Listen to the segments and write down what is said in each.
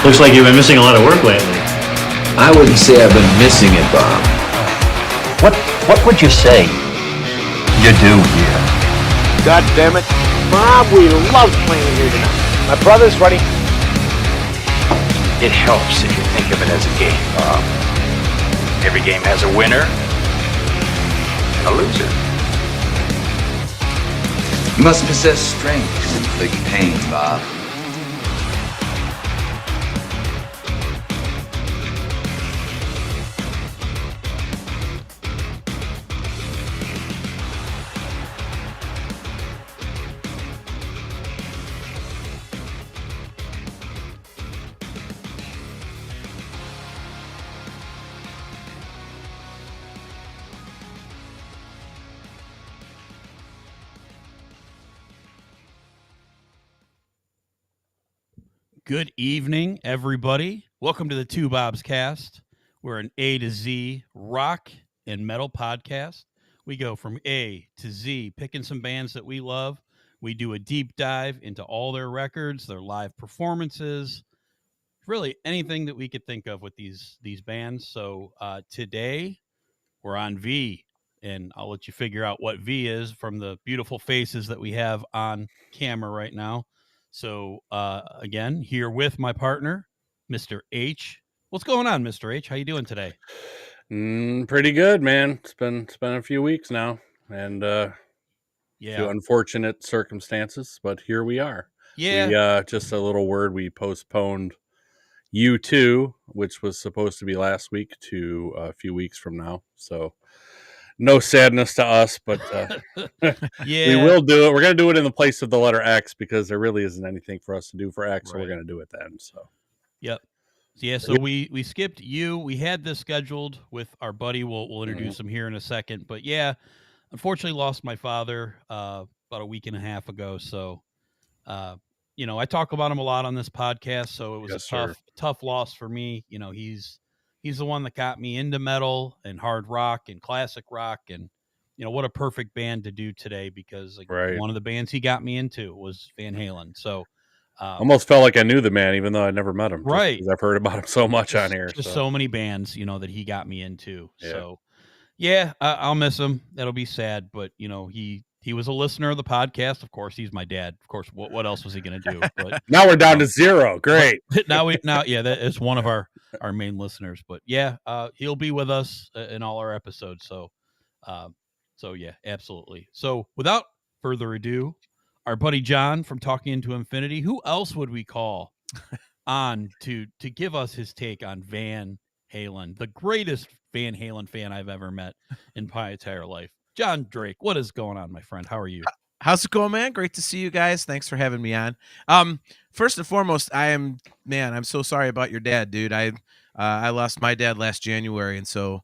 Looks like you've been missing a lot of work lately. I wouldn't say I've been missing it, Bob. What would you say you do here? God damn it. Bob, we love playing here tonight. My brother's ready. It helps if you think of it as a game, Bob. Every game has a winner and a loser. You must possess strength to inflict pain, Bob. Good evening, everybody. Welcome to the Two Bobs Cast. We're an A to Z rock and metal podcast. We go from A to Z, picking some bands that we love. We do a deep dive into all their records, their live performances, really anything that we could think of with these bands. So today we're on V, and I'll let you figure out what V is from the beautiful faces that we have on camera right now. So, again, here with my partner, Mr. H. What's going on, Mr. H? How you doing today? Pretty good, man. It's been a few weeks now, and a few unfortunate circumstances, but here we are. Yeah. We just a little word. We postponed U2, which was supposed to be last week, to a few weeks from now. So no sadness to us, but we will do it. We're going to do it in the place of the letter X because there really isn't anything for us to do for X, so we're going to do it then. So, yep. Yeah, so we skipped you. We had this scheduled with our buddy. We'll introduce him here in a second. But yeah, unfortunately lost my father about a week and a half ago. So, I talk about him a lot on this podcast. So it was a tough loss for me. He's the one that got me into metal and hard rock and classic rock. And, what a perfect band to do today because one of the bands he got me into was Van Halen. So almost felt like I knew the man, even though I never met him. Right. I've heard about him so much on here. So many bands, that he got me into. Yeah. So, I'll miss him. That'll be sad. But, he was a listener of the podcast. Of course, he's my dad. Of course, what else was he going to do? But now we're down to zero. Great. That is one of our main listeners. But he'll be with us in all our episodes. So absolutely. So without further ado, our buddy John from Talking Into Infinity. Who else would we call on to give us his take on Van Halen, the greatest Van Halen fan I've ever met in my entire life? Jon Drake, what is going on, my friend? How are you? How's it going, man? Great to see you guys. Thanks for having me on. First and foremost, I'm so sorry about your dad, dude. I lost my dad last January, and so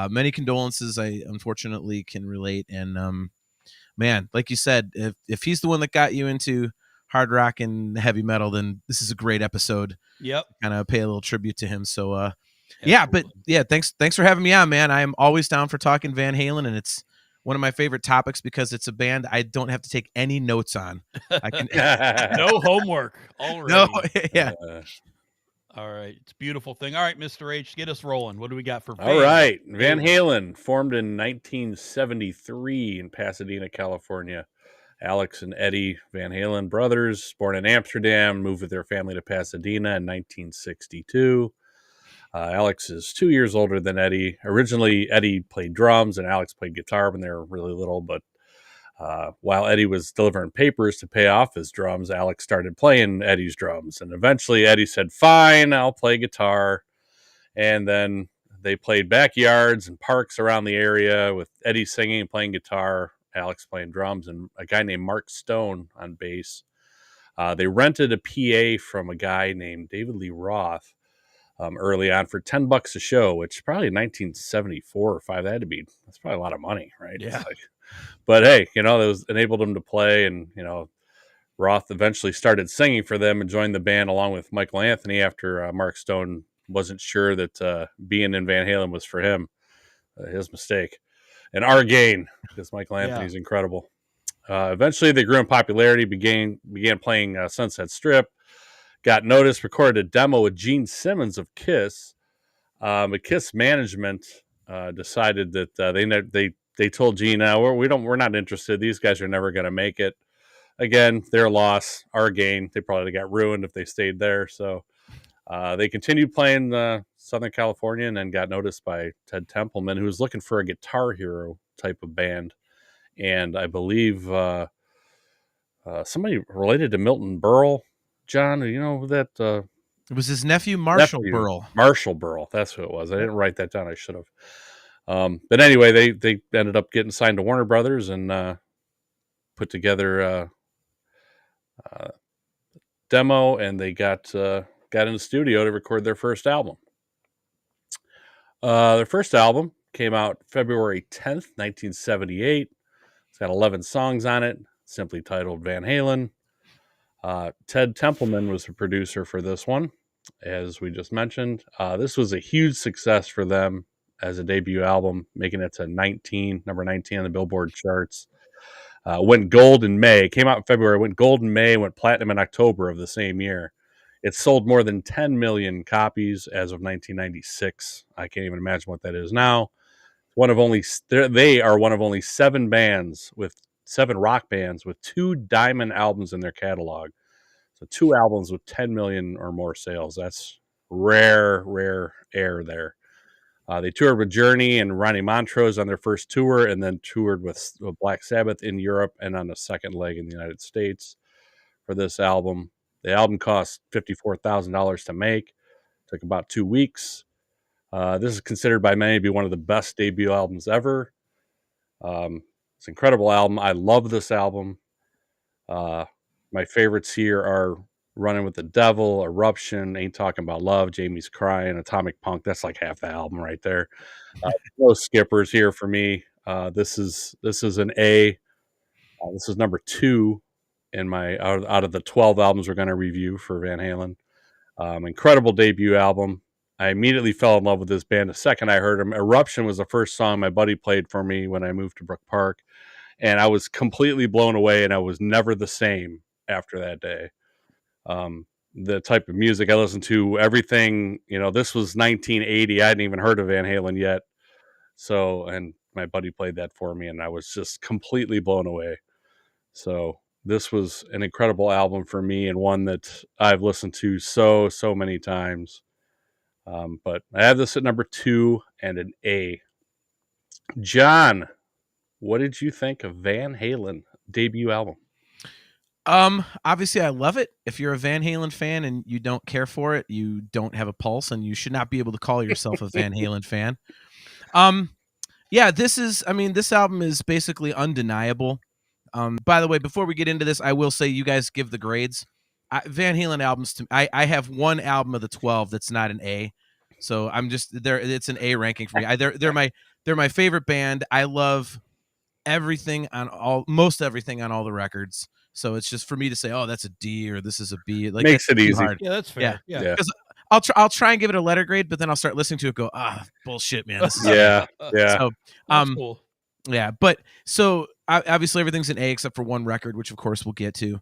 many condolences. I unfortunately can relate. And man, like you said, if he's the one that got you into hard rock and heavy metal, then this is a great episode. Yep. Kind of pay a little tribute to him. So thanks for having me on, man. I'm always down for talking Van Halen, and it's one of my favorite topics because it's a band I don't have to take any notes on. I can no homework already. No, yeah. All right, it's a beautiful thing. All right, Mr. H, get us rolling. What do we got for Van? All right, Van Halen formed in 1973 in Pasadena, California. Alex and Eddie Van Halen brothers, born in Amsterdam, moved with their family to Pasadena in 1962. Alex is 2 years older than Eddie. Originally, Eddie played drums and Alex played guitar when they were really little. But while Eddie was delivering papers to pay off his drums, Alex started playing Eddie's drums. And eventually, Eddie said, "Fine, I'll play guitar." And then they played backyards and parks around the area with Eddie singing and playing guitar, Alex playing drums, and a guy named Mark Stone on bass. They rented a PA from a guy named David Lee Roth early on for $10 a show, which probably in 1974 or 5, that's probably a lot of money, right? Yeah. But hey, that was enabled them to play, and Roth eventually started singing for them and joined the band along with Michael Anthony after Mark Stone wasn't sure that being in Van Halen was for him. His mistake. And our gain, because Michael Anthony's incredible. Eventually, they grew in popularity, began playing Sunset Strip, got noticed, recorded a demo with Gene Simmons of Kiss. But Kiss management decided that they told Gene, we're not interested. These guys are never going to make it. Again, their loss, our gain. They probably got ruined if they stayed there. So they continued playing Southern California, and then got noticed by Ted Templeman, who was looking for a Guitar Hero type of band. And I believe somebody related to Milton Berle, John, you know that It was his nephew, Marshall Berle. Marshall Berle, that's who it was. I didn't write that down. I should have. But anyway, they ended up getting signed to Warner Brothers and put together a demo, and they got in the studio to record their first album. Their first album came out February 10th, 1978. It's got 11 songs on it, simply titled Van Halen. Ted Templeman was the producer for this one, as we just mentioned. This was a huge success for them as a debut album, making it to number 19 on the Billboard charts. Went gold in May, came out in February, went gold in May, went platinum in October of the same year. It sold more than 10 million copies as of 1996. I can't even imagine what that is now. They are one of only seven rock bands with 2 diamond albums in their catalog. So 2 albums with 10 million or more sales. That's rare air there. They toured with Journey and Ronnie Montrose on their first tour, and then toured with Black Sabbath in Europe and on the second leg in the United States for this album. The album cost $54,000 to make. Took about 2 weeks. This is considered by many to be one of the best debut albums ever. It's an incredible album. I love this album. My favorites here are Running with the Devil, Eruption, Ain't Talking About Love, Jamie's Crying, Atomic Punk. That's like half the album right there. No skippers here for me. This is an A. This is number 2 in my out of the 12 albums we're going to review for Van Halen. Incredible debut album. I immediately fell in love with this band the second I heard them. Eruption was the first song my buddy played for me when I moved to Brook Park, and I was completely blown away, and I was never the same after that day. The type of music I listened to, everything, this was 1980. I hadn't even heard of Van Halen yet. So, and my buddy played that for me, and I was just completely blown away. So this was an incredible album for me, and one that I've listened to so many times. But I have this at number 2 and an A. John, what did you think of Van Halen debut album? Obviously I love it. If you're a Van Halen fan and you don't care for it, you don't have a pulse, and you should not be able to call yourself a Van Halen fan. Yeah, this album is basically undeniable. By the way, before we get into this, I will say you guys give the grades. Van Halen albums, I have one album of the 12 that's not an A. So I'm just there. It's an A ranking for me. They're my favorite band. I love most everything on all the records. So it's just for me to say, oh, that's a D or this is a B. Like, makes it easy. Hard. Yeah, that's fair. Yeah. I'll try and give it a letter grade, but then I'll start listening to it. Go, bullshit, man. This is yeah. So, that's cool. Yeah, but so obviously everything's an A except for one record, which of course we'll get to.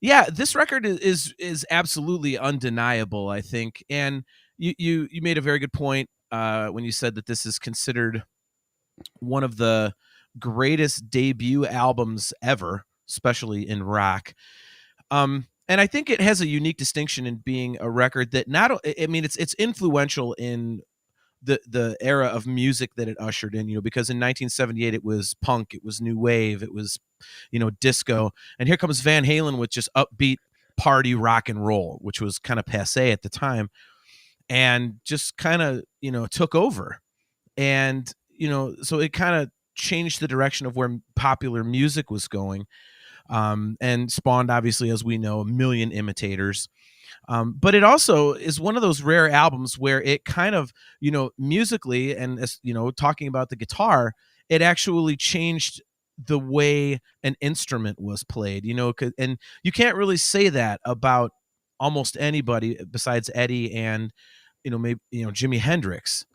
Yeah, this record is absolutely undeniable, I think. And you made a very good point when you said that this is considered one of the greatest debut albums ever, especially in rock. And I think it has a unique distinction in being a record that it's influential in the era of music that it ushered in, because in 1978 it was punk, it was new wave, it was, disco. And here comes Van Halen with just upbeat party rock and roll, which was kind of passé at the time, and just kind of, took over. And, so it kind of changed the direction of where popular music was going, and spawned, obviously, as we know, a million imitators. But it also is one of those rare albums where it kind of, musically, and talking about the guitar, it actually changed the way an instrument was played, and you can't really say that about almost anybody besides Eddie and, maybe, Jimi Hendrix,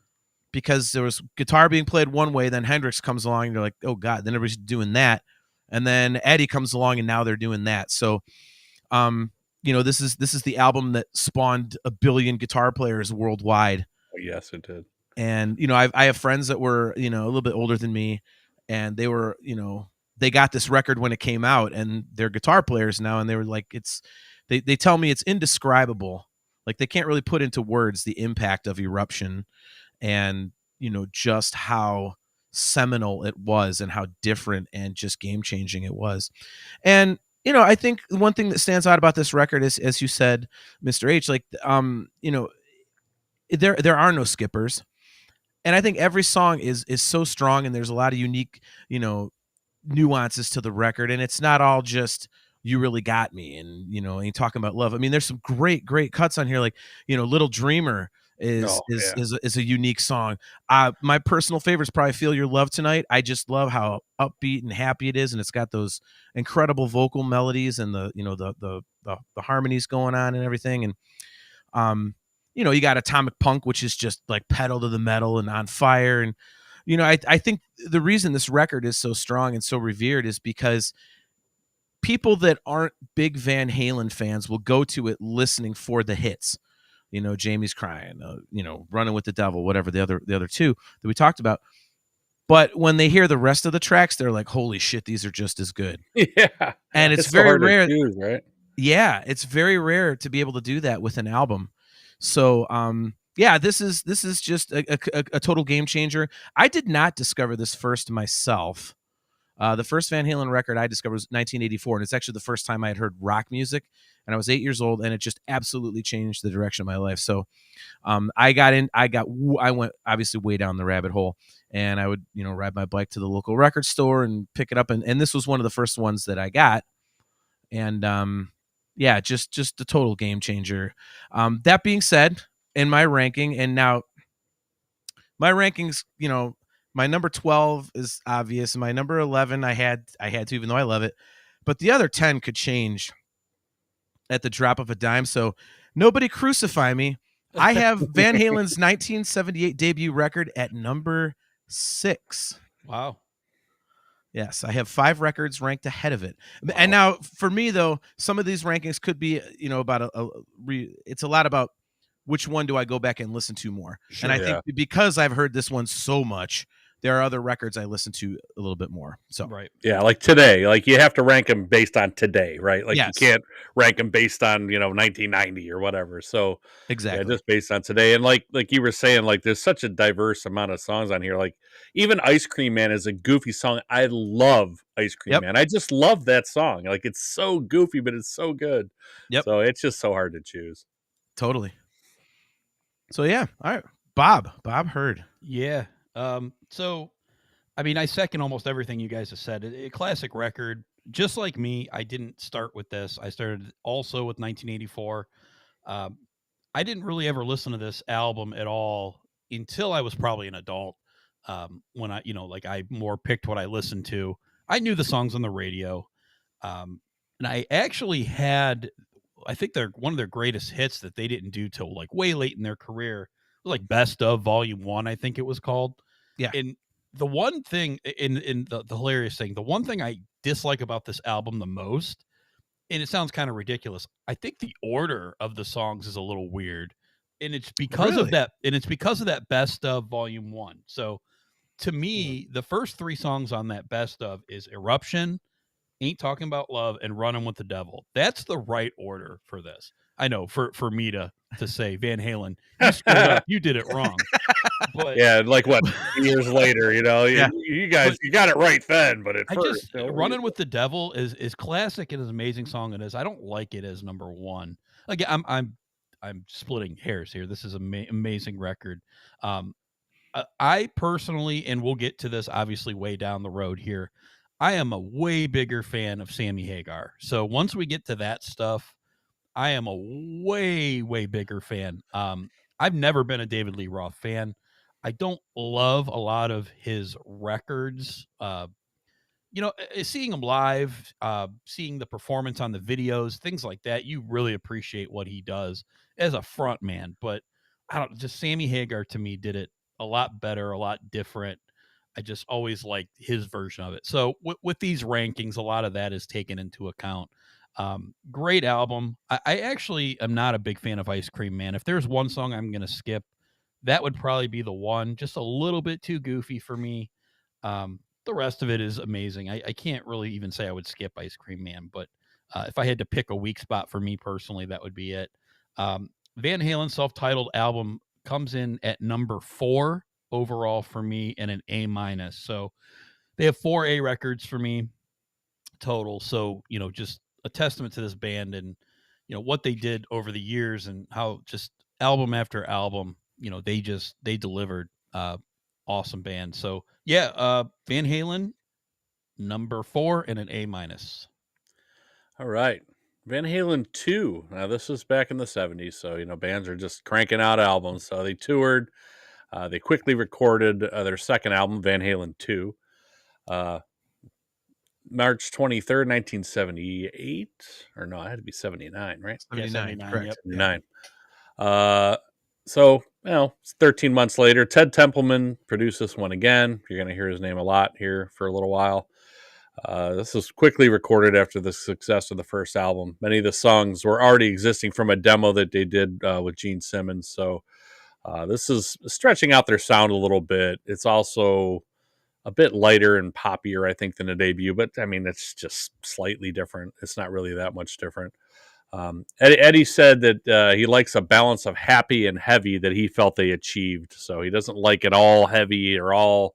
because there was guitar being played one way, then Hendrix comes along and you're like, oh God, then everybody's doing that. And then Eddie comes along and now they're doing that. So, this is the album that spawned a billion guitar players worldwide. Yes, it did. And I have friends that were a little bit older than me, and they were they got this record when it came out, and they're guitar players now, and they were like, they tell me it's indescribable. Like, they can't really put into words the impact of Eruption, and just how seminal it was and how different and just game changing it was. And I think one thing that stands out about this record is, as you said, Mr. H, like there are no skippers. And I think every song is so strong, and there's a lot of unique, nuances to the record, and it's not all just "You Really Got Me" and and talking about love. I mean, there's some great cuts on here, like "Little Dreamer" is a unique song. My personal favorite is probably "Feel Your Love Tonight." I just love how upbeat and happy it is, and it's got those incredible vocal melodies and the the harmonies going on and everything. And you got Atomic Punk, which is just like pedal to the metal and on fire. And, I think the reason this record is so strong and so revered is because people that aren't big Van Halen fans will go to it listening for the hits. Jamie's Crying, Running with the Devil, whatever the other two that we talked about. But when they hear the rest of the tracks, they're like, holy shit, these are just as good. Yeah. And it's so very hard to rare. choose, right? Yeah, it's very rare to be able to do that with an album. So, yeah, this is just a total game changer. I did not discover this first myself. The first Van Halen record I discovered was 1984, and it's actually the first time I had heard rock music, and I was 8 years old, and it just absolutely changed the direction of my life. So, I went obviously way down the rabbit hole, and I would, ride my bike to the local record store and pick it up, and this was one of the first ones that I got. And, yeah, just a total game changer. That being said, in my ranking, and now my rankings, my number 12 is obvious. My number 11, I had to, even though I love it, but the other 10 could change at the drop of a dime. So nobody crucify me. I have Van Halen's 1978 debut record at number 6. Wow. Yes, I have 5 records ranked ahead of it. Wow. And now, for me, though, some of these rankings could be, about it's a lot about which one do I go back and listen to more. Sure, and I think because I've heard this one so much, there are other records I listen to a little bit more. So right, yeah, like today, like you have to rank them based on today, right? Like yes. You can't rank them based on 1990 or whatever. So exactly, yeah, just based on today. And like you were saying, like there's such a diverse amount of songs on here. Like even Ice Cream Man is a goofy song. I love Ice Cream Man. I just love that song. Like it's so goofy, but it's so good. Yep. So it's just so hard to choose. Totally. So yeah, all right, Bob Heard. Yeah. So, I mean, I second almost everything you guys have said. A classic record. Just like me, I didn't start with this. I started also with 1984. I didn't really ever listen to this album at all until I was probably an adult. When I, I more picked what I listened to. I knew the songs on the radio. And I actually had, I think they're one of their greatest hits that they didn't do till like way late in their career. Like Best of Volume 1, I think it was called. Yeah. And the one thing in the hilarious thing, the one thing I dislike about this album the most, and it sounds kind of ridiculous, I think the order of the songs is a little weird. And it's because of that, and it's because of that Best of Volume 1. So to me, the first 3 songs on that Best of is Eruption, Ain't Talking About Love, and Running with the Devil. That's the right order for this. I know for me to say Van Halen, you screwed up, you did it wrong. But yeah, like what years later, you guys, you got it right then. But at first, Running with the Devil is classic and is an amazing song. It is. I don't like it as number 1. Again, I'm splitting hairs here. This is an amazing record. I personally, and we'll get to this obviously way down the road here, I am a way bigger fan of Sammy Hagar. So once we get to that stuff, I am a way, way bigger fan. I've never been a David Lee Roth fan. I don't love a lot of his records. Seeing him live, seeing the performance on the videos, things like that, you really appreciate what he does as a front man. But just Sammy Hagar to me did it a lot better, a lot different. I just always liked his version of it. So with these rankings, a lot of that is taken into account. Great album. I actually am not a big fan of Ice Cream Man. If there's one song I'm going to skip, that would probably be the one. Just a little bit too goofy for me. The rest of it is amazing. I can't really even say I would skip Ice Cream Man, but if I had to pick a weak spot for me personally, that would be it. Van Halen's self-titled album comes in at number 4 overall for me and an A-. So they have 4 A records for me total. So, just a testament to this band and, what they did over the years and how just album after album, they delivered. Awesome band. So yeah, Van Halen, number 4 and an A-. All right. Van Halen 2. Now, this was back in the 70s, so, bands are just cranking out albums. So they toured. They quickly recorded their second album, Van Halen 2, March 23rd, 1978. Or no, it had to be 79, right? 79, Yeah, correct. 79. So, 13 months later, Ted Templeman produced this one again. You're going to hear his name a lot here for a little while. This was quickly recorded after the success of the first album. Many of the songs were already existing from a demo that they did with Gene Simmons. So this is stretching out their sound a little bit. It's also a bit lighter and poppier, I think, than the debut. But, it's just slightly different. It's not really that much different. Eddie said that he likes a balance of happy and heavy that he felt they achieved. So he doesn't like it all heavy or all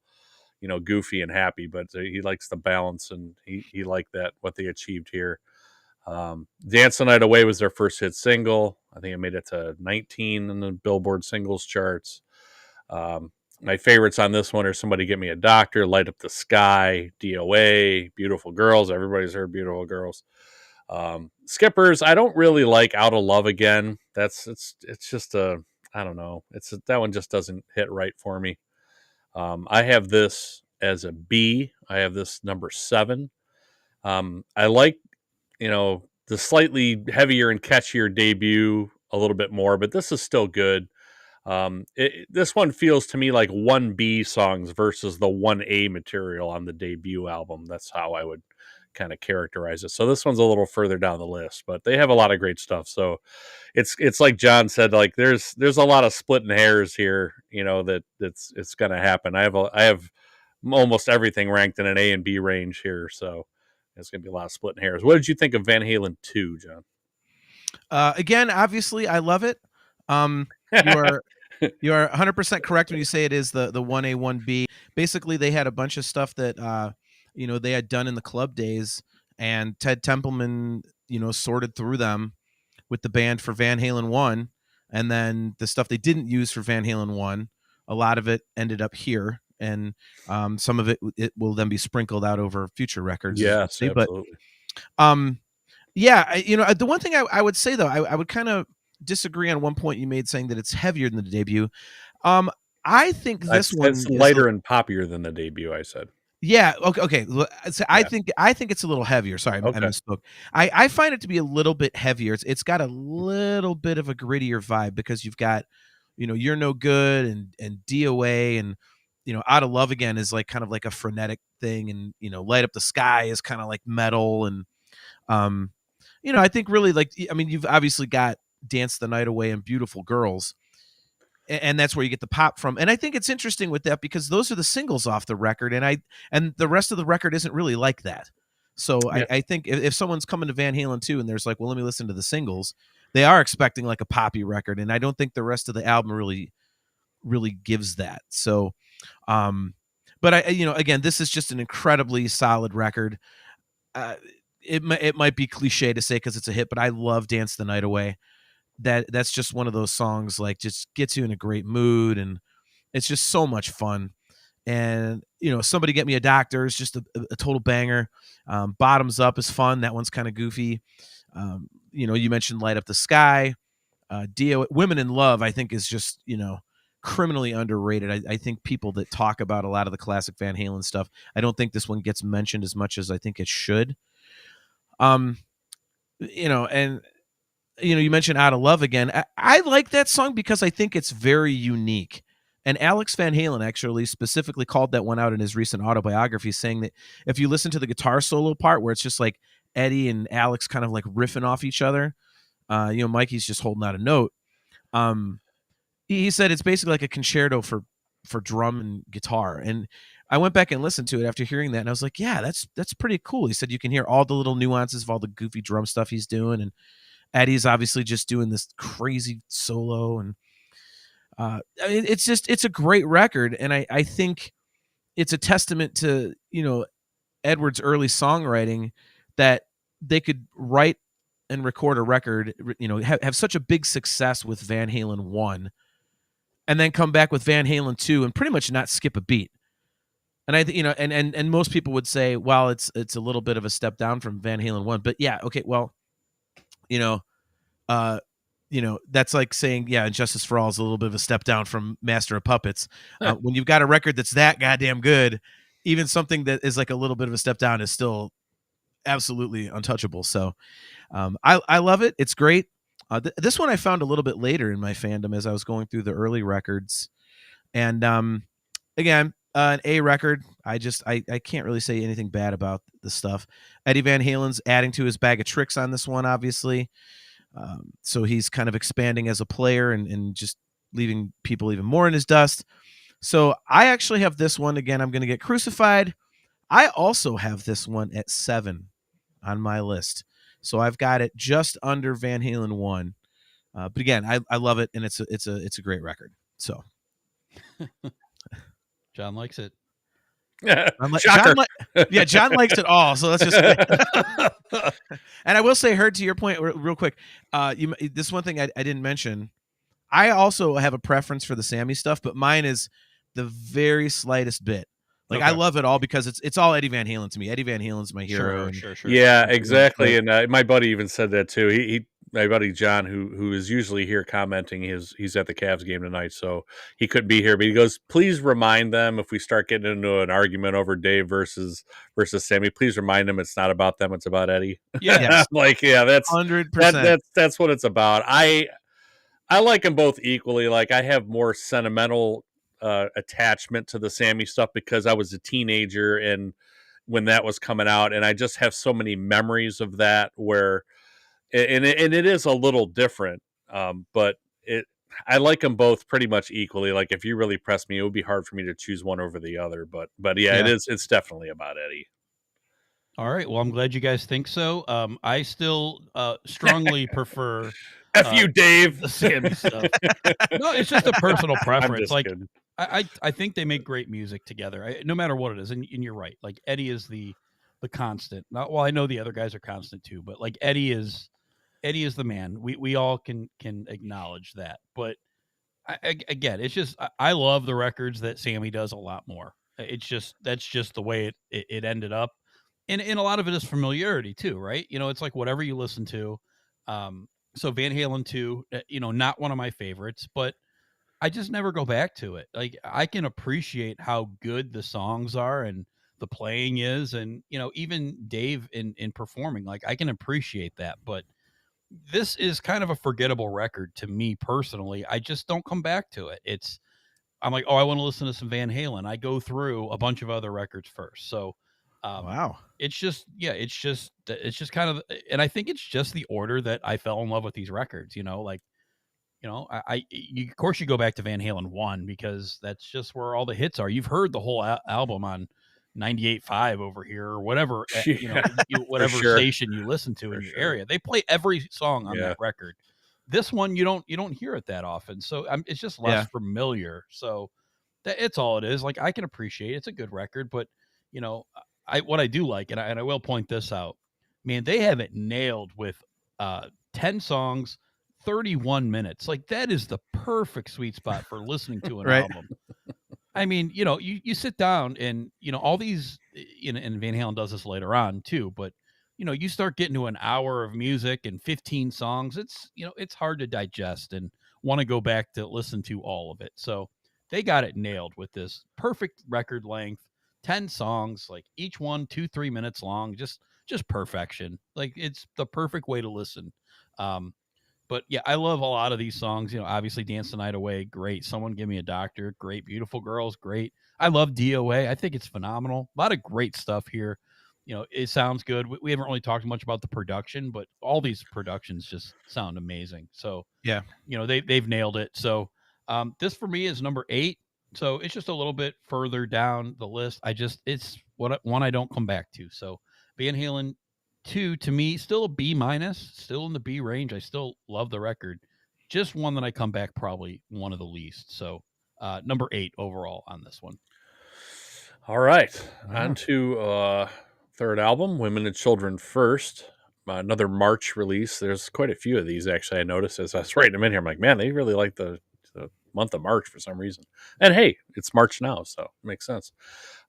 goofy and happy, but he likes the balance, and he liked that, what they achieved here. Dance the Night Away was their first hit single. I think it made it to 19 in the Billboard singles charts. My favorites on this one are Somebody Get Me a Doctor, Light Up the Sky, DOA, Beautiful Girls. Everybody's heard Beautiful Girls. Skippers, I don't really like Out of Love Again. It's just I don't know. That one just doesn't hit right for me. I have this as a B. I have this number 7. I like, the slightly heavier and catchier debut a little bit more, but this is still good. This one feels to me like 1B songs versus the 1A material on the debut album. That's how I would kind of characterize it. So this one's a little further down the list, but they have a lot of great stuff. So it's like John said, like there's a lot of splitting hairs here, that it's going to happen. I have almost everything ranked in an A and B range here. So it's going to be a lot of splitting hairs. What did you think of Van Halen 2, John? Again, obviously I love it. You are 100% correct when you say it is the 1A, 1B. Basically, they had a bunch of stuff that they had done in the club days, and Ted Templeman, sorted through them with the band for Van Halen 1, and then the stuff they didn't use for Van Halen 1, a lot of it ended up here, and some of it will then be sprinkled out over future records. Yes, absolutely. But the one thing I would say, though, I would kind of disagree on one point you made, saying that it's heavier than the debut. I think this one is lighter and poppier than the debut, I said. Yeah. Okay. So I think it's a little heavier. Sorry, I misspoke. I find it to be a little bit heavier. It's got a little bit of a grittier vibe because you've got, You're No Good and DOA and Out of Love Again is like kind of like a frenetic thing, and Light Up the Sky is kind of like metal, and I think really you've obviously got Dance the Night Away and Beautiful Girls. And that's where you get the pop from. And I think it's interesting with that because those are the singles off the record, and the rest of the record isn't really like that. So yeah. I think if someone's coming to Van Halen 2 and there's like, well, let me listen to the singles, they are expecting like a poppy record, and I don't think the rest of the album really gives that. So, but again, this is just an incredibly solid record. It might be cliche to say because it's a hit, but I love Dance the Night Away. That's just one of those songs, like, just gets you in a great mood, and it's just so much fun. And Somebody Get Me a Doctor is just a total banger. Bottoms Up is fun. That one's kind of goofy. You mentioned Light Up the Sky. Women in Love, I think, is just criminally underrated. I think people that talk about a lot of the classic Van Halen stuff, I don't think this one gets mentioned as much as I think it should. You mentioned Out of Love Again. I like that song because I think it's very unique. And Alex Van Halen actually specifically called that one out in his recent autobiography, saying that if you listen to the guitar solo part where it's just like Eddie and Alex kind of like riffing off each other. Mikey's just holding out a note. He said it's basically like a concerto for drum and guitar. And I went back and listened to it after hearing that, and I was like, yeah, that's pretty cool. He said you can hear all the little nuances of all the goofy drum stuff he's doing, and Eddie's obviously just doing this crazy solo, and it's a great record, and I think it's a testament to Edwards' early songwriting that they could write and record a record, have such a big success with Van Halen 1, and then come back with Van Halen 2 and pretty much not skip a beat. And I think, and most people would say, well, it's a little bit of a step down from Van Halen 1, but yeah, okay, well, that's like saying, yeah, Injustice for All is a little bit of a step down from Master of Puppets. When you've got a record that's that goddamn good, even something that is like a little bit of a step down is still absolutely untouchable. So I love it. It's great. This one I found a little bit later in my fandom as I was going through the early records. And again, an A record. I can't really say anything bad about the stuff. Eddie Van Halen's adding to his bag of tricks on this one, obviously. So he's kind of expanding as a player and just leaving people even more in his dust. So I actually have this one. Again, I'm going to get crucified. I also have this one at 7 on my list. So I've got it just under Van Halen 1. But again, I love it, and it's a great record. So John likes it. John likes it all. So let's just. And I will say, Herd, to your point, real quick. This one thing I didn't mention. I also have a preference for the Sammy stuff, but mine is the very slightest bit. Like, okay. I love it all because it's all Eddie Van Halen to me. Eddie Van Halen's my hero. Sure. Yeah, exactly. And my buddy even said that too. My buddy John, who is usually here commenting, he's at the Cavs game tonight, so he couldn't be here. But he goes, please remind them if we start getting into an argument over Dave versus Sammy, please remind them it's not about them, it's about Eddie. Yeah, that's 100%. That's what it's about. I like them both equally. Like, I have more sentimental attachment to the Sammy stuff because I was a teenager and when that was coming out, and I just have so many memories of that where. And it is a little different, but I like them both pretty much equally. Like, if you really press me, it would be hard for me to choose one over the other. But yeah. It's definitely about Eddie. All right. Well, I'm glad you guys think so. I still strongly prefer F you, Dave. The Sammy stuff. No, it's just a personal preference. Like, I think they make great music together, no matter what it is. And you're right. Like, Eddie is the constant. Well, I know the other guys are constant too, but like Eddie is the man. We all can acknowledge that. But again, it's just I love the records that Sammy does a lot more. That's just the way it ended up, and a lot of it is familiarity too, right? It's like whatever you listen to. So Van Halen 2, not one of my favorites, but I just never go back to it. Like, I can appreciate how good the songs are and the playing is, and even Dave in performing. Like, I can appreciate that, but this is kind of a forgettable record to me personally. I just don't come back to it. I'm like, oh, I want to listen to some Van Halen. I go through a bunch of other records first. So, wow. It's just kind of, and I think it's just the order that I fell in love with these records, of course you go back to Van Halen 1 because that's just where all the hits are. You've heard the whole album on 98.5 over here or whatever, whatever station you listen to in your area. They play every song on that record. This one, you don't hear it that often. So it's just less familiar. So it's all it is. Like, I can appreciate it's a good record, but what I do like, and I will point this out, man, they have it nailed with 10 songs, 31 minutes. Like, that is the perfect sweet spot for listening to an album. I mean, you sit down and, all these, and Van Halen does this later on too, but, you start getting to an hour of music and 15 songs. It's hard to digest and want to go back to listen to all of it. So they got it nailed with this perfect record length, 10 songs, like each one 2-3 minutes long, just perfection. Like, it's the perfect way to listen. But yeah, I love a lot of these songs. Obviously Dance the Night Away, great. Someone Give Me a Doctor, great. Beautiful Girls, great. I love DOA. I think it's phenomenal. A lot of great stuff here. it sounds good. We haven't really talked much about the production, but all these productions just sound amazing. So Yeah. they've nailed it. So this for me is number 8. So it's just a little bit further down the list. It's one I don't come back to. So Van Halen 2 to me still a B minus, still in the B range. I still love the record. Just one that I come back probably one of the least. So number 8 overall on this one. All right, on to third album, Women and Children First. Another March release. There's quite a few of these, actually. I noticed as I was writing them in here. I'm like, man, they really like the month of March for some reason. And hey, it's March now, so it makes sense.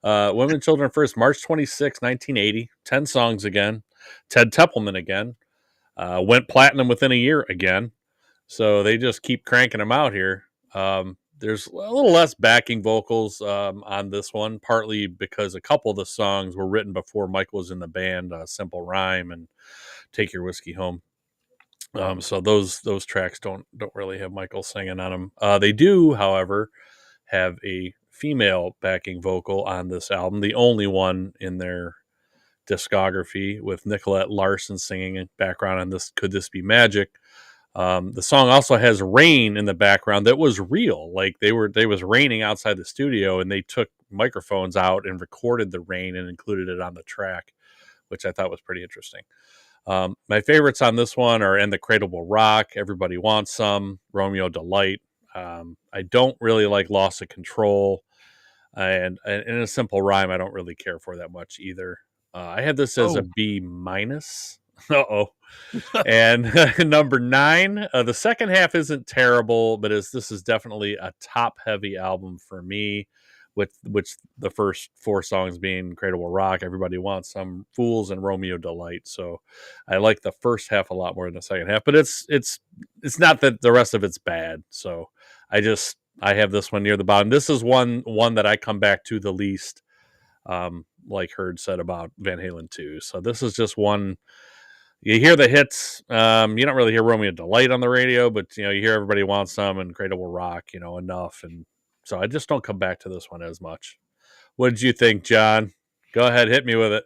Women and Children First, March 26, 1980. 10 songs again. Ted Templeman again. Went platinum within a year again. So they just keep cranking them out here. There's a little less backing vocals on this one, partly because a couple of the songs were written before Michael was in the band, Simple Rhyme and Take Your Whiskey Home. So those tracks don't really have Michael singing on them. They do, however, have a female backing vocal on this album, the only one in their discography, with Nicolette Larson singing in background on this Could This Be Magic. The song also has rain in the background that was real. Like they was raining outside the studio, and they took microphones out and recorded the rain and included it on the track, which I thought was pretty interesting. My favorites on this one are And the Cradle Will Rock, Everybody Wants Some, Romeo Delight. I don't really like Loss of Control, and in A Simple Rhyme, I don't really care for that much either. I had this as a B minus. And number 9, the second half isn't terrible, but this is definitely a top heavy album for me, with which the first 4 songs being Cradle Will Rock, Everybody Wants Some, Fools, and Romeo Delight. So I like the first half a lot more than the second half, but it's not that the rest of it's bad. So I have this one near the bottom. This is one that I come back to the least, like Herd said about Van Halen 2. So this is just one. You hear the hits. You don't really hear Romeo Delight on the radio, but you hear Everybody Wants Some and Cradle Will Rock, enough. And so I just don't come back to this one as much. What did you think, John? Go ahead, hit me with it.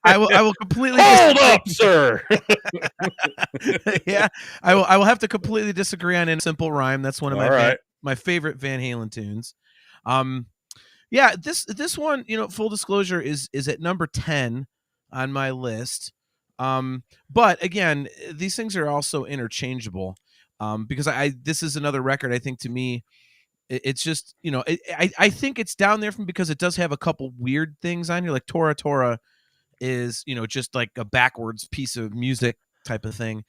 I will completely hold up, sir. Yeah, I will have to completely disagree on In Simple Rhyme. That's one of my favorite Van Halen tunes. Yeah, this one, full disclosure, is at number 10 on my list. But again, these things are also interchangeable, because this is another record. I think to me, it's just, I think it's down there because it does have a couple weird things on here. Like Tora Tora is, just like a backwards piece of music type of thing.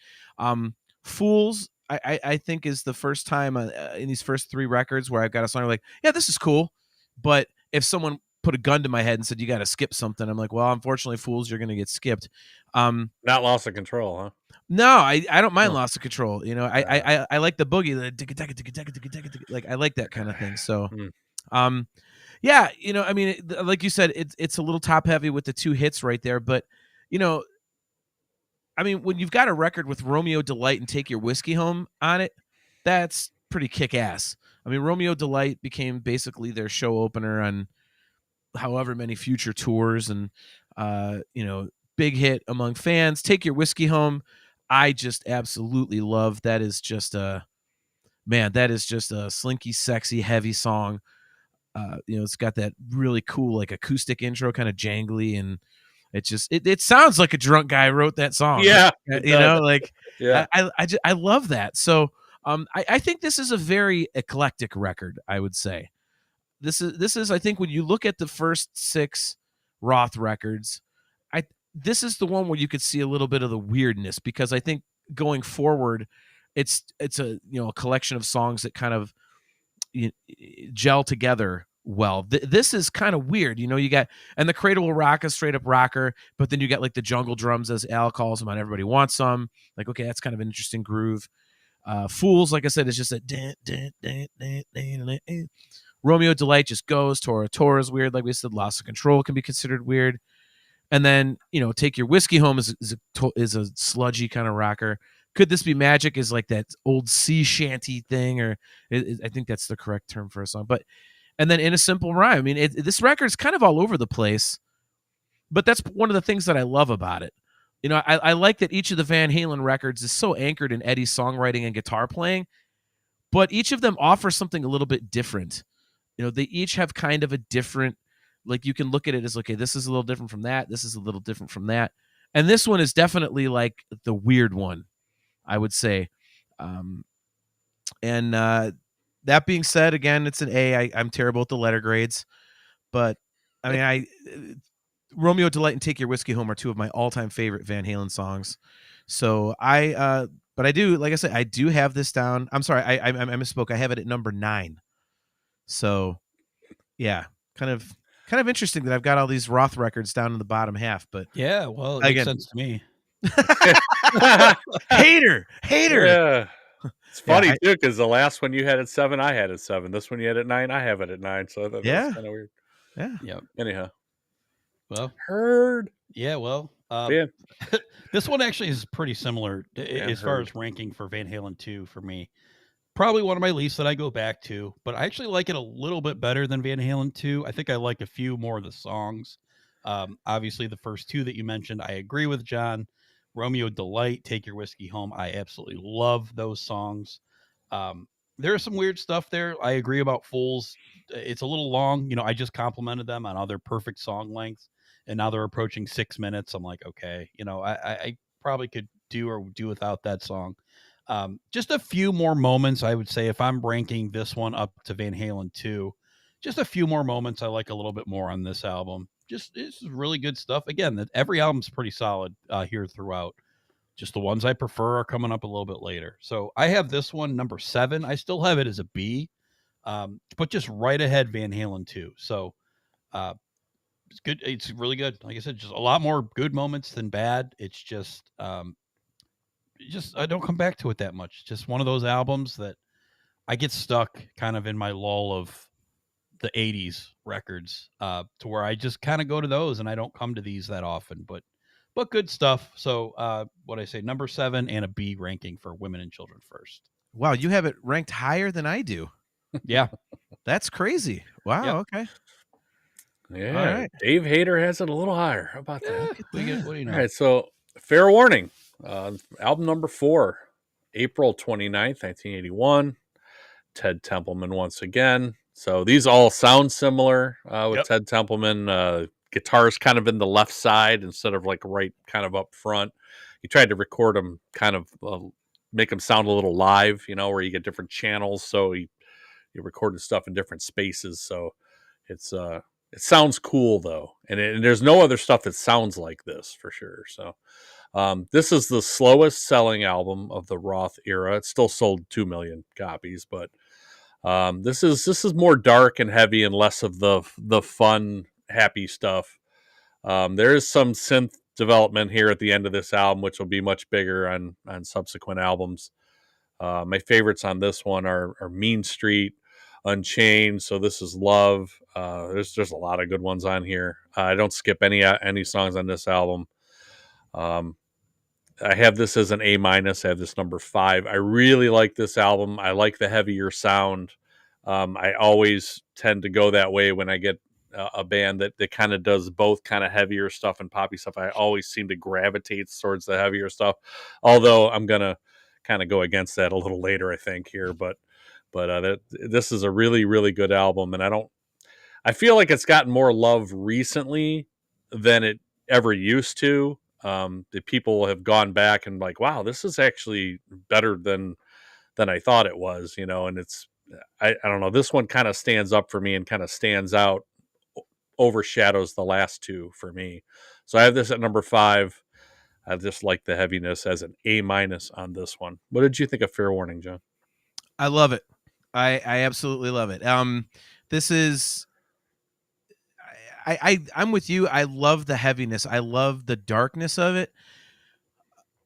Fools, I think is the first time in these first 3 records where I've got a song like, yeah, this is cool. But if someone put a gun to my head and said, you got to skip something, I'm like, well, unfortunately, Fools, you're going to get skipped. Not Loss of Control, huh? No, I don't mind Loss of Control. I like the boogie, like I like that kind of thing. So, yeah, I mean, like you said, it's a little top heavy with the 2 hits right there. But, I mean, when you've got a record with Romeo Delight and Take Your Whiskey Home on it, that's pretty kick ass. I mean, Romeo Delight became basically their show opener on however many future tours, and big hit among fans. Take Your Whiskey Home, I just absolutely love. That is just a slinky, sexy, heavy song. It's got that really cool like acoustic intro, kind of jangly, and it sounds like a drunk guy wrote that song. Yeah, yeah. I love that. So I think this is a very eclectic record, I would say. This is I think when you look at the first 6 Roth records, this is the one where you could see a little bit of the weirdness, because I think going forward, it's a a collection of songs that kind of gel together well. This is kind of weird, you got And the Cradle Will Rock, a straight up rocker, but then you got like the jungle drums, as Al calls them, on Everybody Wants Some. Like, okay, that's kind of an interesting groove. Fools, like I said, is just a Romeo Delight just goes. Tora Tora is weird. Like we said, Loss of Control can be considered weird. And then, Take Your Whiskey Home is a sludgy kind of rocker. Could This Be Magic is like that old sea shanty thing, or I think that's the correct term for a song. And then In a Simple Rhyme, I mean, this record is kind of all over the place. but that's one of the things that I love about it. You know, I like that each of the Van Halen records is so anchored in Eddie's songwriting and guitar playing, but each of them offers something a little bit different. You know, they each have kind of a different, like you can look at it as, okay, this is a little different from that. This is a little different from that. And this one is definitely like the weird one, I would say. And that being said, again, it's an A. I'm terrible at the letter grades, but I mean, Romeo Delight and Take Your Whiskey Home are two of my all-time favorite Van Halen songs. So but I do, like I said, I do have this down. I'm sorry, I misspoke. I have it at number 9. So yeah, kind of interesting that I've got all these Roth records down in the bottom half, but Yeah, well, it makes again, sense to me. hater. Yeah. It's funny Yeah, too, because the last one you had at 7, I had at 7. This one you had at 9, I have it at 9. So I thought that Yeah. was kind of weird. Yeah. Yep. Anyhow, Well, heard. yeah, well, Yeah. this one actually is pretty similar as far as ranking for Van Halen 2 for me. Probably one of my least that I go back to, but I actually like it a little bit better than Van Halen 2. I think I like a few more of the songs. Obviously, the first two that you mentioned, I agree with John. Romeo Delight, Take Your Whiskey Home. I absolutely love those songs. There's some weird stuff there. I agree about Fools. It's a little long. You know, I just complimented them on other perfect song lengths, and now they're approaching 6 minutes. I'm like, okay, you know, I probably could do without that song. Just a few more moments, I would say, if I'm ranking this one up to Van Halen 2, just a few more moments I like a little bit more on this album. Just it's really good stuff. Again, that every album's pretty solid here throughout. Just the ones I prefer are coming up a little bit later. So I have this one number 7. I still have it as a B, but just right ahead Van Halen 2. So it's good. It's really good. Like I said, just a lot more good moments than bad. It's just I don't come back to it that much. Just one of those albums that I get stuck kind of in my lull of the 80s records to where I just kind of go to those and I don't come to these that often, but good stuff. So what I say, number 7 and a B ranking for Women and Children First. Wow, you have it ranked higher than I do. Yeah. That's crazy. Wow, Yep. Okay. Yeah. All right. Dave Hayter has it a little higher. How about that? What do you know? All right. So, fair warning. Album number 4, April 29th, 1981. Ted Templeman once again. So these all sound similar with Yep. Ted Templeman. Guitars kind of in the left side instead of like right kind of up front. He tried to record them kind of make them sound a little live, you know, where you get different channels. So he recorded stuff in different spaces. So it's it sounds cool though, and there's no other stuff that sounds like this for sure. So this is the slowest selling album of the Roth era. It still sold 2 million copies, but this is more dark and heavy and less of the fun, happy stuff. There is some synth development here at the end of this album, which will be much bigger on subsequent albums. My favorites on this one are Mean Street, Unchained. So this is Love. There's a lot of good ones on here. I don't skip any songs on this album. I have this as an A-. I have this number 5. I really like this album. I like the heavier sound. I always tend to go that way when I get a band that kind of does both kind of heavier stuff and poppy stuff. I always seem to gravitate towards the heavier stuff. Although I'm going to kind of go against that a little later, I think, here. But this is a really, really good album. And I feel like it's gotten more love recently than it ever used to. The people have gone back and like, wow, this is actually better than I thought it was, you know. And it's I don't know, this one kind of stands up for me and kind of stands out, overshadows the last two for me. So I have this at number 5. I just like the heaviness as an A- on this one. What did you think of Fair Warning, John? I love it. I absolutely love it. This is I'm with you. I love the heaviness. I love the darkness of it.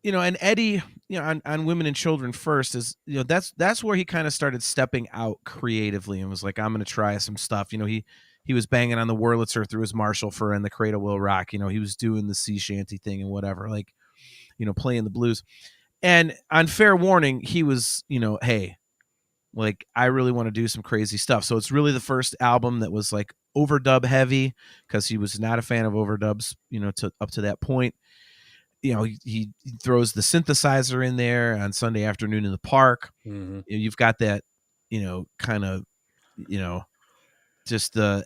You know, and Eddie, you know, on Women and Children First is, you know, that's where he kind of started stepping out creatively and was like, I'm going to try some stuff. You know, he was banging on the Wurlitzer through his Marshall for and the Cradle Will Rock. You know, he was doing the sea shanty thing and whatever, like, you know, playing the blues. And on Fair Warning, he was, you know, hey, like, I really want to do some crazy stuff. So it's really the first album that was like overdub heavy, because he was not a fan of overdubs, up to that point. He throws the synthesizer in there on Sunday Afternoon in the Park. Mm-hmm. You've got that, kind of, just the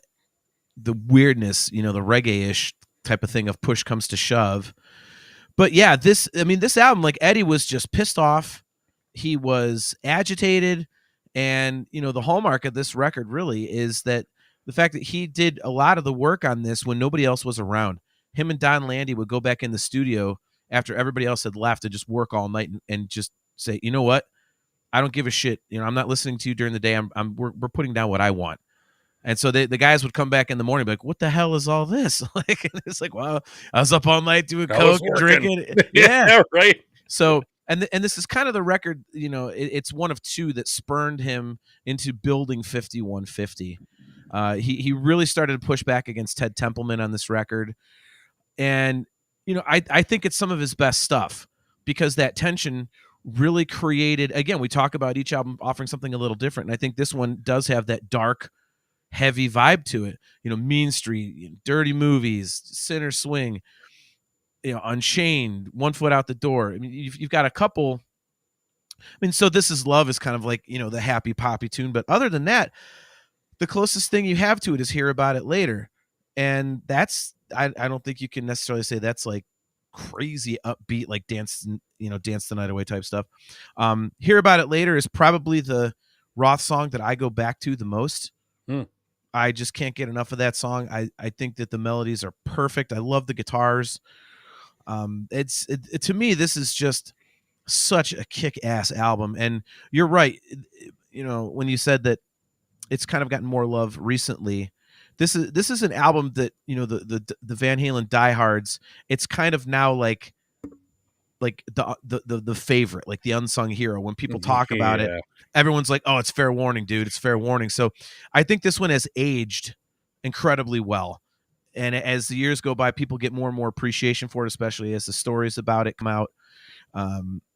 weirdness, the reggae-ish type of thing of Push Comes to Shove. But yeah, this album, like, Eddie was just pissed off. He was agitated. And, the hallmark of this record really is that the fact that he did a lot of the work on this when nobody else was around. Him and Don Landy would go back in the studio after everybody else had left to just work all night and just say, you know what? I don't give a shit. I'm not listening to you during the day. We're putting down what I want. And so the guys would come back in the morning and be like, what the hell is all this? Like, it's like, well, I was up all night doing coke, drinking. Yeah. Right. So, and this is kind of the record, it's one of two that spurned him into building 5150. He really started to push back against Ted Templeman on this record. And, I think it's some of his best stuff, because that tension really created, again, we talk about each album offering something a little different. And I think this one does have that dark, heavy vibe to it. Mean Street, Dirty Movies, Sinner Swing, Unchained, One Foot Out the Door. I mean, you've got a couple. So This Is Love is kind of like, the happy poppy tune. But other than that, the closest thing you have to it is Hear About It Later. And that's, I don't think you can necessarily say that's like crazy upbeat, like dance the night away type stuff. Hear About It Later is probably the Roth song that I go back to the most. I just can't get enough of that song. I think that the melodies are perfect. I love the guitars. To me, this is just such a kick-ass album. And you're right. When you said that it's kind of gotten more love recently, this is an album that, the Van Halen diehards, it's kind of now like the favorite, like the unsung hero. When people talk about it, everyone's like, oh, it's Fair Warning, dude. It's Fair Warning. So I think this one has aged incredibly well. And as the years go by, people get more and more appreciation for it, especially as the stories about it come out.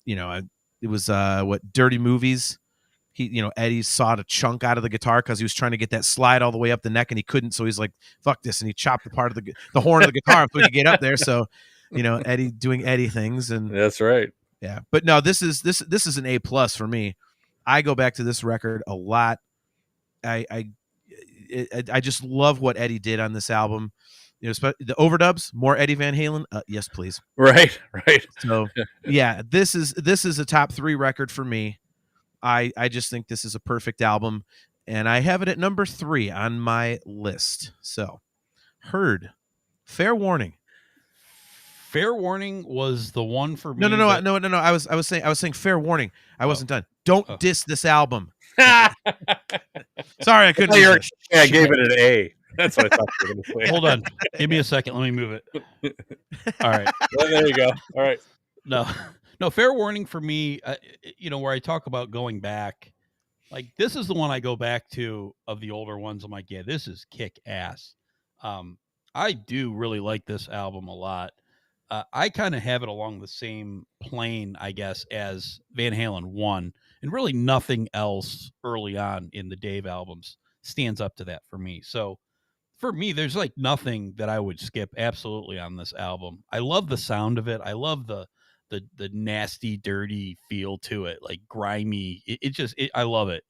It was Dirty Movies. Eddie sawed a chunk out of the guitar because he was trying to get that slide all the way up the neck, and he couldn't. So he's like, fuck this. And he chopped the part of the horn of the guitar so he could get up there. So, Eddie doing Eddie things. And that's right. Yeah. But no, this is an A+ for me. I go back to this record a lot. I just love what Eddie did on this album. The overdubs, more Eddie Van Halen. Yes, please. Right. So yeah, this is a top 3 record for me. I just think this is a perfect album, and I have it at number 3 on my list. So, Heard, Fair Warning. Fair Warning was the one for me. No. I was saying Fair Warning. I wasn't done. Don't diss this album. Sorry, I couldn't. I gave it an A. That's what I thought you were going to say. Hold on. Give me a second. Let me move it. All right. Well, there you go. All right. No, Fair Warning for me, where I talk about going back, like, this is the one I go back to of the older ones. I'm like, yeah, this is kick ass. I do really like this album a lot. I kind of have it along the same plane, I guess, as Van Halen 1, and really nothing else early on in the Dave albums stands up to that for me. So for me, there's like nothing that I would skip absolutely on this album. I love the sound of it. I love the nasty, dirty feel to it, like grimy. I love it.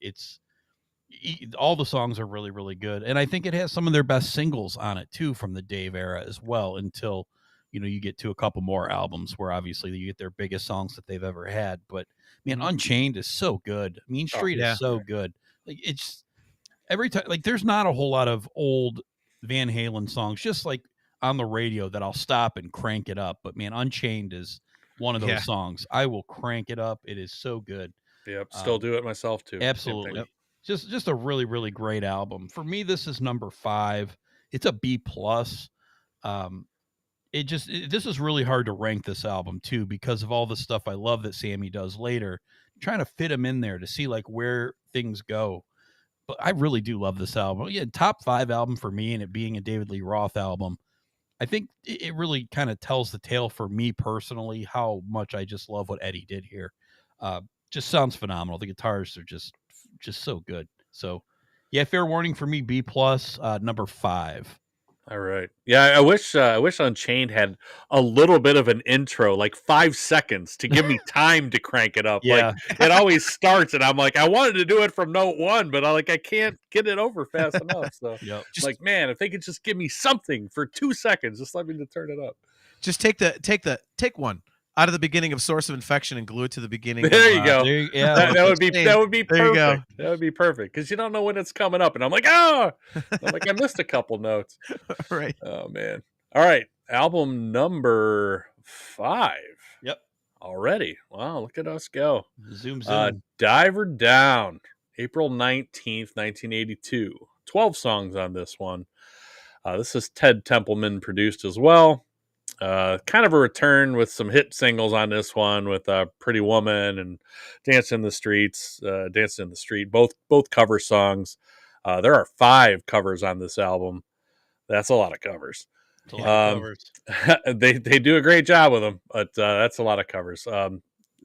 All the songs are really, really good. And I think it has some of their best singles on it too, from the Dave era as well, until, you get to a couple more albums where obviously you get their biggest songs that they've ever had. But man, Unchained is so good. Mean Street is so good. Like, it's every time, like, there's not a whole lot of old Van Halen songs just like on the radio that I'll stop and crank it up. But man, Unchained is one of those songs. I will crank it up. It is so good. Yep. Still do it myself too. Absolutely. Yep. Just a really, really great album. For me, this is number 5. It's a B+. This is really hard to rank this album too, because of all the stuff I love that Sammy does later, trying to fit him in there to see like where things go. But I really do love this album. Yeah. Top 5 album for me, and it being a David Lee Roth album. I think it really kind of tells the tale for me personally, how much I just love what Eddie did here. Just sounds phenomenal. The guitars are just just so good. So, yeah, fair warning for me, B+, number 5. All right. Yeah, I wish Unchained had a little bit of an intro, like 5 seconds, to give me time to crank it up. Yeah. Like it always starts, and I'm like, I wanted to do it from note 1, but I can't get it over fast enough. So, Yep. like, man, if they could just give me something for 2 seconds, just let me to turn it up. Just take one out of the beginning of Source of Infection and glue it to the beginning. There you go. Yeah, that would be perfect. There you go. That would be perfect because you don't know when it's coming up, and I'm like, I missed a couple notes. Right. Oh man. All right, album number 5. Yep. Already. Wow, look at us go. Zoom. Diver Down, April 19th, 1982. 12 songs on this one. This is Ted Templeman produced as well. Kind of a return with some hit singles on this one with Pretty Woman and Dancing in the Street, both cover songs. There are 5 covers on this album. That's a lot of covers. They do a great job with them, but that's a lot of covers.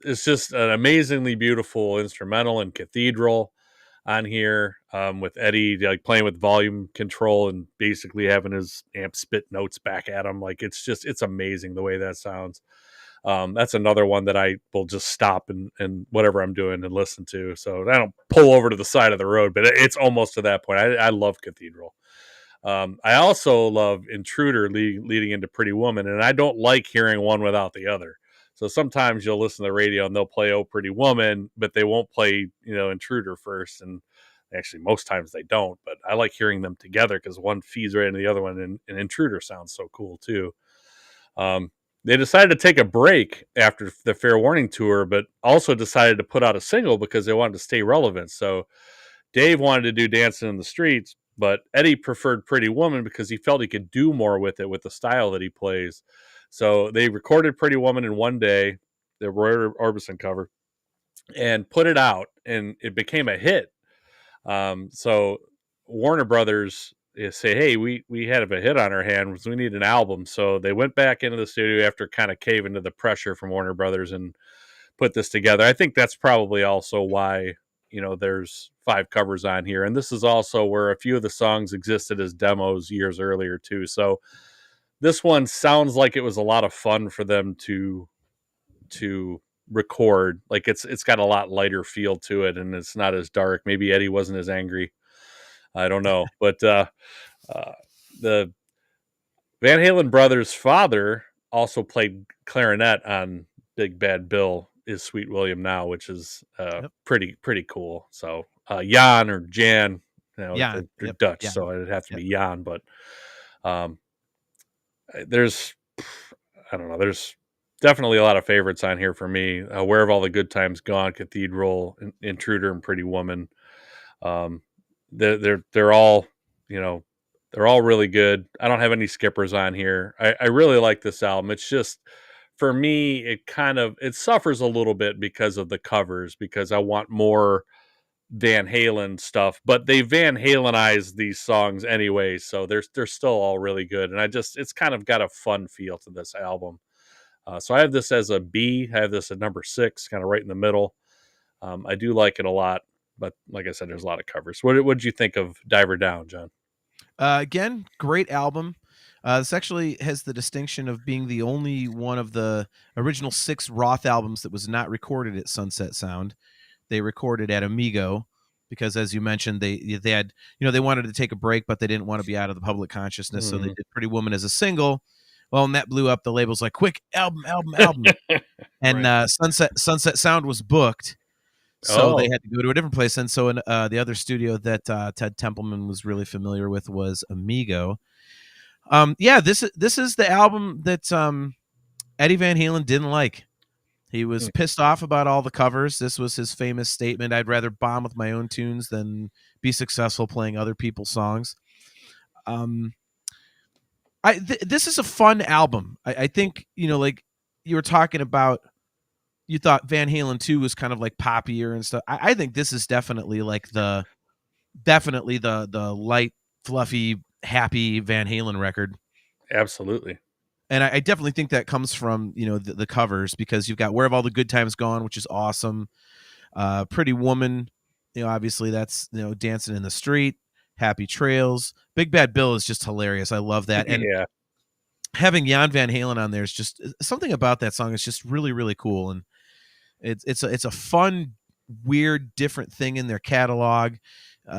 It's just an amazingly beautiful instrumental and Cathedral on here, with Eddie like playing with volume control and basically having his amp spit notes back at him. Like it's amazing the way that sounds. That's another one that I will just stop and whatever I'm doing and listen to. So I don't pull over to the side of the road, but it's almost to that point. I love Cathedral. I also love Intruder leading into Pretty Woman, and I don't like hearing one without the other. So sometimes you'll listen to the radio and they'll play Oh Pretty Woman, but they won't play, Intruder first. And actually, most times they don't. But I like hearing them together because one feeds right into the other one, and Intruder sounds so cool too. They decided to take a break after the Fair Warning tour, but also decided to put out a single because they wanted to stay relevant. So Dave wanted to do Dancing in the Streets, but Eddie preferred Pretty Woman because he felt he could do more with it with the style that he plays. So they recorded Pretty Woman in one day, the Roy Orbison cover, and put it out, and it became a hit. So Warner Brothers say, hey, we have a hit on our hands. We need an album. So they went back into the studio after kind of caving to the pressure from Warner Brothers and put this together. I think that's probably also why, there's 5 covers on here. And this is also where a few of the songs existed as demos years earlier too. So this one sounds like it was a lot of fun for them to record. Like it's got a lot lighter feel to it, and it's not as dark. Maybe Eddie wasn't as angry. I don't know. But the Van Halen brothers' father also played clarinet on Big Bad Bill is Sweet William Now, which is pretty cool. So Jan or Jan, Jan, they're Dutch, Jan. so it'd have to be Jan. But there's definitely a lot of favorites on here for me. Where Have All the Good Times Gone, Cathedral, Intruder, and Pretty Woman. They're all, they're all really good. I don't have any skippers on here. I really like this album. It's just, for me, it suffers a little bit because of the covers, because I want more Van Halen stuff, but they Van Halenized these songs anyway, so they're still all really good, and it's kind of got a fun feel to this album. So I have this as a B. I have this at number 6, kind of right in the middle. I do like it a lot, but like I said, there's a lot of covers. What did you think of Diver Down, John? Again, great album. This actually has the distinction of being the only one of the original 6 Roth albums that was not recorded at Sunset Sound. They recorded at Amigo because, as you mentioned, they had, they wanted to take a break, but they didn't want to be out of the public consciousness. So they did Pretty Woman as a single. Well, and that blew up. The label's like, quick, album. And Right. Sunset Sound was booked. So they had to go to a different place. And so the other studio that Ted Templeman was really familiar with was Amigo. This is the album that Eddie Van Halen didn't like. He was pissed off about all the covers. This was his famous statement: I'd rather bomb with my own tunes than be successful playing other people's songs. This is a fun album. I think, like you were talking about, you thought Van Halen 2 was kind of like poppier and stuff. I think this is definitely like the light, fluffy, happy Van Halen record. Absolutely. And I definitely think that comes from, the covers, because you've got Where Have All the Good Times Gone, which is awesome. Pretty Woman obviously that's, Dancing in the Street, Happy Trails. Big Bad Bill is just hilarious. I love that. And Yeah. having Jan Van Halen on there is just something about that song is just really, really cool. And it's a fun, weird, different thing in their catalog.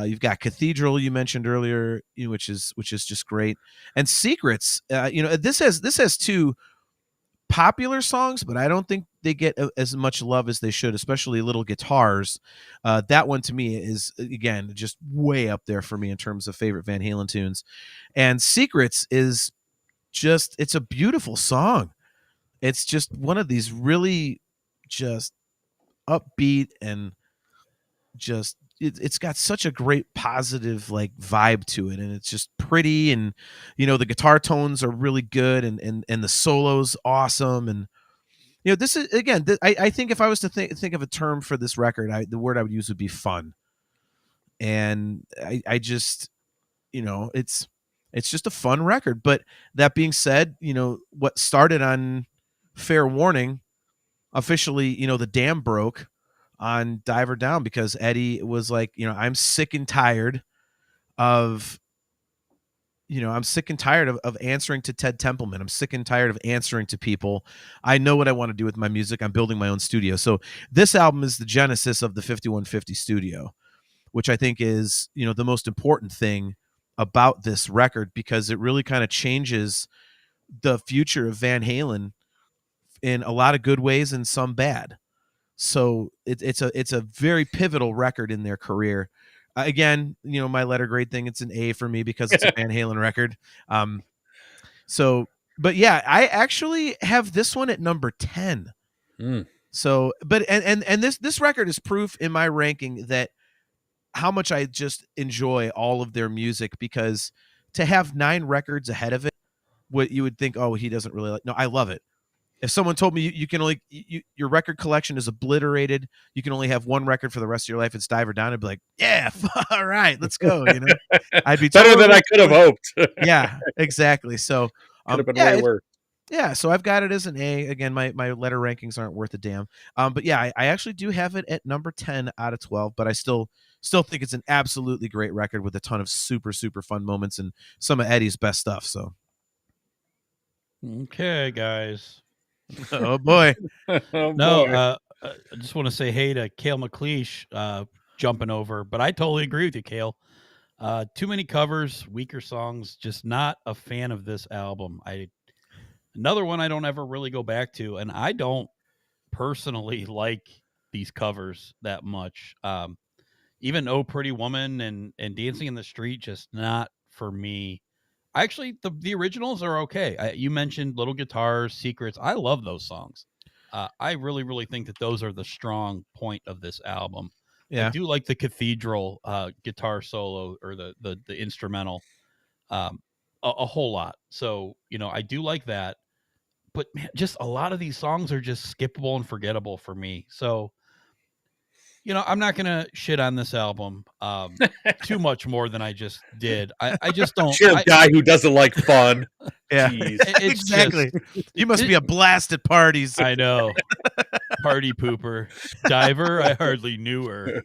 You've got Cathedral you mentioned earlier, which is just great, and Secrets. This has two popular songs, but I don't think they get as much love as they should, especially Little Guitars. That one to me is, again, just way up there for me in terms of favorite Van Halen tunes. And Secrets is just, it's a beautiful song. It's just one of these really just upbeat and just it's got such a great positive like vibe to it, and it's just pretty, and the guitar tones are really good, and the solos awesome. And this is, again, I think if I was to think of a term for this record, the word I would use would be fun. And I just, it's just a fun record. But that being said, what started on Fair Warning, officially, the dam broke on Diver Down, because Eddie was like, I'm sick and tired of answering to Ted Templeman. I'm sick and tired of answering to people. I know what I want to do with my music. I'm building my own studio. So this album is the genesis of the 5150 studio, which I think is, the most important thing about this record, because it really kind of changes the future of Van Halen in a lot of good ways and some bad. So it's a very pivotal record in their career. Again, my letter grade thing, it's an A for me because it's a Van Halen record. But yeah, I actually have this one at number 10. So, but and this record is proof in my ranking that how much I just enjoy all of their music, because to have 9 records ahead of it, what you would think, oh, he doesn't really like. No, I love it. If someone told me you can only your record collection is obliterated, you can only have one record for the rest of your life, it's Diver Down, I'd be like, yeah, all right, let's go. I'd be better than I could have hoped. Yeah, exactly. So could have been way worse. Yeah, so I've got it as an A. Again, my letter rankings aren't worth a damn. But yeah, I actually do have it at number 10 out of 12, but I still think it's an absolutely great record with a ton of super, super fun moments and some of Eddie's best stuff. So okay, guys. Oh boy. I just want to say hey to Cale McLeish jumping over, but I totally agree with you, Cale. Too many covers, weaker songs, just not a fan of this album. Another one I don't ever really go back to, and I don't personally like these covers that much. Even Oh Pretty Woman and Dancing in the Street, just not for me. Actually, the originals are okay. You mentioned Little Guitars, Secrets. I love those songs. I really, really think that those are the strong point of this album. Yeah. I do like the Cathedral guitar solo, or the instrumental a whole lot. So, I do like that. But man, just a lot of these songs are just skippable and forgettable for me. So, I'm not going to shit on this album too much more than I just did. I just don't. You're a guy who doesn't like fun. Yeah, it's exactly. You must be a blast at parties. I know. Party pooper. Diver, I hardly knew her.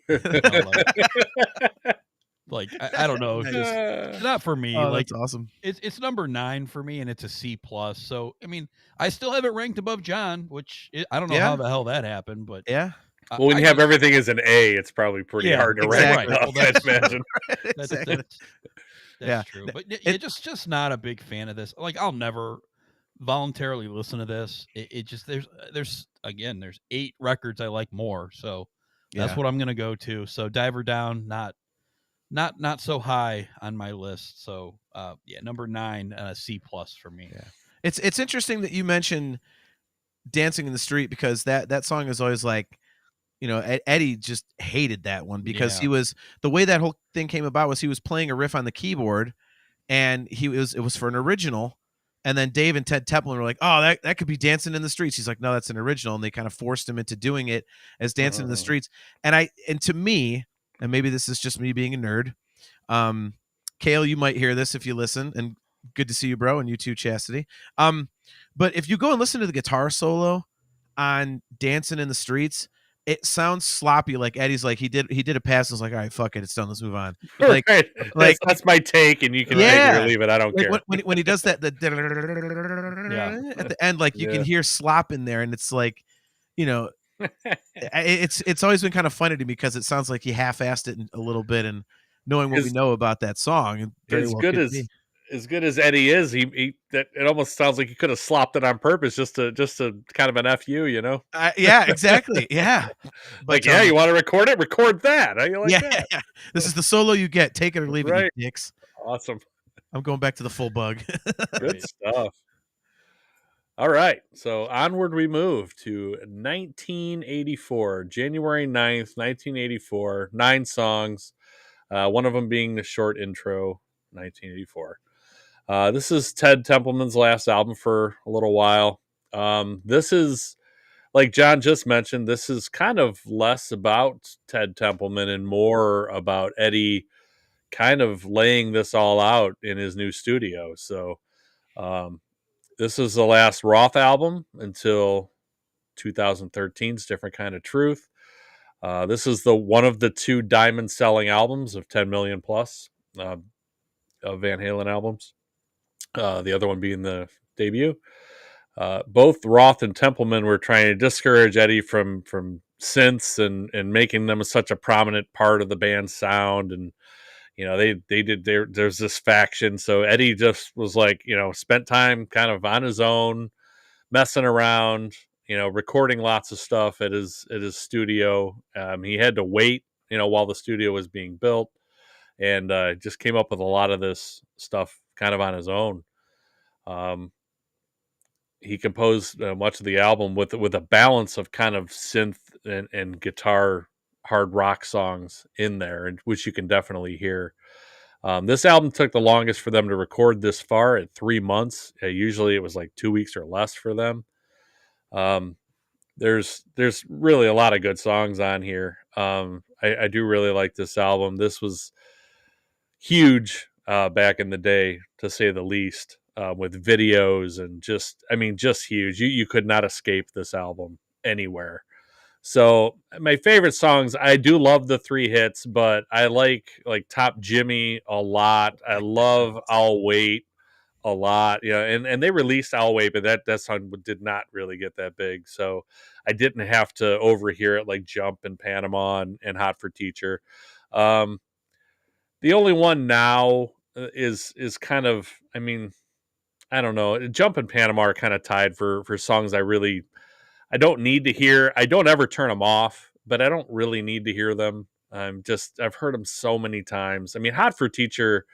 I don't know. It's not for me. Oh, that's awesome. It's number 9 for me, and it's a C+. So, I mean, I still have it ranked above John, which I don't know how the hell that happened, but yeah. Well, when you have everything as an A, it's probably pretty hard to rank up, I'd imagine. That's true. But it's just not a big fan of this. Like, I'll never voluntarily listen to this. It just, there's 8 records I like more. So that's what I'm going to go to. So Diver Down, not so high on my list. So number 9, C+ for me. Yeah. It's interesting that you mentioned Dancing in the Street, because that song is always like, Eddie just hated that one, because he was, the way that whole thing came about was he was playing a riff on the keyboard, and it was for an original, and then Dave and Ted Templeman were like, oh, that could be Dancing in the Streets. He's like, no, that's an original, and they kind of forced him into doing it as Dancing in the Streets. And to me, and maybe this is just me being a nerd, Cale, you might hear this if you listen, and good to see you, bro, and you too, Chastity. But if you go and listen to the guitar solo on Dancing in the Streets, it sounds sloppy. Like Eddie's like he did a pass. And was like, all right, fuck it, it's done. Let's move on. Like, right. like That's my take, and you can take it or leave it. I don't like care. when he does that, at the end, like you can hear slop in there, and it's like, it's always been kind of funny to me because it sounds like he half-assed it a little bit, and knowing what we know about that song, as good as Eddie is, that it almost sounds like he could have slopped it on purpose just to kind of an FU, yeah, exactly. Yeah. But you want to record it? Record that. How you like that? Yeah. This is the solo you get. Take it or leave it, you dicks. Awesome. I'm going back to the full bug. Good stuff. All right. So onward we move to 1984, January 9th, 1984. 9 songs. One of them being the short intro, 1984. This is Ted Templeman's last album for a little while. This is, like John just mentioned, this is kind of less about Ted Templeman and more about Eddie kind of laying this all out in his new studio. So this is the last Roth album until 2013's Different Kind of Truth. This is one of the 2 diamond selling albums of 10 million plus of Van Halen albums. The other one being the debut. Both Roth and Templeman were trying to discourage Eddie from synths and making them such a prominent part of the band's sound. And there's this faction. So Eddie just was like, spent time kind of on his own, messing around, recording lots of stuff at his studio. He had to wait, while the studio was being built, and just came up with a lot of this stuff kind of on his own. He composed much of the album with a balance of kind of synth and guitar hard rock songs in there, which you can definitely hear. This album took the longest for them to record this far, at 3 months. Usually it was like 2 weeks or less for them. There's really a lot of good songs on here. I do really like this album. This was huge back in the day, to say the least, with videos and just huge. You could not escape this album anywhere. So my favorite songs, I do love the 3 hits, but I like Top Jimmy a lot. I love I'll Wait a lot. And they released I'll Wait, but that song did not really get that big. So I didn't have to overhear it like Jump in Panama and Hot for Teacher. The only one now is kind of, I don't know. Jump in Panama are kind of tied for songs I don't need to hear. I don't ever turn them off, but I don't really need to hear them. I've heard them so many times. Hot for Teacher,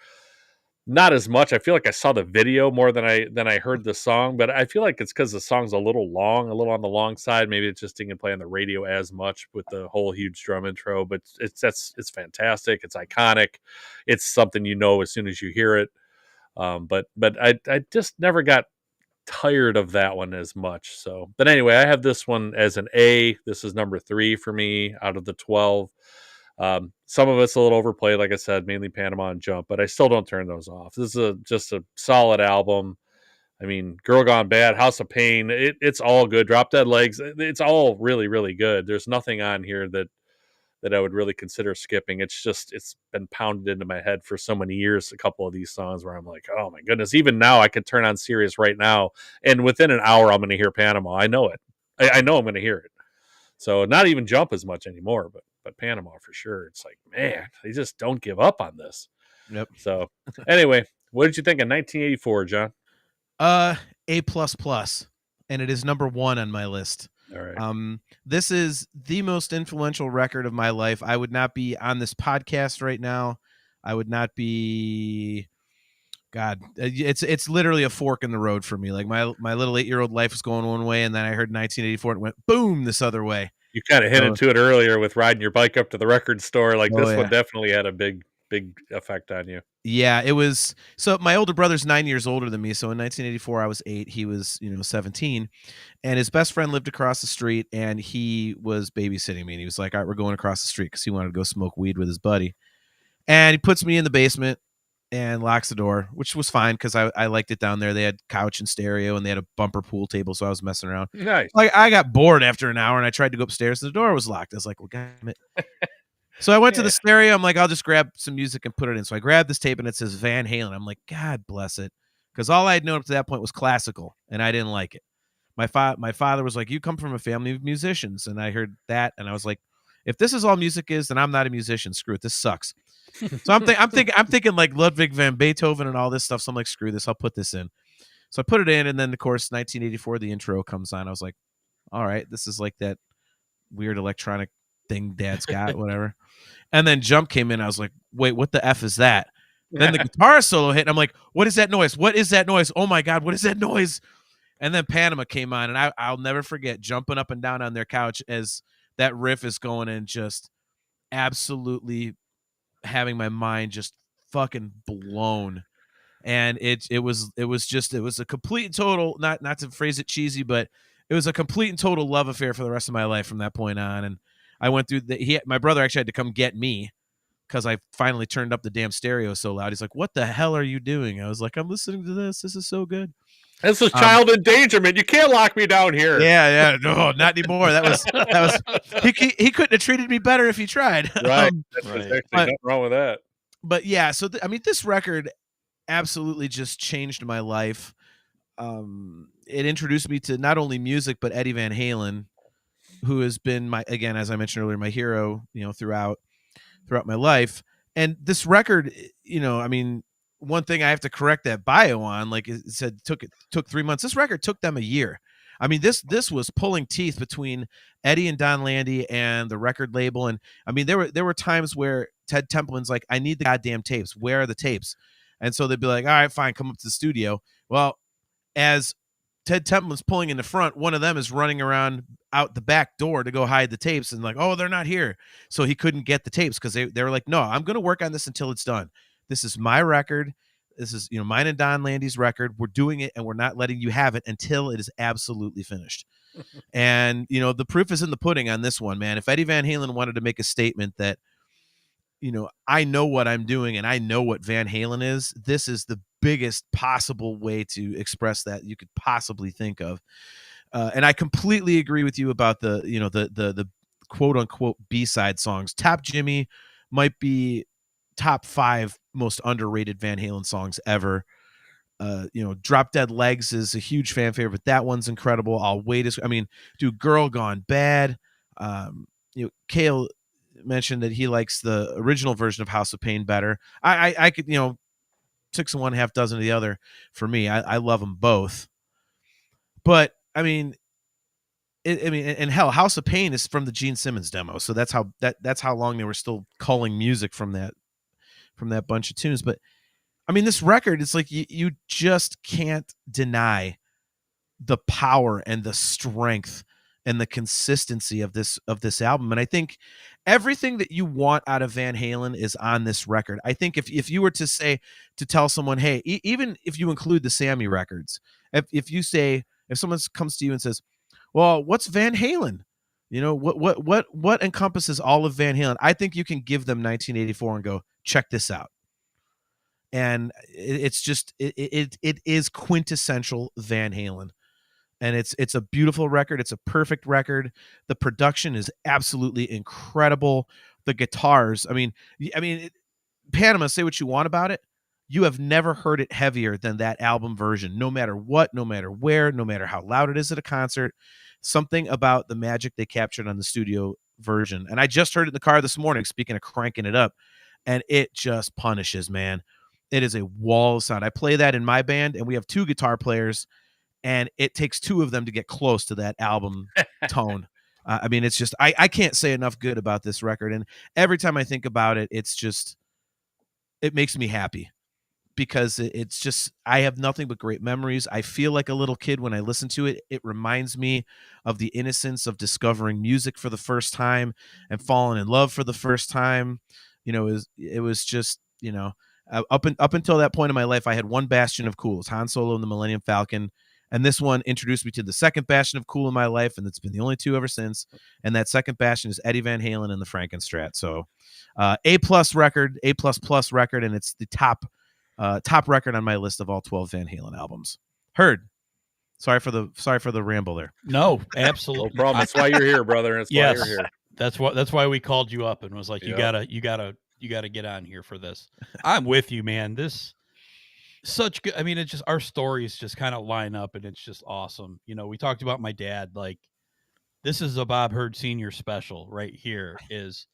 not as much. I feel like I saw the video more than I heard the song, but I feel like it's because the song's a little long, a little on the long side. Maybe it just didn't play on the radio as much with the whole huge drum intro, but it's fantastic. It's iconic. It's something as soon as you hear it. But I just never got tired of that one as much. So, but anyway, I have this one as an A. This is number 3 for me out of the 12. Some of it's a little overplayed, like I said, mainly Panama and Jump, but I still don't turn those off. This is just a solid album. Girl Gone Bad, House of Pain, it's all good. Drop Dead Legs, it's all really, really good. There's nothing on here that I would really consider skipping. It's been pounded into my head for so many years, a couple of these songs where I'm like, oh my goodness, even now I could turn on Sirius right now, and within an hour I'm going to hear Panama. I know it. I know I'm going to hear it. So not even Jump as much anymore, but Panama for sure. It's like, man, they just don't give up on this. Yep. So anyway, what did you think of 1984, John? A++, and it is number 1 on my list. All right. This is the most influential record of my life. I would not be on this podcast right now. I would not be. God, it's literally a fork in the road for me. Like my little 8-year-old life was going one way, and then I heard 1984 and it went boom this other way. You kind of hinted to it earlier with riding your bike up to the record store. Like this yeah. one definitely had a big effect on you. Yeah, it was. So my older brother's 9 years older than me. So in 1984, I was 8. He was, 17, and his best friend lived across the street, and he was babysitting me. And he was like, "All right, we're going across the street," because he wanted to go smoke weed with his buddy. And he puts me in the basement, and locks the door, which was fine because I liked it down there. They had couch and stereo, and they had a bumper pool table, so I was messing around. Nice. Like I got bored after an hour, and I tried to go upstairs, and the door was locked. I was like, well, damn it. So I went to the stereo. I'm like, I'll just grab some music and put it in. So I grabbed this tape, and it says Van Halen. I'm like, God bless it, because all I had known up to that point was classical, and I didn't like it. My father was like, you come from a family of musicians, and I heard that, and I was like, if this is all music is, then I'm not a musician. Screw it. This sucks. So I'm thinking like Ludwig van Beethoven and all this stuff. So I'm like, screw this. I'll put this in. So I put it in, and then of course 1984, the intro comes on. I was like, all right, this is like that weird electronic thing Dad's got, whatever. And then Jump came in. I was like, wait, what the F is that? Then the guitar solo hit, and I'm like, what is that noise? What is that noise? Oh my God, what is that noise? And then Panama came on, and I'll never forget jumping up and down on their couch as that riff is going, and just absolutely having my mind just fucking blown. And it was a complete and total, not to phrase it cheesy, but it was a complete and total love affair for the rest of my life from that point on. And I went through my brother actually had to come get me because I finally turned up the damn stereo so loud. He's like, what the hell are you doing? I was like, I'm listening to this. This is so good. This is child endangerment. You can't lock me down here. Yeah. No, not anymore. That was he couldn't have treated me better if he tried. Right. There's actually nothing wrong with that. But yeah, so I mean, this record absolutely just changed my life. It introduced me to not only music, but Eddie Van Halen, who has been again, as I mentioned earlier, my hero, throughout my life. And this record, I mean, one thing I have to correct that bio on, like it said, took 3 months. This record took them a year. I mean, this was pulling teeth between Eddie and Don Landy and the record label. And I mean, there were times where Ted Templeman's like, I need the goddamn tapes. Where are the tapes? And so they'd be like, all right, fine, come up to the studio. Well, as Ted Templeman's pulling in the front, one of them is running around out the back door to go hide the tapes, and like, oh, they're not here. So he couldn't get the tapes because they were like, no, I'm going to work on this until it's done. This is my record. This is, mine and Don Landy's record. We're doing it, and we're not letting you have it until it is absolutely finished. And, the proof is in the pudding on this one, man. If Eddie Van Halen wanted to make a statement that, I know what I'm doing and I know what Van Halen is, this is the biggest possible way to express that you could possibly think of. And I completely agree with you about the quote unquote B-side songs. Top Jimmy might be top 5 most underrated Van Halen songs ever. Drop Dead Legs is a huge fan favorite, but that one's incredible. Girl Gone Bad. Cale mentioned that he likes the original version of House of Pain better. I could, 6 and 1/2 dozen of the other for me. I love them both. But I mean, and hell, House of Pain is from the Gene Simmons demo, so that's how long they were still culling music from that bunch of tunes. But I mean, this record, it's like you just can't deny the power and the strength and the consistency of this album. And I think everything that you want out of Van Halen is on this record. I think if you were to tell someone, hey, even if you include the Sammy records, if someone comes to you and says, well, what's Van Halen? What encompasses all of Van Halen? I think you can give them 1984 and go, check this out. And it's just, it is quintessential Van Halen. And it's a beautiful record. It's a perfect record. The production is absolutely incredible. The guitars, I mean, Panama, say what you want about it. You have never heard it heavier than that album version, no matter what, no matter where, no matter how loud it is at a concert. Something about the magic they captured on the studio version. And I just heard it in the car this morning, speaking of cranking it up, and it just punishes, man. It is a wall sound. I play that in my band, and we have 2 guitar players, and it takes 2 of them to get close to that album tone. I mean, it's just, I can't say enough good about this record. And every time I think about it, it makes me happy because it's just, I have nothing but great memories. I feel like a little kid when I listen to it. It reminds me of the innocence of discovering music for the first time and falling in love for the first time. It was just, up until that point in my life, I had one bastion of cool. It was Han Solo and the Millennium Falcon. And this one introduced me to the second bastion of cool in my life, and it's been the only 2 ever since. And that second bastion is Eddie Van Halen and the Frankenstrat. So A+ record, A++ record, and it's the top top record on my list of all 12 Van Halen albums. Heard. Sorry for the ramble there. No, No absolutely. problem. That's why you're here, brother. That's why you're here. That's why we called you up and was like, you Yep. gotta get on here for this. I'm with you, man. This such good. I mean, it's just our stories just kind of line up, and it's just awesome. You know, we talked about my dad. Like, this is a Bob Hurd Senior special right here. Is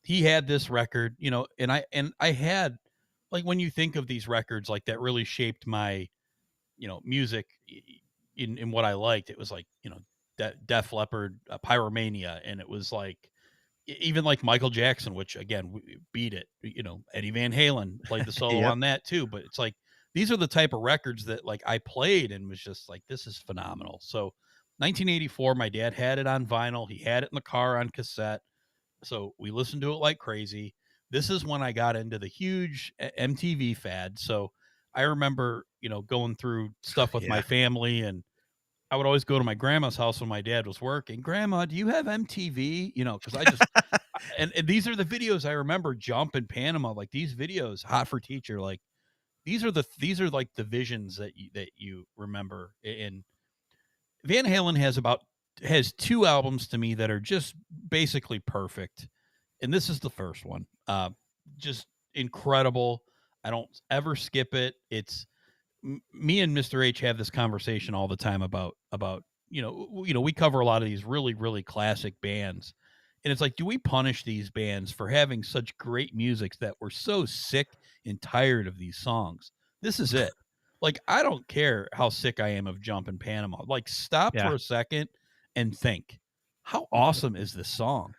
he had this record, you know, and I had, like, when you think of these records like that really shaped my, you know, music in what I liked. It was like, you know, Def Leppard, Pyromania, and it was like even like Michael Jackson, which again beat it. You know, Eddie Van Halen played the solo Yep. on that too. But it's like these are the type of records that like I played and was just like, this is phenomenal. So 1984, my dad had it on vinyl. He had it in the car on cassette. So we listened to it like crazy. This is when I got into the huge MTV fad. So I remember, you know, going through stuff with my family, and I would always go to my grandma's house when my dad was working. Grandma, do you have MTV? You know, because I just and these are the videos I remember. Jump in Panama, like these videos, Hot for Teacher, like these are like the visions that you remember. And Van Halen has two albums to me that are just basically perfect, and this is the first one. Just incredible. I don't ever skip it. It's me and Mr. H have this conversation all the time about you know we cover a lot of these really classic bands, and it's like, do we punish these bands for having such great music that we're so sick and tired of these songs? This is it. Like, I don't care how sick I am of Jump in Panama. Like, stop for a second and think, how awesome is this song?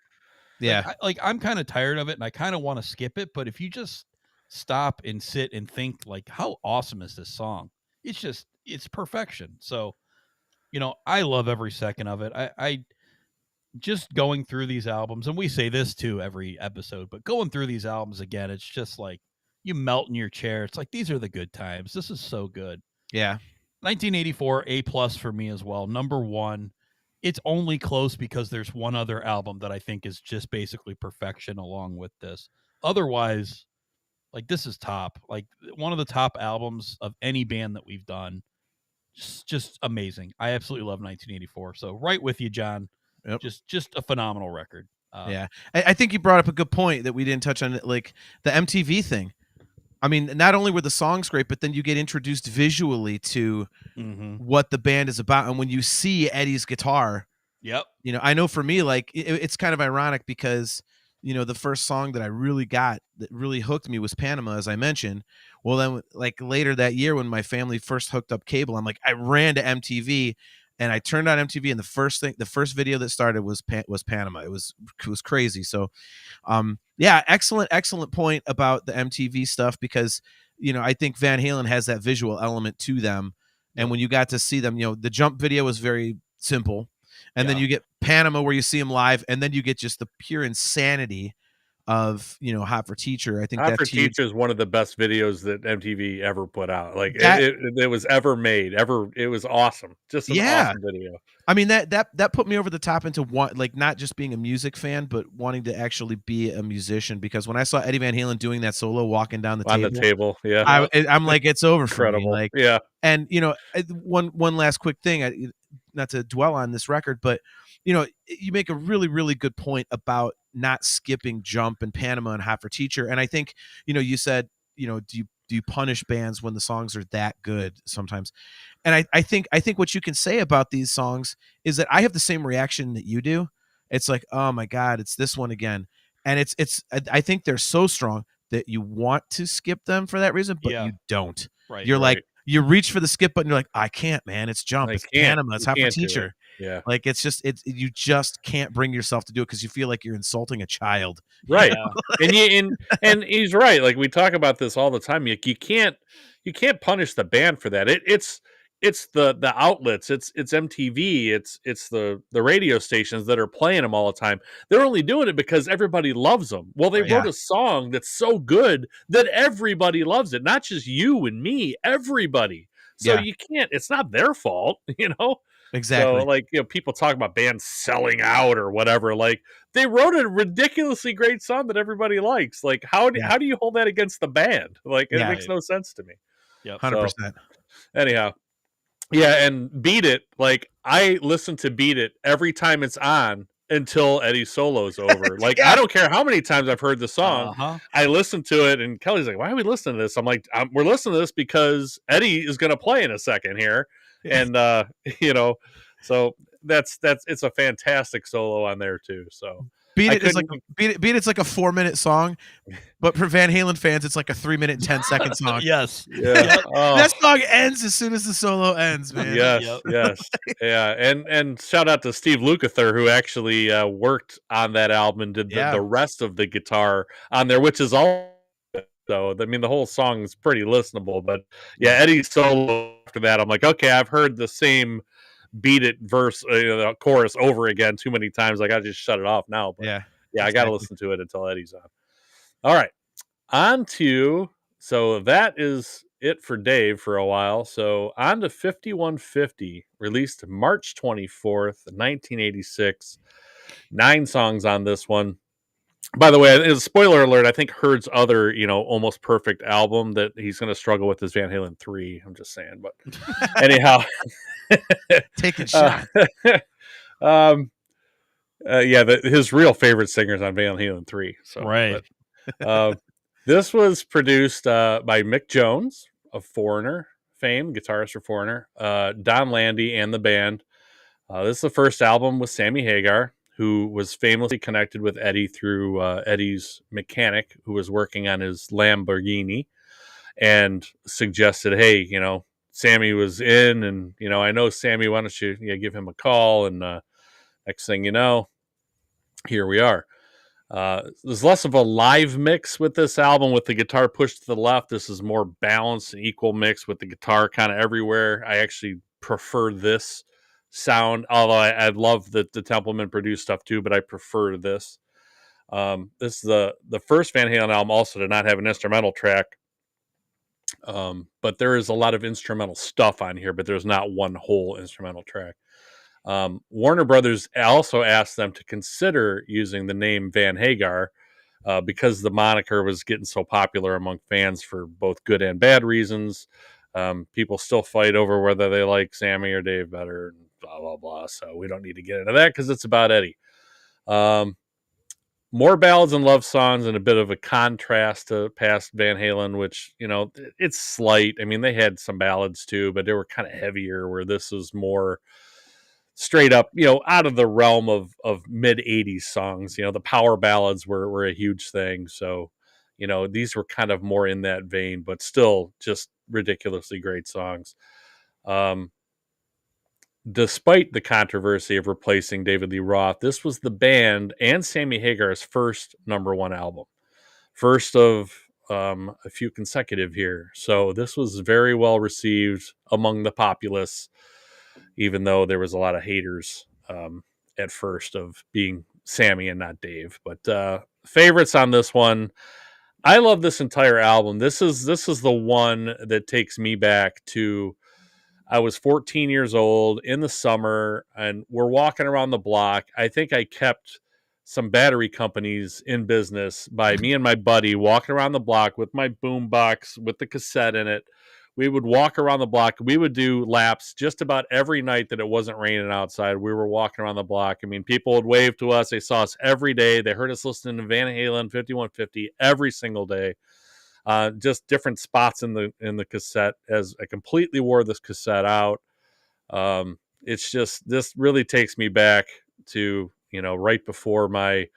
Yeah. I'm kind of tired of it, and I kind of want to skip it. But if you just stop and sit and think, like, how awesome is this song? It's perfection. So, you know, I love every second of it. I just going through these albums, and we say this too every episode, but going through these albums again, it's just like you melt in your chair. It's like, these are the good times. This is so good. Yeah. 1984, A+ for me as well. Number one. It's only close because there's one other album that I think is just basically perfection along with this. Otherwise, like, this is top. Like, one of the top albums of any band that we've done. Just amazing. I absolutely love 1984. So right with you, John. Yep. Just a phenomenal record. Yeah. I think you brought up a good point that we didn't touch on, like the MTV thing. I mean, not only were the songs great, but then you get introduced visually to what the band is about. And when you see Eddie's guitar, you know, I know for me, like, it's kind of ironic because, you know, the first song that I really got that really hooked me was Panama, as I mentioned. Well, then, like, later that year when my family first hooked up cable, I'm like, I ran to MTV and I turned on MTV, and the first video that started was Panama. It was crazy. So, yeah, excellent point about the MTV stuff, because, you know, I think Van Halen has that visual element to them. And when you got to see them, you know, the Jump video was very simple. And then you get Panama where you see them live, and then you get just the pure insanity of, you know, Hot for Teacher. I think Hot that's for huge. Teacher is one of the best videos that MTV ever put out. Like, it was ever made. It was awesome. Just an awesome video. I mean, that put me over the top into like not just being a music fan, but wanting to actually be a musician. Because when I saw Eddie Van Halen doing that solo, walking down the table, I'm like, it's over for me. Like, yeah. And, you know, one last quick thing, not to dwell on this record, but, you know, you make a really good point about not skipping Jump and Panama and Hot for Teacher. And I think, you know, you said, you know, do you punish bands when the songs are that good sometimes? And I think what you can say about these songs is that I have the same reaction that you do. It's like, oh my God, it's this one again. And I think they're so strong that you want to skip them for that reason, but you don't. Right. You're like, you reach for the skip button. You're like, I can't, man. It's Jump. It's Panama. It's Hot for Teacher. Yeah. Like, you just can't bring yourself to do it because you feel like you're insulting a child. Right. And he's right. Like, we talk about this all the time. You can't punish the band for that. It's the outlets. It's MTV. It's the radio stations that are playing them all the time. They're only doing it because everybody loves them. Well, they wrote a song that's so good that everybody loves it. Not just you and me, everybody. So you can't, it's not their fault, you know? Exactly. So, like, people talk about bands selling out or whatever. Like, they wrote a ridiculously great song that everybody likes. Like, how do you hold that against the band? Like, it Yeah. makes no sense to me. Yep. 100%. Anyhow, yeah, and Beat It, like, I listen to Beat It every time it's on until Eddie's solo's over. Like, I don't care how many times I've heard the song. Uh-huh. I listen to it, and Kelly's like, why are we listening to this? I'm like, we're listening to this because Eddie is going to play in a second here. And, so it's a fantastic solo on there, too. So Beat It's like a 4-minute song, but for Van Halen fans, it's like a 3-minute and 10-second song. Yes. yeah. That song ends as soon as the solo ends, man. Yes. Yeah. And shout out to Steve Lukather, who actually worked on that album and did the rest of the guitar on there, which is all. So, I mean, the whole song is pretty listenable. But yeah, Eddie's solo after that, I'm like, okay, I've heard the same Beat It verse, the chorus over again too many times. I got to just shut it off now. But exactly. I got to listen to it until Eddie's on. All right. On to, so that is it for Dave for a while. So on to 5150, released March 24th, 1986. 9 songs on this one. By the way, as a spoiler alert, I think Hurd's other, almost perfect album that he's going to struggle with is Van Halen 3. I'm just saying, but anyhow. Taking shots. His real favorite singers on Van Halen 3. So, right. But, this was produced by Mick Jones of Foreigner fame, guitarist for Foreigner, Don Landy, and the band. This is the first album with Sammy Hagar, who was famously connected with Eddie through Eddie's mechanic, who was working on his Lamborghini, and suggested, hey, Sammy was in, and, I know Sammy, why don't you give him a call? And next thing you know, here we are. There's less of a live mix with this album with the guitar pushed to the left. This is more balanced and equal mix with the guitar kind of everywhere. I actually prefer this sound, although I love the Templeman produced stuff too, but I prefer this. This is the first Van Halen album also did not have an instrumental track. But there is a lot of instrumental stuff on here, but there's not one whole instrumental track. Warner Brothers also asked them to consider using the name Van Hagar because the moniker was getting so popular among fans for both good and bad reasons. People still fight over whether they like Sammy or Dave better, and blah, blah, blah. So we don't need to get into that because it's about Eddie. More ballads and love songs, and a bit of a contrast to past Van Halen, which, it's slight. I mean, they had some ballads too, but they were kind of heavier, where this was more straight up, out of the realm of mid 80s songs. The power ballads were a huge thing. So, these were kind of more in that vein, but still just ridiculously great songs. Despite the controversy of replacing David Lee Roth, this was the band and Sammy Hagar's first #1 album. First of a few consecutive here. So this was very well received among the populace, even though there was a lot of haters at first of being Sammy and not Dave. But favorites on this one, I love this entire album. This is the one that takes me back to, I was 14 years old in the summer, and we're walking around the block. I think I kept some battery companies in business by me and my buddy walking around the block with my boom box with the cassette in it. We would walk around the block. We would do laps just about every night that it wasn't raining outside. We were walking around the block. I mean, people would wave to us. They saw us every day. They heard us listening to Van Halen 5150 every single day. Just different spots in the cassette, as I completely wore this cassette out. It's just, this really takes me back to, right before my, I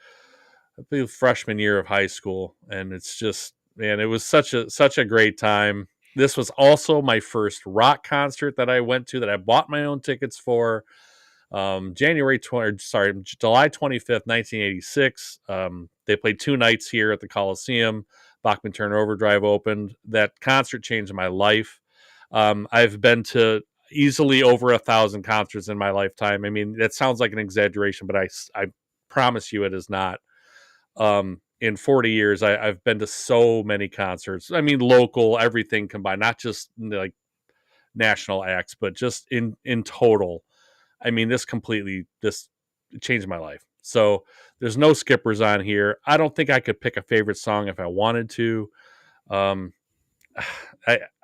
believe, freshman year of high school. And it's just, man, it was such a great time. This was also my first rock concert that I went to, that I bought my own tickets for. July 25th, 1986. They played 2 nights here at the Coliseum. Bachman Turner Overdrive opened. That concert changed my life. I've been to easily over 1,000 concerts in my lifetime. I mean, that sounds like an exaggeration, but I promise you it is not. In 40 years, I've been to so many concerts. I mean, local, everything combined, not just like national acts, but just in total. I mean, this changed my life. So there's no skippers on here. I don't think I could pick a favorite song if I wanted to. Um,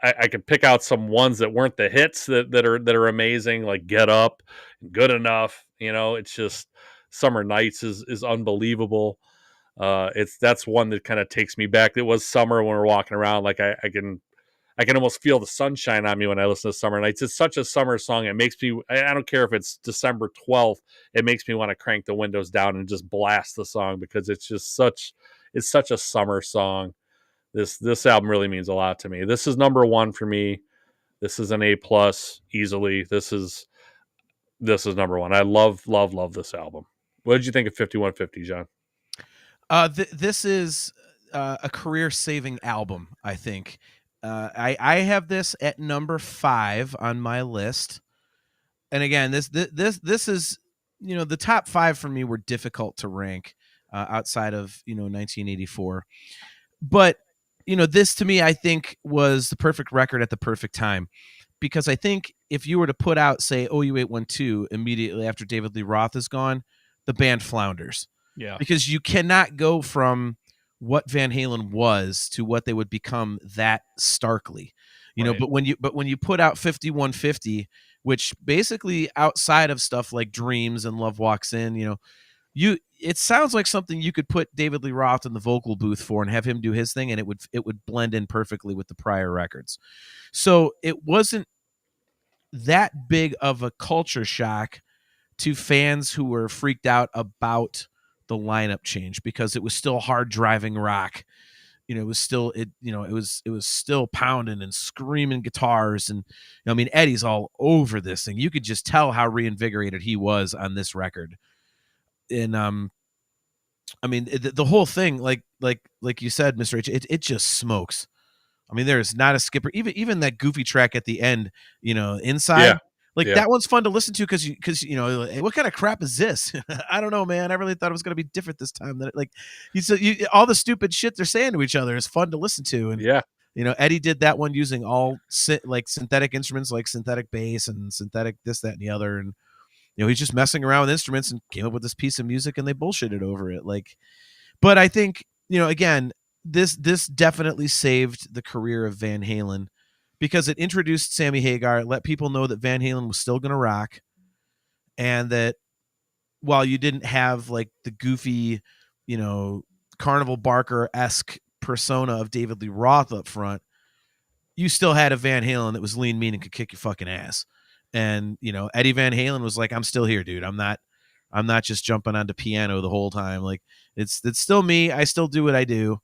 I could pick out some ones that weren't the hits that are amazing, like Get Up, Good Enough. It's just Summer Nights is unbelievable. That's one that kind of takes me back. It was summer when we're walking around. Like I can almost feel the sunshine on me when I listen to Summer Nights. It's such a summer song. It makes me, I don't care if it's December 12th, it makes me want to crank the windows down and just blast the song because it's such a summer song. This album really means a lot to me. This is number one for me. This is an A+ easily. This is number one. I love this album. What did you think of 5150, John? This is a career-saving album, I think. I have this at number 5 on my list. And again, this is, the top 5 for me were difficult to rank outside of 1984. But this to me, I think, was the perfect record at the perfect time, because I think if you were to put out, say, OU812 immediately after David Lee Roth is gone, the band flounders. Yeah. Because you cannot go from what Van Halen was to what they would become that starkly. Right. But when you put out 5150, which basically outside of stuff like Dreams and Love Walks In, it sounds like something you could put David Lee Roth in the vocal booth for and have him do his thing, and it would blend in perfectly with the prior records. So it wasn't that big of a culture shock to fans who were freaked out about the lineup change, because it was still hard driving rock. It was still it was still pounding and screaming guitars, and Eddie's all over this thing. You could just tell how reinvigorated he was on this record. And the whole thing, like you said, Mr. H, it just smokes. There's not a skipper. Even that goofy track at the end, Inside. Yeah. That one's fun to listen to because what kind of crap is this? I don't know, man. I really thought it was going to be different this time. All the stupid shit they're saying to each other is fun to listen to. And yeah, Eddie did that one using all synthetic instruments, like synthetic bass and synthetic this, that, and the other. And he's just messing around with instruments and came up with this piece of music, and they bullshitted over it. But I think again, this definitely saved the career of Van Halen, because it introduced Sammy Hagar, it let people know that Van Halen was still going to rock, and that while you didn't have like the goofy, Carnival Barker-esque persona of David Lee Roth up front, you still had a Van Halen that was lean, mean, and could kick your fucking ass. And Eddie Van Halen was like, I'm still here, dude. I'm not just jumping onto piano the whole time. Like it's still me. I still do what I do.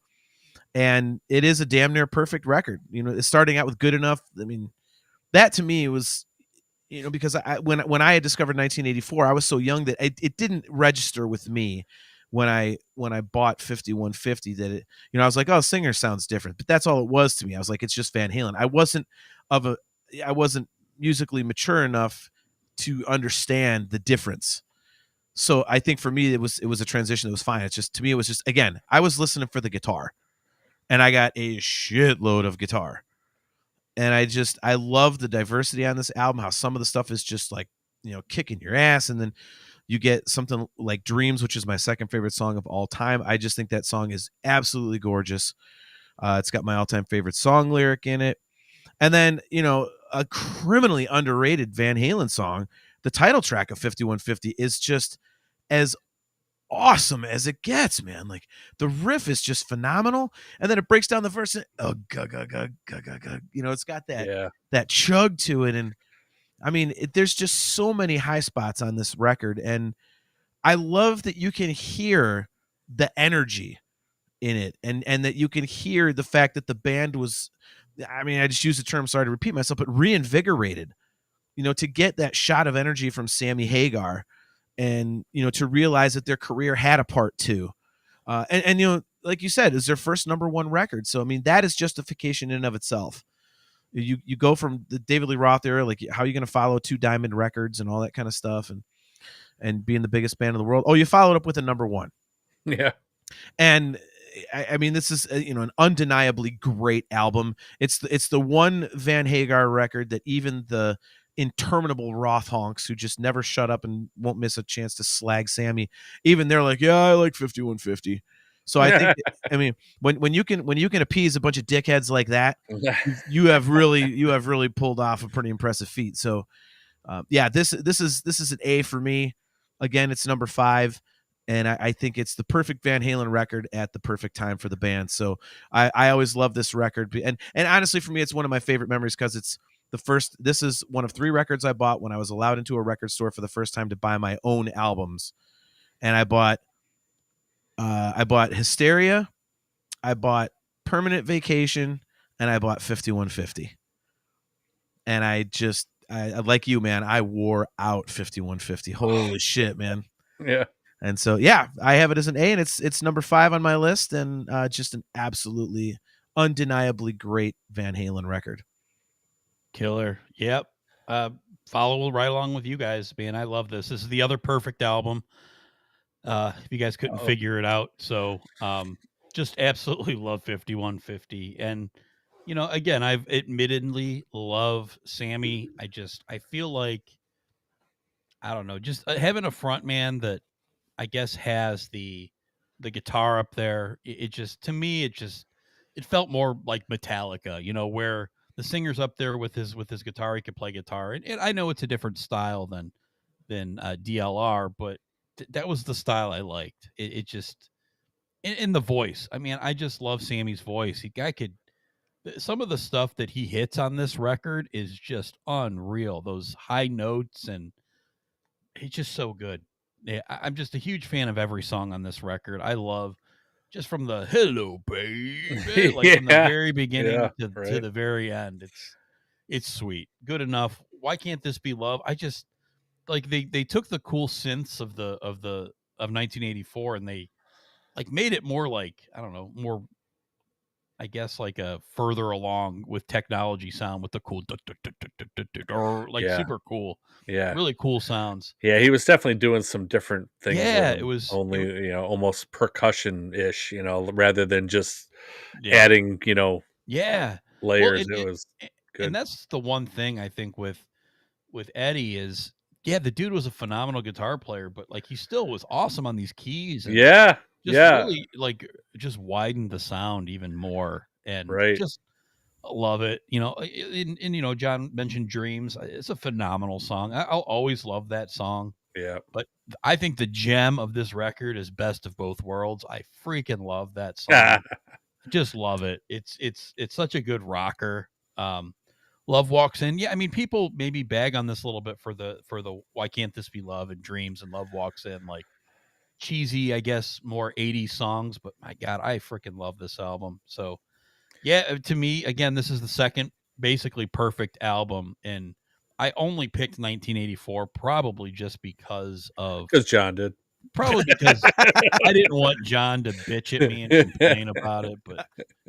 And it is a damn near perfect record. Starting out with Good Enough. That to me was, because when I had discovered 1984, I was so young that it didn't register with me when I bought 5150 that it, I was like, oh, singer sounds different, but that's all it was to me. I was like, it's just Van Halen. I wasn't musically mature enough to understand the difference. So I think for me, it was a transition that was fine. It's just, to me, it was just, again, I was listening for the guitar, and I got a shitload of guitar. And I love the diversity on this album, how some of the stuff is just like, kicking your ass. And then you get something like Dreams, which is my second favorite song of all time. I just think that song is absolutely gorgeous. It's got my all-time favorite song lyric in it. And then, a criminally underrated Van Halen song, the title track of 5150, is just as awesome as it gets, man. Like the riff is just phenomenal, and then it breaks down the verse and it's got that chug to it. And there's just so many high spots on this record, and I love that you can hear the energy in it, and that you can hear the fact that the band was, I just use the term, sorry to repeat myself, but reinvigorated, to get that shot of energy from Sammy Hagar, and, to realize that their career had a part two. And like you said, is their first number one record. So, that is justification in and of itself. You go from the David Lee Roth era, like how are you going to follow 2 Diamond records and all that kind of stuff, and being the biggest band in the world. Oh, you followed up with a number one. Yeah. And this is an undeniably great album. It's the one Van Hagar record that even the interminable Roth honks who just never shut up and won't miss a chance to slag Sammy. Even they're like, yeah, I like 5150. So I think, I mean, when you can appease a bunch of dickheads like that, you have really pulled off a pretty impressive feat. So yeah, this is an A for me. Again, it's number 5. And I think it's the perfect Van Halen record at the perfect time for the band. So I always love this record. And honestly, for me, it's one of my favorite memories because it's this is one of 3 records I bought when I was allowed into a record store for the first time to buy my own albums. And I bought Hysteria, I bought Permanent Vacation, and I bought 5150. And I like you, man, I wore out 5150. Holy shit, man. Yeah. And so, yeah, I have it as an A, and it's number 5 on my list, and just an absolutely undeniably great Van Halen record. Killer. Yep. Follow right along with you guys, man. I love this. This is the other perfect album. If you guys couldn't figure it out. So just absolutely love 5150. And, you know, again, I've admittedly love Sammy. I feel like, I don't know, just having a front man that I guess has the guitar up there. It just, to me, it felt more like Metallica, you know, where the singer's up there with his guitar, he could play guitar. And I know it's a different style than DLR, but that was the style I liked. It just, in the voice. I mean, I just love Sammy's voice. Some of the stuff that he hits on this record is just unreal. Those high notes, and it's just so good. Yeah, I'm just a huge fan of every song on this record. I love just from the "Hello, baby," like from the very beginning to the very end. It's sweet, good enough. Why can't this be love? I just like they took the cool synths of 1984 and they like made it more like, I don't know, more, I guess, like a further along with technology sound with the cool or like super cool, really cool sounds. Yeah, he was definitely doing some different things. Yeah, it was only you know, almost percussion-ish, you know, rather than just adding, you know, layers. Well, it was good. And that's the one thing I think with Eddie is, yeah, the dude was a phenomenal guitar player, but like he still was awesome on these keys. And really like just widened the sound even more, and just love it. You know, and you know, John mentioned Dreams. It's a phenomenal song. I'll always love that song. Yeah. But I think the gem of this record is Best of Both Worlds. I freaking love that song. Just love it. It's such a good rocker. Love Walks In. Yeah, I mean, people maybe bag on this a little bit for the Why Can't This Be Love and Dreams and Love Walks In, like cheesy, I guess, more 80s songs, but my God, I freaking love this album. So yeah, to me, again, this is the second basically perfect album, and I only picked 1984 probably just because John did. Probably because I didn't want John to bitch at me and complain about it. But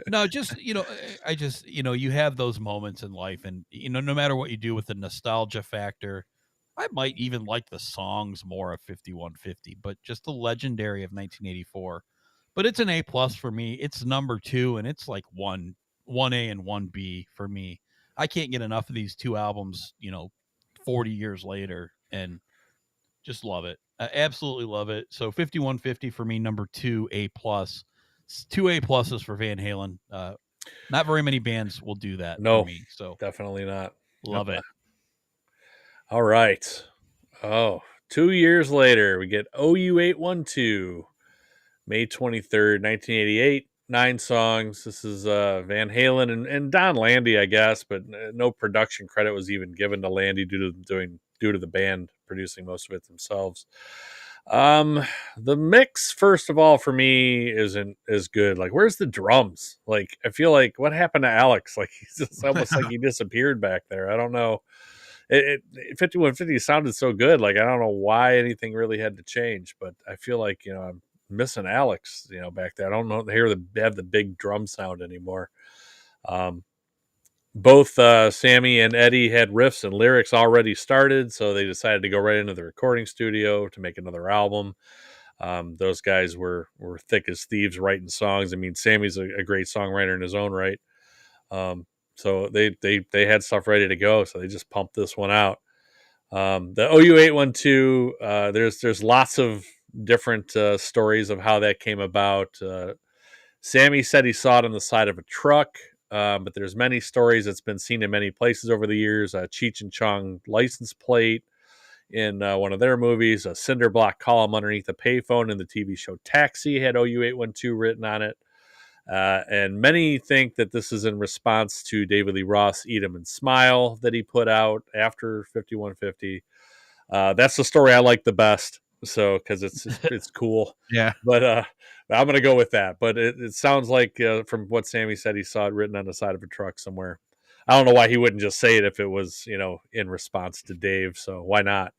no, just, you know, I just, you know, you have those moments in life, and, you know, no matter what you do with the nostalgia factor, I might even like the songs more of 5150, but just the legendary of 1984. But it's an A+ for me. It's number 2, and it's like 1A and 1B for me. I can't get enough of these 2 albums, you know, 40 years later, and just love it. I absolutely love it. So 5150 for me, number 2, A+. 2 A+ for Van Halen. Not very many bands will do that for me. So definitely not. Love it. All right. 2 years later, we get OU 812, May 23rd, 1988. 9 songs. This is Van Halen and Don Landy, I guess, but no production credit was even given to Landy due to the band producing most of it themselves. The mix, first of all, for me isn't as good. Like, where's the drums? Like, I feel like, what happened to Alex? Like, he's just almost like he disappeared back there. I don't know. 5150 sounded so good. Like, I don't know why anything really had to change, but I feel like, you know, I'm missing Alex, you know, back there. I don't know, have the big drum sound anymore. Both Sammy and Eddie had riffs and lyrics already started, so they decided to go right into the recording studio to make another album. Those guys were thick as thieves writing songs. I mean, Sammy's a great songwriter in his own right. So they had stuff ready to go, so they just pumped this one out. The OU 812, there's lots of different stories of how that came about. Sammy said he saw it on the side of a truck, but there's many stories. It's been seen in many places over the years. Cheech and Chong license plate in one of their movies, a cinder block column underneath a payphone in the TV show Taxi had OU 812 written on it. And many think that this is in response to David Lee Roth's Eat 'Em and Smile that he put out after 5150. That's the story I like the best. So, because it's cool. Yeah. But I'm going to go with that. But it sounds like from what Sammy said, he saw it written on the side of a truck somewhere. I don't know why he wouldn't just say it if it was, in response to Dave. So why not,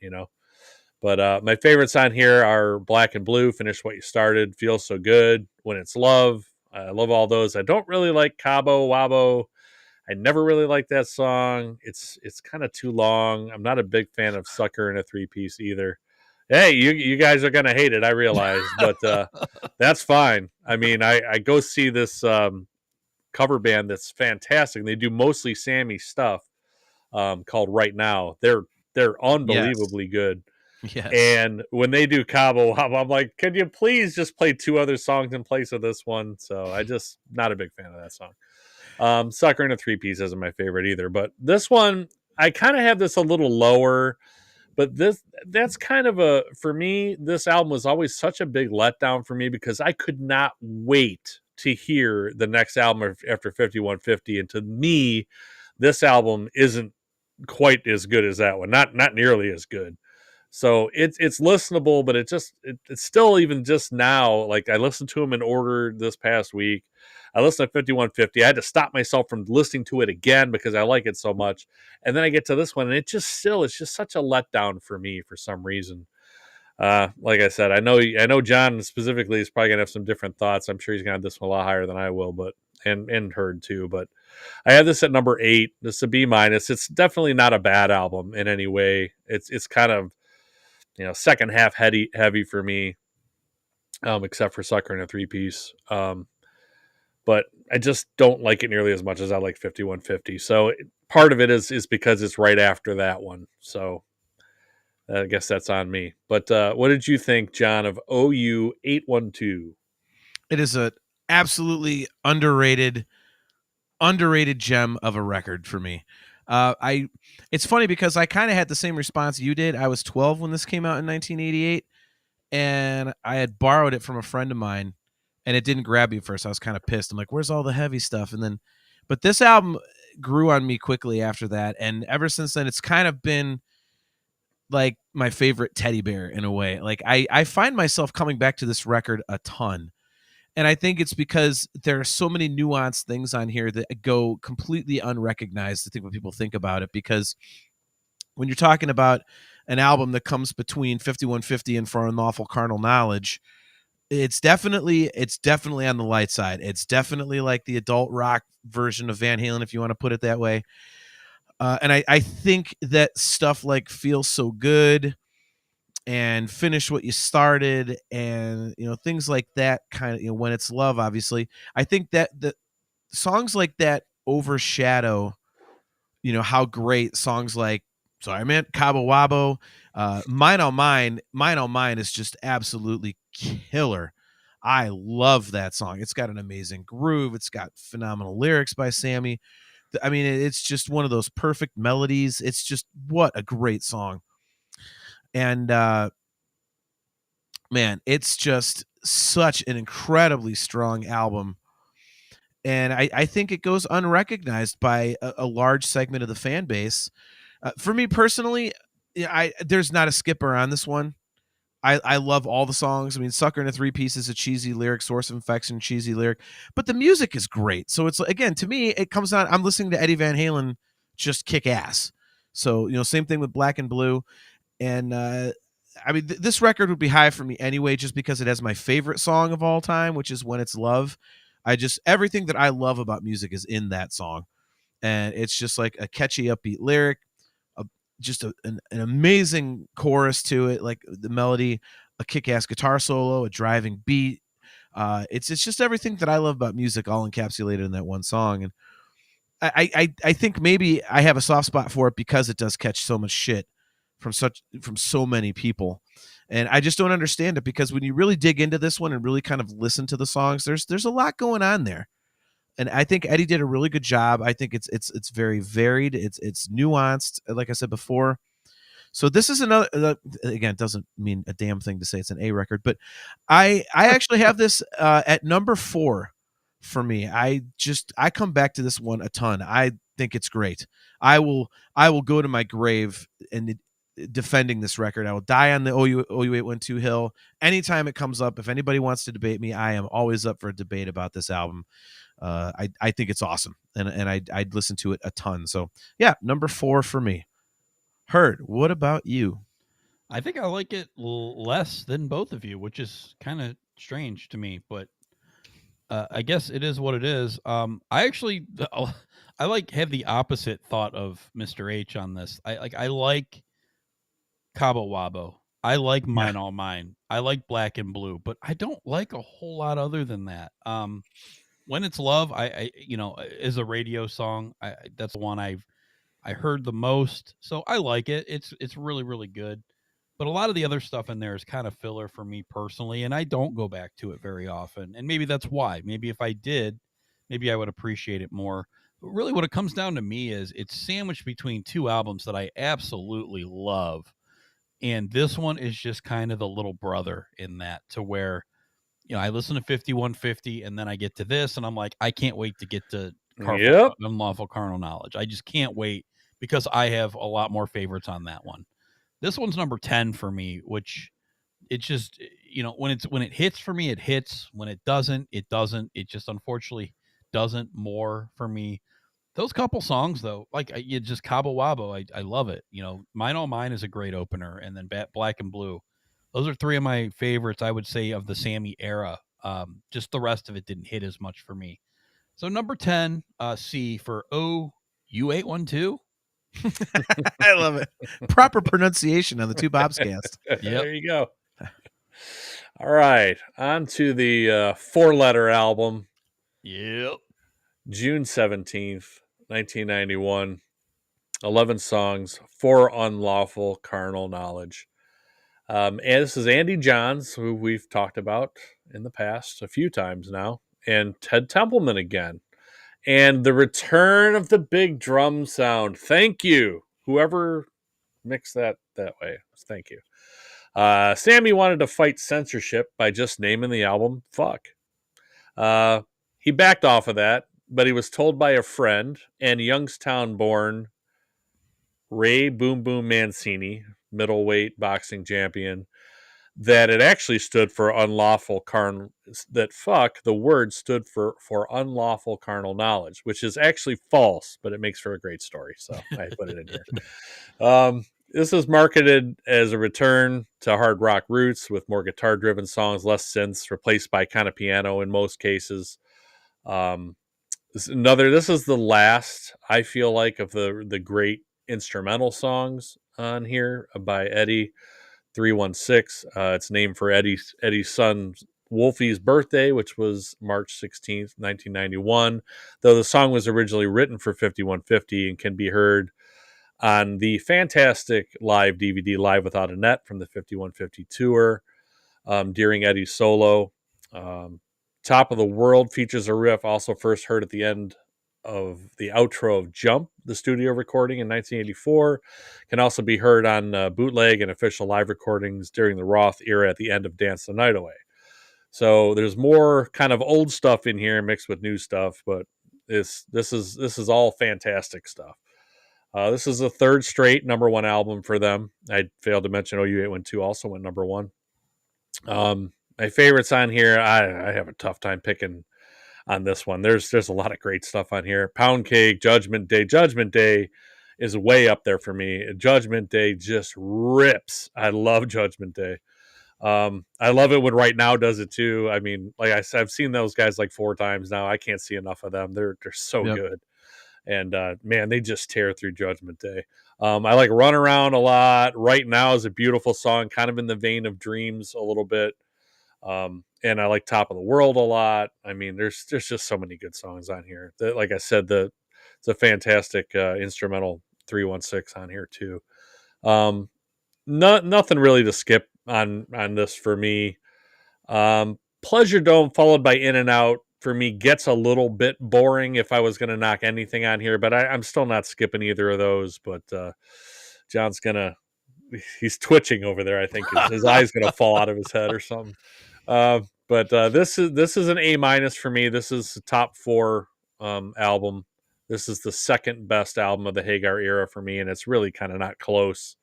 But my favorites on here are Black and Blue, Finish What You Started, Feels So Good, When It's Love. I love all those. I don't really like Cabo Wabo. I never really liked that song. It's kind of too long. I'm not a big fan of Sucker in a Three-Piece either. Hey, you guys are going to hate it, I realize, but that's fine. I mean, I go see this cover band that's fantastic. They do mostly Sammy stuff called Right Now. They're unbelievably good. Yes. And when they do Cabo Wabo, I'm like, could you please just play two other songs in place of this one? So I just not a big fan of that song. Sucker in a Three-Piece isn't my favorite either, but this one I kind of have this a little lower. But that's kind of for me, this album was always such a big letdown for me because I could not wait to hear the next album after 5150. And to me, this album isn't quite as good as that one. Not nearly as good. So it's listenable, but it's still, even just now, like I listened to them in order this past week. I listened to 5150. I had to stop myself from listening to it again because I like it so much. And then I get to this one, and it's just such a letdown for me for some reason. Like I said, I know John specifically is probably gonna have some different thoughts. I'm sure he's gonna have this one a lot higher than I will, but and heard too. But I have this at number 8. This is a B-. It's definitely not a bad album in any way. It's kind of second half heavy for me, except for Sucker in a Three-Piece. But I just don't like it nearly as much as I like 5150. So part of it is because it's right after that one. So I guess that's on me. But what did you think, John, of OU 812? It is a absolutely underrated gem of a record for me. It's funny because I kind of had the same response you did. I was 12 when this came out in 1988, and I had borrowed it from a friend of mine, and it didn't grab me at first. I was kind of pissed. I'm like, where's all the heavy stuff? But this album grew on me quickly after that, and ever since then, it's kind of been like my favorite teddy bear in a way. Like I find myself coming back to this record a ton. And I think it's because there are so many nuanced things on here that go completely unrecognized, I think, when people think about it. Because when you're talking about an album that comes between 5150 and For Unlawful Carnal Knowledge, it's definitely on the light side. It's definitely like the adult rock version of Van Halen, if you want to put it that way. And I think that stuff like Feels So Good and Finish What You Started, and things like that, kind of When It's Love, obviously, I think that the songs like that overshadow how great songs like Cabo Wabo, Mine on Mine is just absolutely killer. I love that song. It's got an amazing groove. It's got phenomenal lyrics by Sammy. I mean, it's just one of those perfect melodies. It's just, what a great song. And man, it's just such an incredibly strong album. And I think it goes unrecognized by a large segment of the fan base. For me personally, there's not a skipper on this one. I love all the songs. I mean, Sucker in a Three-Piece is a cheesy lyric, Source of Infection, cheesy lyric, but the music is great. So it's, again, to me, it comes on, I'm listening to Eddie Van Halen just kick ass. So, same thing with Black and Blue. And I mean, this record would be high for me anyway, just because it has my favorite song of all time, which is When It's Love. Everything that I love about music is in that song. And it's just like a catchy, upbeat lyric, just an amazing chorus to it, like the melody, a kick-ass guitar solo, a driving beat. It's just everything that I love about music all encapsulated in that one song. And I think maybe I have a soft spot for it because it does catch so much shit from so many people. And I just don't understand it, because when you really dig into this one and really kind of listen to the songs, there's a lot going on there. And I think Eddie did a really good job. I think it's very varied. It's nuanced, like I said before. So this is another, again, it doesn't mean a damn thing to say it's an A record, but I actually have this at number 4 for me. I come back to this one a ton. I think it's great. I will go to my grave and defending this record. I will die on the OU 812 hill anytime it comes up. If anybody wants to debate me, I am always up for a debate about this album. I think it's awesome, and I'd listen to it a ton. So yeah, number 4 for me. Herd, what about you? I think I like it less than both of you, which is kind of strange to me, but I guess it is what it is. I actually, I like have the opposite thought of Mr. H on this. I like Cabo Wabo. I like Mine All Mine. I like Black and Blue, but I don't like a whole lot other than that. When It's Love, I is a radio song. That's the one I heard the most, so I like it. It's really, really good. But a lot of the other stuff in there is kind of filler for me personally, and I don't go back to it very often. And maybe that's why. Maybe if I did, maybe I would appreciate it more. But really, what it comes down to me is it's sandwiched between two albums that I absolutely love. And this one is just kind of the little brother in that, to where, I listen to 5150 and then I get to this and I'm like, I can't wait to get to Unlawful Carnal Knowledge. I just can't wait, because I have a lot more favorites on that one. This one's number 10 for me, which it just, when it hits for me, it hits. When it doesn't, it doesn't. It just unfortunately doesn't more for me. Those couple songs, though, like just Cabo Wabo, I love it. Mine All Mine is a great opener, and then Black and Blue. Those are 3 of my favorites, I would say, of the Sammy era. Just the rest of it didn't hit as much for me. So number 10, C for OU812. I love it. Proper pronunciation on the Two Bobs cast. Yep. There you go. All right. On to the 4-letter album. Yep. June 17th, 1991. 11 songs, 4 Unlawful Carnal Knowledge. And this is Andy Johns, who we've talked about in the past a few times now, and Ted Templeman again. And the return of the big drum sound. Thank you, whoever mixed that way. Thank you. Sammy wanted to fight censorship by just naming the album Fuck. He backed off of that, but he was told by a friend and Youngstown-born Ray Boom Boom Mancini, middleweight boxing champion, that it actually stood for unlawful carnal, that fuck, the word stood for unlawful carnal knowledge, which is actually false, but it makes for a great story. So I put it in here. This is marketed as a return to hard rock roots with more guitar driven songs, less synths, replaced by kind of piano in most cases. This is the last, I feel like, of the great instrumental songs on here by Eddie. 316. It's named for Eddie's son Wolfie's birthday, which was March 16th, 1991. Though the song was originally written for 5150 and can be heard on the fantastic live DVD Live Without a Net from the 5150 tour during Eddie's solo. Top of the World features a riff also first heard at the end of the outro of Jump, the studio recording in 1984, can also be heard on bootleg and official live recordings during the Roth era at the end of Dance the Night Away. So there's more kind of old stuff in here mixed with new stuff, but this is all fantastic stuff. This is the third straight number 1 album for them. I failed to mention OU812 also went number 1. My favorites on here, I have a tough time picking on this one. There's a lot of great stuff on here. Pound Cake, Judgment Day. Judgment Day is way up there for me. Judgment Day just rips. I love Judgment Day. I love it when Right Now does it too. I mean, like I said, I've seen those guys like 4 times now. I can't see enough of them. They're so good. And man, they just tear through Judgment Day. I like Run Around a lot. Right Now is a beautiful song, kind of in the vein of Dreams a little bit. And I like Top of the World a lot. I mean, there's just so many good songs on here. Like I said, the it's a fantastic instrumental 316 on here too. Nothing really to skip on this for me. Pleasure Dome followed by In and Out for me gets a little bit boring if I was going to knock anything on here, but I'm still not skipping either of those. But John's he's twitching over there. I think his eye's going to fall out of his head or something. But this is an A- for me. This is the top 4 album. This is the second best album of the Hagar era for me, and it's really kind of not close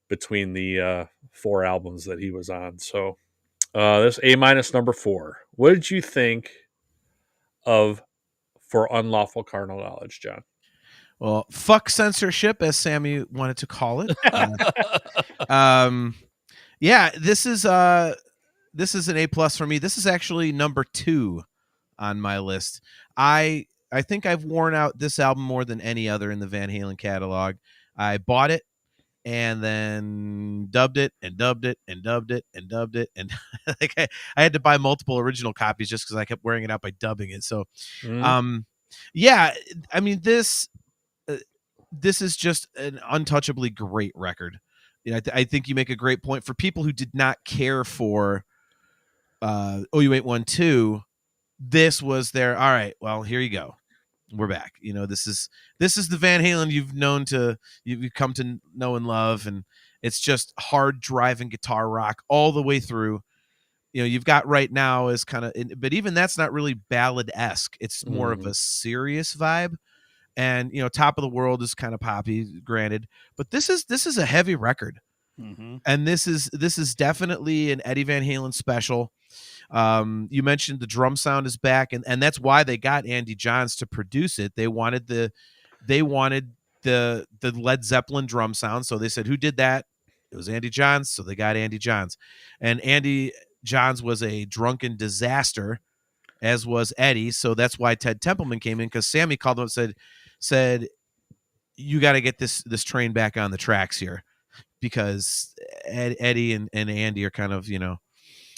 between the 4 albums that he was on. So this A- number 4. What did you think of For Unlawful Carnal Knowledge, John? Well, fuck censorship, as Sammy wanted to call it. Yeah, this is an A+ for me. This is actually number 2 on my list. I think I've worn out this album more than any other in the Van Halen catalog. I bought it and then dubbed it and dubbed it and dubbed it and dubbed it, and like I had to buy multiple original copies just because I kept wearing it out by dubbing it. So, yeah, I mean this is just an untouchably great record. You know, I think you make a great point for people who did not care for OU812. This was their all right. Well, here you go. We're back. You know, this is the Van Halen you've come to know and love, and it's just hard driving guitar rock all the way through. You know, you've got Right Now is kind of, but even that's not really ballad-esque. It's more of a serious vibe. And, you know, Top of the World is kind of poppy, granted, but this is a heavy record. And this is definitely an Eddie Van Halen special. You mentioned the drum sound is back, and that's why they got Andy Johns to produce it. They wanted the Led Zeppelin drum sound, so they said, who did that? It was Andy Johns, so they got Andy Johns. And Andy Johns was a drunken disaster, as was Eddie, so that's why Ted Templeman came in, because Sammy called him and said you got to get this train back on the tracks here, because Eddie and Andy are kind of, you know,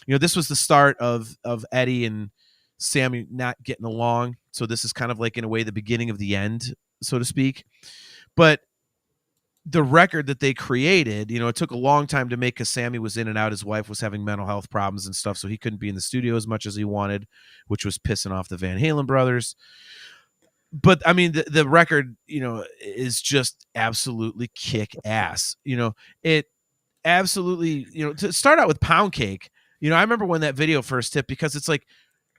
this was the start of Eddie and Sammy not getting along. So this is kind of like, in a way, the beginning of the end, so to speak. But the record that they created, you know, it took a long time to make because Sammy was in and out. His wife was having mental health problems and stuff, so he couldn't be in the studio as much as he wanted, which was pissing off the Van Halen brothers. But I mean, the record, you know, is just absolutely kick ass. You know, it absolutely, you know, to start out with Pound Cake, you know, I remember when that video first hit, because it's like,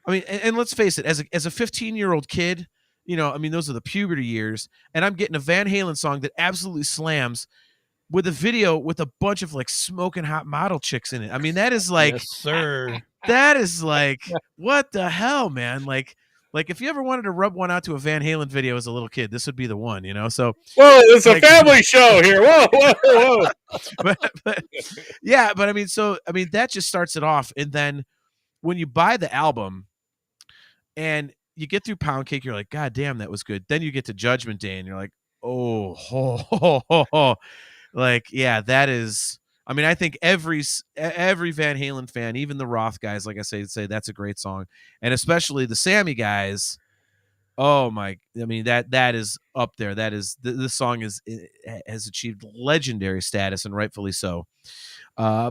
I mean, and let's face it, as a 15-year-old kid, you know, I mean, those are the puberty years, and I'm getting a Van Halen song that absolutely slams with a video with a bunch of like smoking hot model chicks in it. I mean, that is like, Yes, sir. that is like, what the hell, man? Like if you ever wanted to rub one out to a Van Halen video as a little kid, this would be the one, you know? So, whoa, it's like, a family show here. Whoa. but yeah, but I mean, that just starts it off. And then when you buy the album and you get through Pound Cake, you're like, God damn, that was good. Then you get to Judgment Day and you're like, oh. Like, yeah, that is, I mean, I think every Van Halen fan, even the Roth guys, like I say that's a great song. And especially the Sammy guys. Oh my, I mean, that is up there. That is, this song has achieved legendary status, and rightfully so.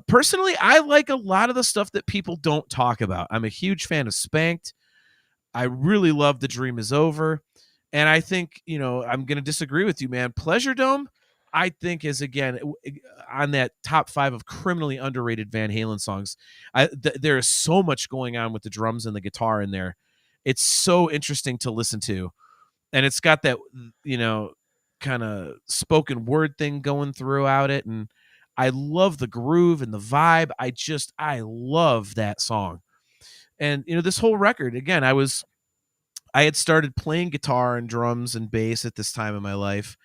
Personally, I like a lot of the stuff that people don't talk about. I'm a huge fan of Spanked. I really love The Dream Is Over. And I think, you know, I'm going to disagree with you, man. Pleasure Dome, I think, is, again, on that top 5 of criminally underrated Van Halen songs. There is so much going on with the drums and the guitar in there. It's so interesting to listen to. And it's got that, you know, kind of spoken word thing going throughout it. And I love the groove and the vibe. I love that song. And, you know, this whole record, again, I had started playing guitar and drums and bass at this time in my life.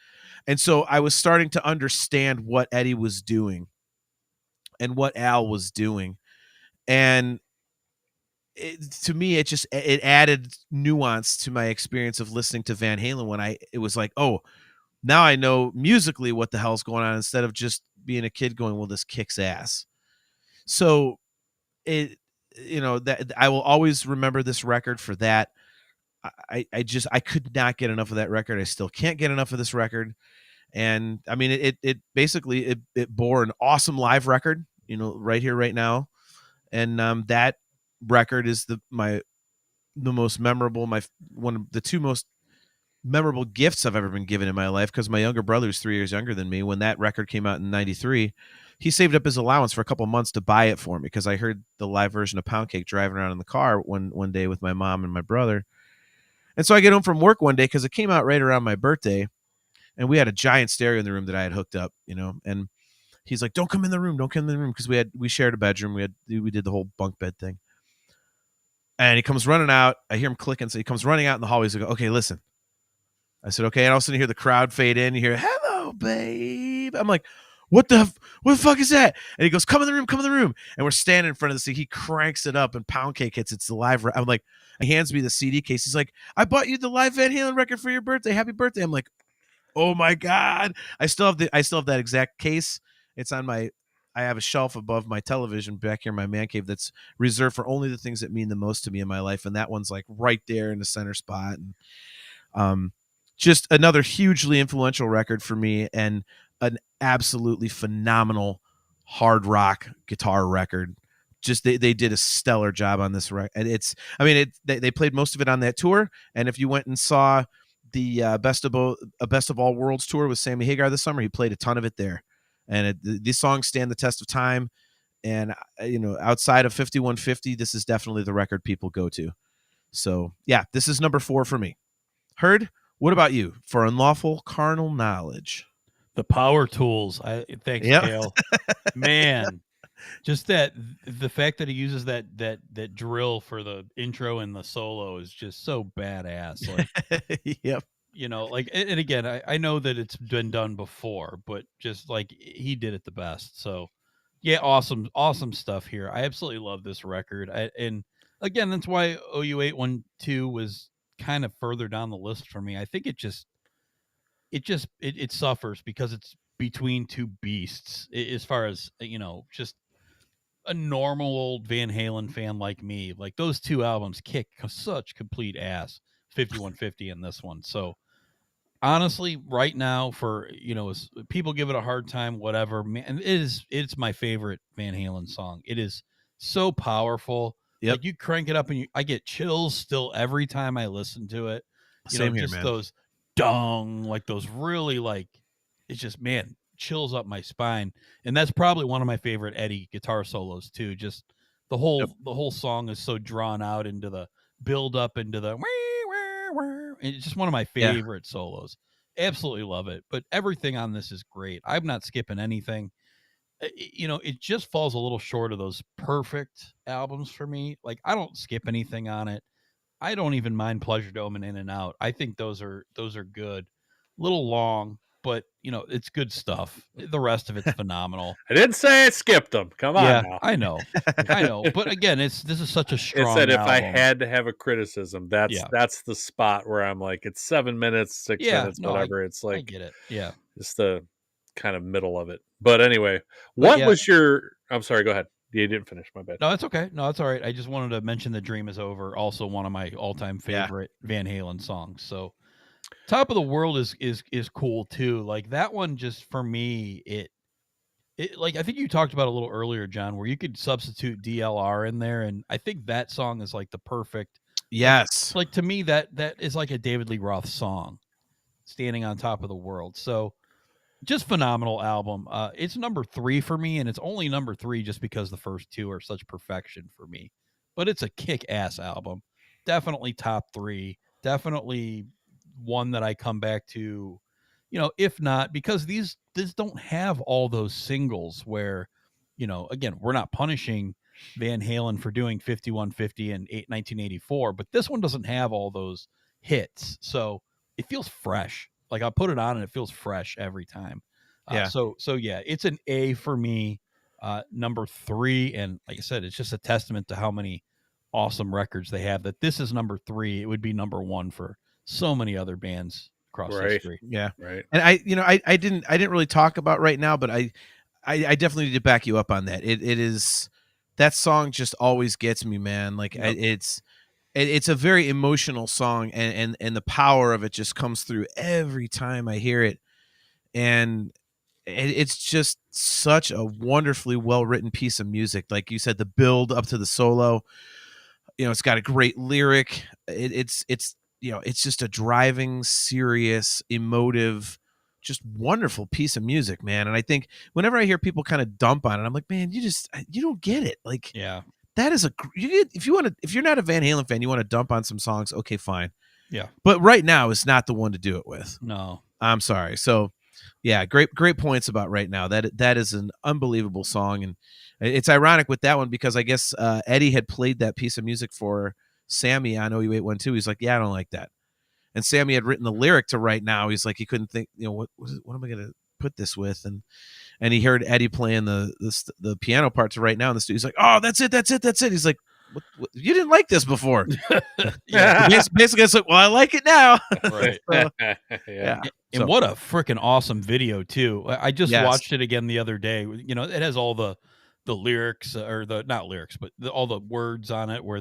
And so I was starting to understand what Eddie was doing and what Al was doing. And to me, it added nuance to my experience of listening to Van Halen when it was like, oh, now I know musically what the hell's going on, instead of just being a kid going, well, this kicks ass. So you know, that I will always remember this record for that. I could not get enough of that record. I still can't get enough of this record. And I mean, it basically it bore an awesome live record, right here, right now. And that record is the most memorable, one of the two most memorable gifts I've ever been given in my life, because my younger brother is 3 years younger than me. When that record came out in '93, he saved up his allowance for a couple months to buy it for me, because I heard the live version of Pound Cake driving around in the car one day with my mom and my brother. And so I get home from work one day, because it came out right around my birthday, and we had a giant stereo in the room that I had hooked up, and he's like, don't come in the room, because we shared a bedroom. We did the whole bunk bed thing. And he comes running out. I hear him clicking, so he comes running out in the hallway. He's like, okay, listen. I said, okay. And all of a sudden you hear the crowd fade in. You hear, hello, babe. I'm like, what the fuck is that? And he goes, come in the room. And we're standing in front of the seat. He cranks it up, and Pound Cake hits. It's the live. I'm like, he hands me the CD case. He's like, I bought you the live Van Halen record for your birthday. Happy birthday. I'm like, oh my God. I still have that exact case. It's on I have a shelf above my television back here in my man cave that's reserved for only the things that mean the most to me in my life. And that one's like right there in the center spot. And just another hugely influential record for me, and an absolutely phenomenal hard rock guitar record. Just they did a stellar job on this record. And they played most of it on that tour. And if you went and saw the Best of All Worlds tour with Sammy Hagar this summer, he played a ton of it there. And these songs stand the test of time. And outside of 5150, this is definitely the record people go to. So yeah, this is number 4 for me. Heard, what about you for Unlawful Carnal Knowledge? The Power Tools. Thanks, Dale. Man, just the fact that he uses that drill for the intro and the solo is just so badass. Like, yep. And again, I know that it's been done before, but just like he did it the best. So yeah, awesome stuff here. I absolutely love this record. And again, that's why OU 812 was kind of further down the list for me. I think it suffers because it's between two beasts as far as, just a normal old Van Halen fan like me. Like, those two albums kick such complete ass, 5150 and this one. So honestly, right now, for people give it a hard time, whatever, man, it's my favorite Van Halen song. It is so powerful. Yep. Like, you crank it up and I get chills still every time I listen to it. Same here, just man. Those dong, like those really, like, it's just, man, chills up my spine. And that's probably one of my favorite Eddie guitar solos too. Just the whole song is so drawn out into the build up into the it's just one of my favorite solos. Absolutely love it. But everything on this is great. I'm not skipping anything. It just falls a little short of those perfect albums for me. Like, I don't skip anything on it. I don't even mind Pleasure Dome and In and Out. I think those are good. A little long, but it's good stuff. The rest of it's phenomenal. I didn't say I skipped them. Come on now. I know. But again, this is such a strong It said if album. I had to have a criticism, that's the spot where I'm like, it's 7 minutes, 6 minutes, whatever. It's like, I get it. Yeah. It's the kind of middle of it. But anyway, was your... I'm sorry, go ahead. You didn't finish, my bad. No, that's okay. No, that's all right. I just wanted to mention The Dream Is Over, also one of my all-time favorite Van Halen songs. So Top of the World is cool too. Like, that one, just for me, it like, I think you talked about a little earlier, John, where you could substitute DLR in there, and I think that song is like the perfect. Yes. Like to me, that is like a David Lee Roth song, Standing on Top of the World. So just phenomenal album. It's number 3 for me, and it's only number 3 just because the first two are such perfection for me. But it's a kick-ass album. Definitely top 3. Definitely one that I come back to, if not, because these don't have all those singles where, again, we're not punishing Van Halen for doing 5150 and 1984, but this one doesn't have all those hits. So it feels fresh. Like, I put it on and it feels fresh every time. So yeah, it's an A for me. Number 3. And like I said, it's just a testament to how many awesome records they have, that this is number 3. It would be number 1 for so many other bands across history. Yeah. Right. And I didn't really talk about right now, but I definitely need to back you up on that. It is, that song just always gets me, man. Like, it's a very emotional song, and the power of it just comes through every time I hear it. And it's just such a wonderfully well written piece of music. Like you said, the build up to the solo, it's got a great lyric. It's it's just a driving, serious, emotive, just wonderful piece of music, man. And I think whenever I hear people kind of dump on it, I'm like, man, you don't get it. Like, Yeah. that is if you're not a Van Halen fan, you want to dump on some songs, okay, fine. Yeah. But right now is not the one to do it with. No. I'm sorry. So, yeah, great points about right now. That is an unbelievable song, and it's ironic with that one because I guess Eddie had played that piece of music for Sammy on OU812. He's like, yeah, I don't like that. And Sammy had written the lyric to Right Now. He's like, he couldn't think, what am I going to put this with? And he heard Eddie playing the piano part to Right Now in the studio. He's like, oh, that's it. He's like, what, you didn't like this before. Yeah. Basically, it's like, well, I like it now. Right. So, Yeah. And what a freaking awesome video too. I just Yes. watched it again the other day. It has all the lyrics, or the not lyrics, but all the words on it, where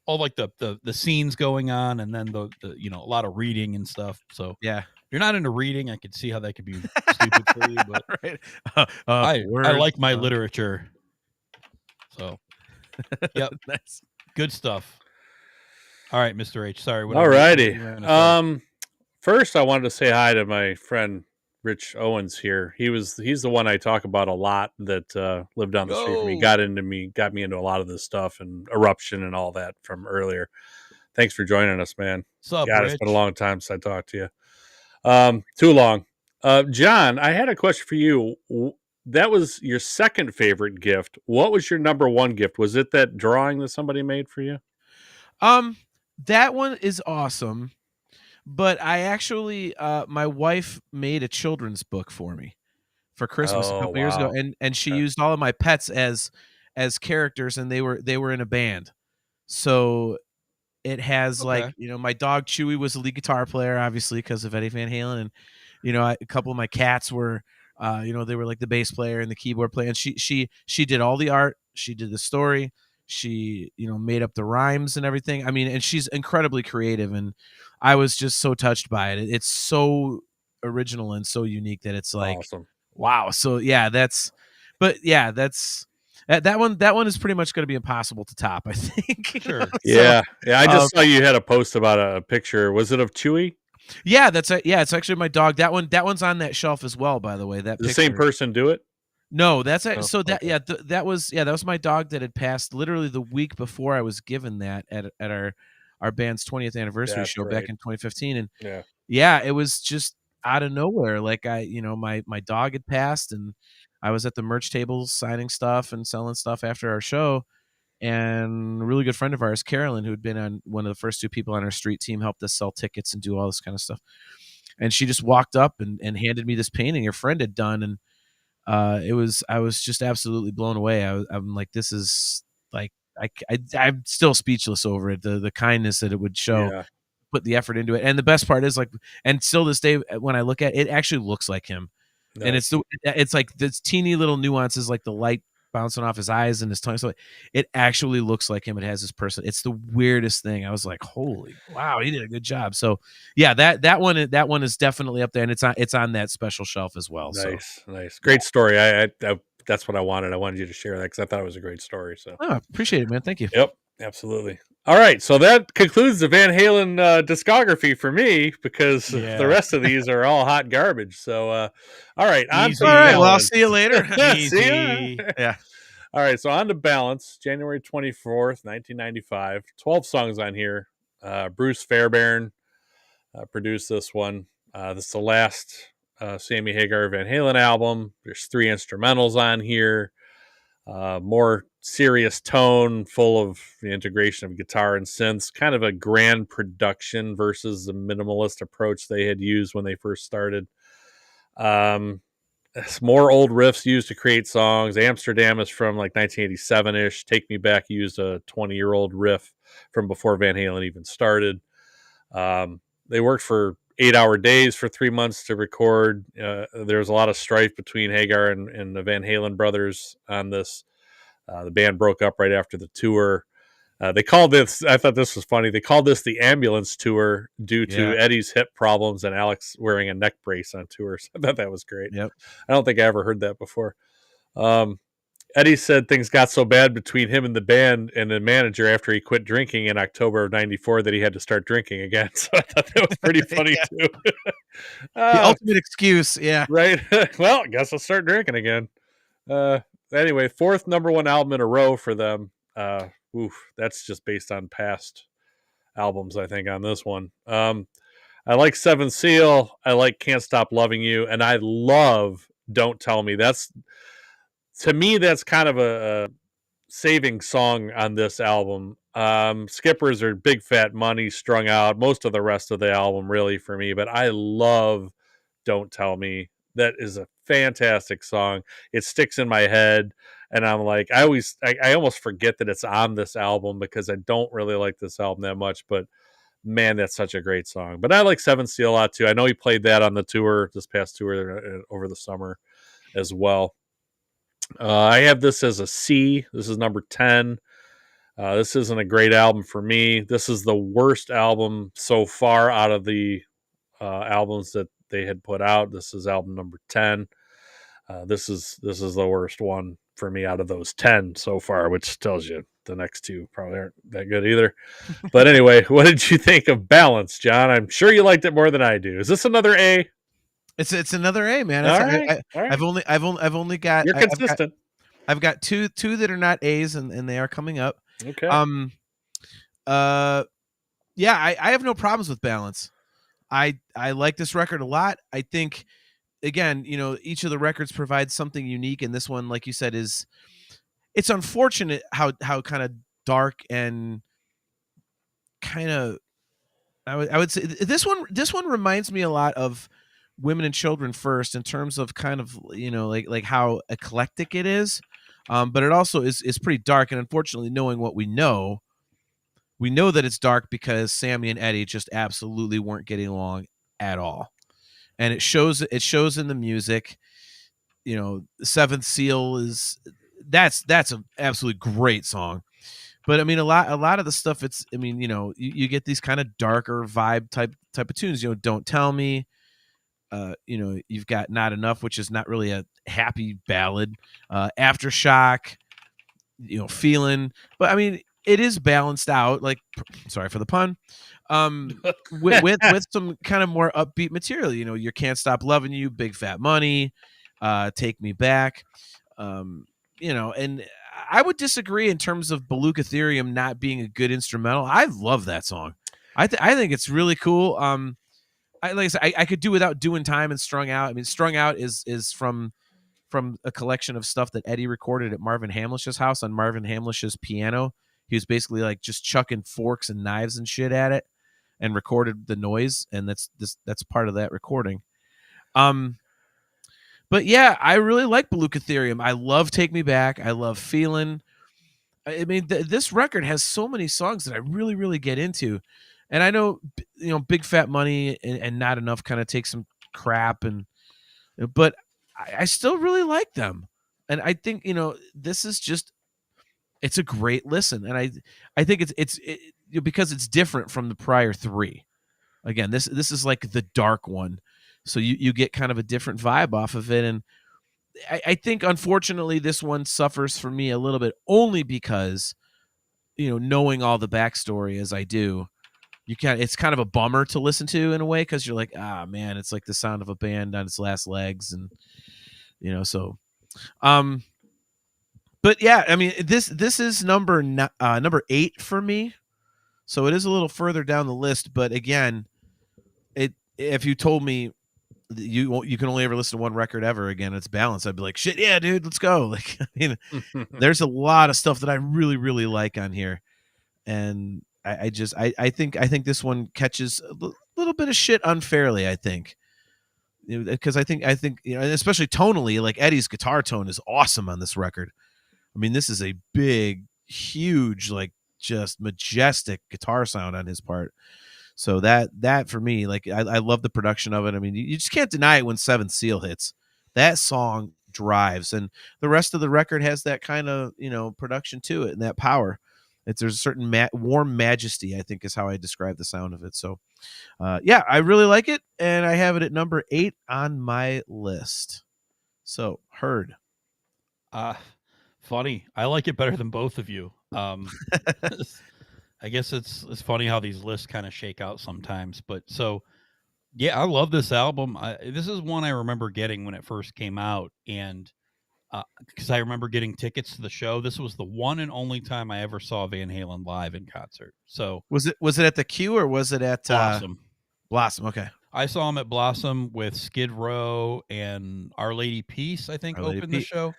all like the scenes going on, and then the a lot of reading and stuff. So yeah. if you're not into reading, I could see how that could be stupid for you, but Right. I like my words. literature. So yep. Nice. Good stuff. All right, Mr. H. Sorry. All righty. First, I wanted to say hi to my friend Rich Owens here. He's the one I talk about a lot that lived down the street from me. Got me into a lot of this stuff and Eruption and all that from earlier. Thanks for joining us, man. What's up, God, Rich? it's been a long time since I talked to you. Too long. John, I had a question for you. That was your second favorite gift. What was your number one gift? Was it that drawing that somebody made for you? That one is awesome. But I actually, my wife made a children's book for me for Christmas a couple years ago, and she used all of my pets as characters, and they were in a band. So it has my dog Chewy was a lead guitar player, obviously because of Eddie Van Halen, and a couple of my cats were, they were like the bass player and the keyboard player, and she did all the art, she did the story. She, made up the rhymes and everything. I mean, and she's incredibly creative, and I was just so touched by it. It's so original and so unique that it's like, awesome. Wow. So yeah, that one is pretty much going to be impossible to top, I think. Sure. Yeah. I just saw you had a post about a picture. Was it of Chewy? Yeah, it's actually my dog. That one's on that shelf as well, by the way. That Did the same person do it? No, that was my dog that had passed literally the week before I was given that at our band's 20th anniversary show back in 2015, and it was just out of nowhere. Like my dog had passed, and I was at the merch tables signing stuff and selling stuff after our show, and a really good friend of ours, Carolyn, who had been on one of the first two people on our street team, helped us sell tickets and do all this kind of stuff. And she just walked up and handed me this painting her friend had done, and I was just absolutely blown away. I'm like, this is like, I'm still speechless over it. The kindness that it would show, put the effort into it. And the best part is and still this day, when I look at it, actually looks like him. Nice. And it's like this teeny little nuances, like the light bouncing off his eyes and his tongue. So it actually looks like him. It has his person. It's the weirdest thing. I was like, holy wow, he did a good job. So yeah, that one is definitely up there, and it's on that special shelf as well. Nice. Great story. I that's what I wanted. I wanted you to share that because I thought it was a great story. So appreciate it, man. Thank you. Yep, absolutely. All right, so that concludes the Van Halen discography for me because the rest of these are all hot garbage. So, all right, on to well, I'll see you later. See ya. Yeah. All right, so on to Balance, January 24th, 1995. 12 songs on here. Bruce Fairbairn produced this one. This is the last Sammy Hagar Van Halen album. There's 3 instrumentals on here. More serious tone, full of the integration of guitar and synths, kind of a grand production versus the minimalist approach they had used when they first started. More old riffs used to create songs. Amsterdam is from like 1987-ish. Take Me Back used a 20-year-old riff from before Van Halen even started. They worked for 8-hour days for 3 months to record. There was a lot of strife between Hagar and the Van Halen brothers on this. The band broke up right after the tour. They called this, I thought this was funny, they called this the ambulance tour due to Eddie's hip problems and Alex wearing a neck brace on tour. So I thought that was great. Yep. I don't think I ever heard that before. Eddie said things got so bad between him and the band and the manager after he quit drinking in October of '94 that he had to start drinking again. So I thought that was pretty funny too. The ultimate excuse, yeah. Right. Well, I guess I'll start drinking again. Anyway, 4th #1 album in a row for them. That's just based on past albums, I think, on this one. I like 7 Seal. I like Can't Stop Loving You. And I love Don't Tell Me. To me, that's kind of a saving song on this album. Skippers are Big Fat Money, Strung Out, most of the rest of the album really for me, but I love Don't Tell Me. That is a fantastic song. It sticks in my head, and I'm like, I almost forget that it's on this album because I don't really like this album that much, but man, that's such a great song. But I like 7 Seal a lot too. I know he played that on the tour, this past tour over the summer as well. I have this as a C. This is number 10. This isn't a great album for me. This is the worst album so far out of the albums that they had put out. This is album number 10. This is the worst one for me out of those 10 so far, which tells you the next 2 probably aren't that good either. But anyway, what did you think of Balance, John? I'm sure you liked it more than I do. Is this another A? It's another A, man. All right. I've only got. You're consistent. I've got two that are not A's, and they are coming up. Okay. Yeah, I have no problems with Balance. I like this record a lot. I think, again, each of the records provides something unique, and this one, like you said, it's unfortunate how kind of dark and kind of I would say this one reminds me a lot of Women and Children First in terms of kind of like how eclectic it is, but it also is pretty dark. And unfortunately, knowing what we know that it's dark because Sammy and Eddie just absolutely weren't getting along at all, and it shows in the music. 7th Seal that's an absolutely great song. But I mean, a lot of the stuff, it's, I mean, you get these kind of darker vibe type of tunes. Don't Tell Me. You've got Not Enough, which is not really a happy ballad. Aftershock. Feeling. But I mean, it is balanced out. Like, sorry for the pun. With some kind of more upbeat material. You Can't Stop Loving You, Big Fat Money, Take Me Back. And I would disagree in terms of Beluga Ethereum not being a good instrumental. I love that song. I think it's really cool. Like I said, I could do without Doing Time and Strung Out. I mean, Strung Out is from a collection of stuff that Eddie recorded at Marvin Hamlish's house on Marvin Hamlish's piano. He was basically like just chucking forks and knives and shit at it and recorded the noise, and that's part of that recording. But yeah, I really like Beluga Ethereum. I love Take Me Back. I love Feeling. I mean, this record has so many songs that I really, really get into. And I know, Big Fat Money and Not Enough kind of take some crap, but I still really like them. And I think, this is just, it's a great listen. And I think it's because it's different from the prior 3. Again, this is like the dark one. So you get kind of a different vibe off of it. And I think, unfortunately, this one suffers for me a little bit only because, knowing all the backstory as I do, it's kind of a bummer to listen to in a way, because you're like, man, it's like the sound of a band on its last legs. And, so, but yeah, I mean, this is number 8 for me. So it is a little further down the list. But again, if you told me you can only ever listen to one record ever again, it's Balance, I'd be like, shit, yeah, dude, let's go. Like, I mean, there's a lot of stuff that I really, really like on here. And I think this one catches a little bit of shit unfairly, I think. Because I think and especially tonally, like Eddie's guitar tone is awesome on this record. I mean, this is a big, huge, like just majestic guitar sound on his part. So that for me, like, I love the production of it. I mean, you just can't deny it when 7 Seal hits. That song drives, and the rest of the record has that kind of, production to it and that power. There's a certain warm majesty, I think, is how I describe the sound of it. So, yeah, I really like it, and I have it at number 8 on my list. So, Heard. Funny. I like it better than both of you. I guess it's funny how these lists kind of shake out sometimes. But so yeah, I love this album. This is one I remember getting when it first came out, and because I remember getting tickets to the show. This was the one and only time I ever saw Van Halen live in concert. So Was it at the Q or was it at Blossom. Blossom? Okay. I saw him at Blossom with Skid Row and Our Lady Peace, I think, opened the show.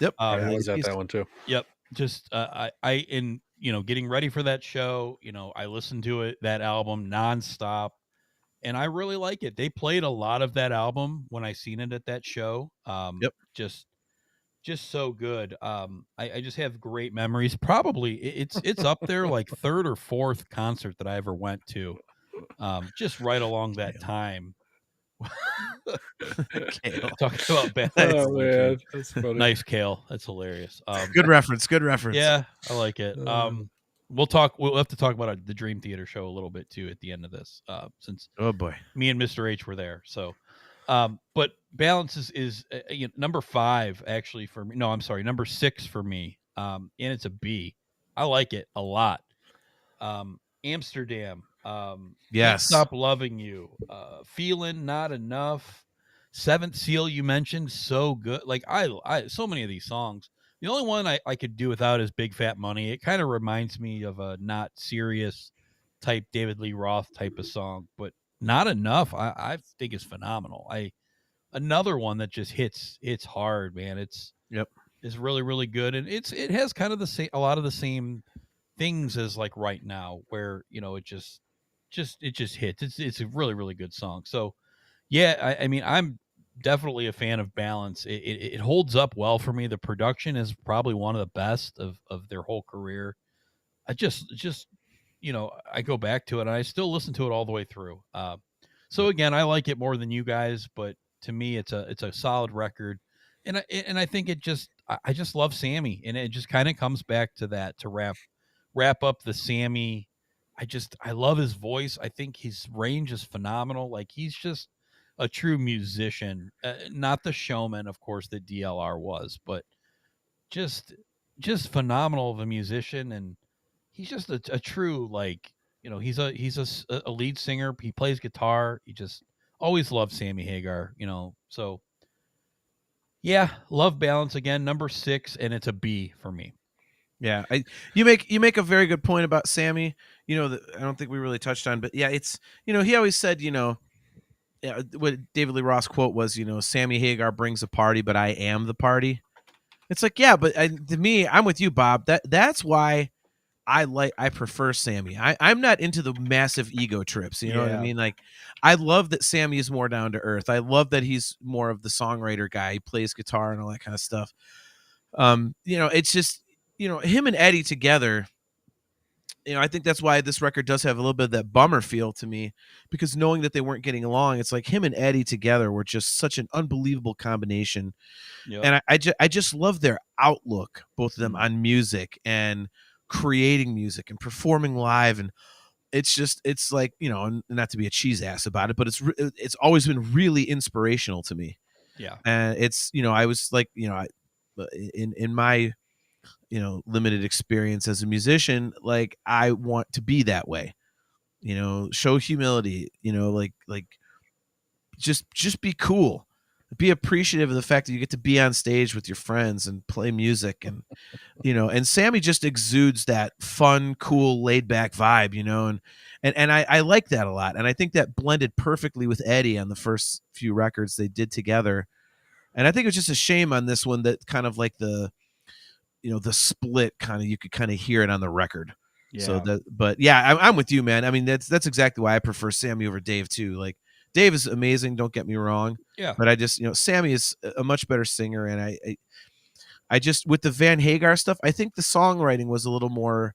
Yep. I was at that one too. Yep. Just in getting ready for that show, I listened to that album nonstop, and I really like it. They played a lot of that album when I seen it at that show. Yep. Just so good. I just have great memories. Probably it's up there like third or fourth concert that I ever went to. Just right along that time. Talking about bad. Oh man, that's funny. Nice, Kale. That's hilarious. Good reference. Good reference. Yeah, I like it. We'll have to talk about the Dream Theater show a little bit too at the end of this, since Oh boy, me and Mr. H were there. So, but Balance is number 5 actually for me. No, I'm sorry, number 6 for me. And it's a B. I like it a lot. Amsterdam. Yes. Can't Stop Loving You. Feeling Not Enough. Seventh Seal you mentioned, so good. Like I so many of these songs. The only one I could do without is Big Fat Money. It kind of reminds me of a not serious type David Lee Roth type of song, but Not Enough I think is phenomenal. Another one that just hits hard, man. It's really, really good, and it has kind of a lot of the same things as like Right Now, where it just hits. It's a really, really good song. So yeah, I mean I'm definitely a fan of Balance. It holds up well for me. The production is probably one of the best of their whole career. I just I go back to it and I still listen to it all the way through. So again, I like it more than you guys, but to me it's a solid record. And I think I just love Sammy, and it just kind of comes back to that to wrap up the Sammy. I love his voice. I think his range is phenomenal. Like he's just a true musician, not the showman, of course, that DLR was, but just phenomenal of a musician. And he's just a true, like, he's a lead singer. He plays guitar. He just always loved Sammy Hagar, so yeah, love Balance again, number 6, and it's a B for me. Yeah, you make a very good point about Sammy. That I don't think we really touched on, but yeah, it's he always said what David Lee Roth's quote was, Sammy Hagar brings a party, but I am the party. It's like, yeah, but to me, I'm with you, Bob. That's why I prefer Sammy. I'm not into the massive ego trips. You know what I mean? Like, I love that Sammy is more down to earth. I love that he's more of the songwriter guy. He plays guitar and all that kind of stuff. It's just, him and Eddie together, I think that's why this record does have a little bit of that bummer feel to me, because knowing that they weren't getting along, it's like him and Eddie together were just such an unbelievable combination. Yep. And I just love their outlook, both of them, on music and creating music and performing live. And it's like, not to be a cheese ass about it, but it's always been really inspirational to me. Yeah. And it's, I was like, in my, limited experience as a musician, like I want to be that way, show humility, like just be cool, be appreciative of the fact that you get to be on stage with your friends and play music. And, and Sammy just exudes that fun, cool, laid back vibe, and I like that a lot. And I think that blended perfectly with Eddie on the first few records they did together. And I think it was just a shame on this one that kind of like the split you could kind of hear it on the record. Yeah. So but yeah, I'm with you, man. I mean, that's exactly why I prefer Sammy over Dave too. Like, Dave is amazing, don't get me wrong. Yeah. But I just, Sammy is a much better singer. And I just, with the Van Hagar stuff, I think the songwriting was a little more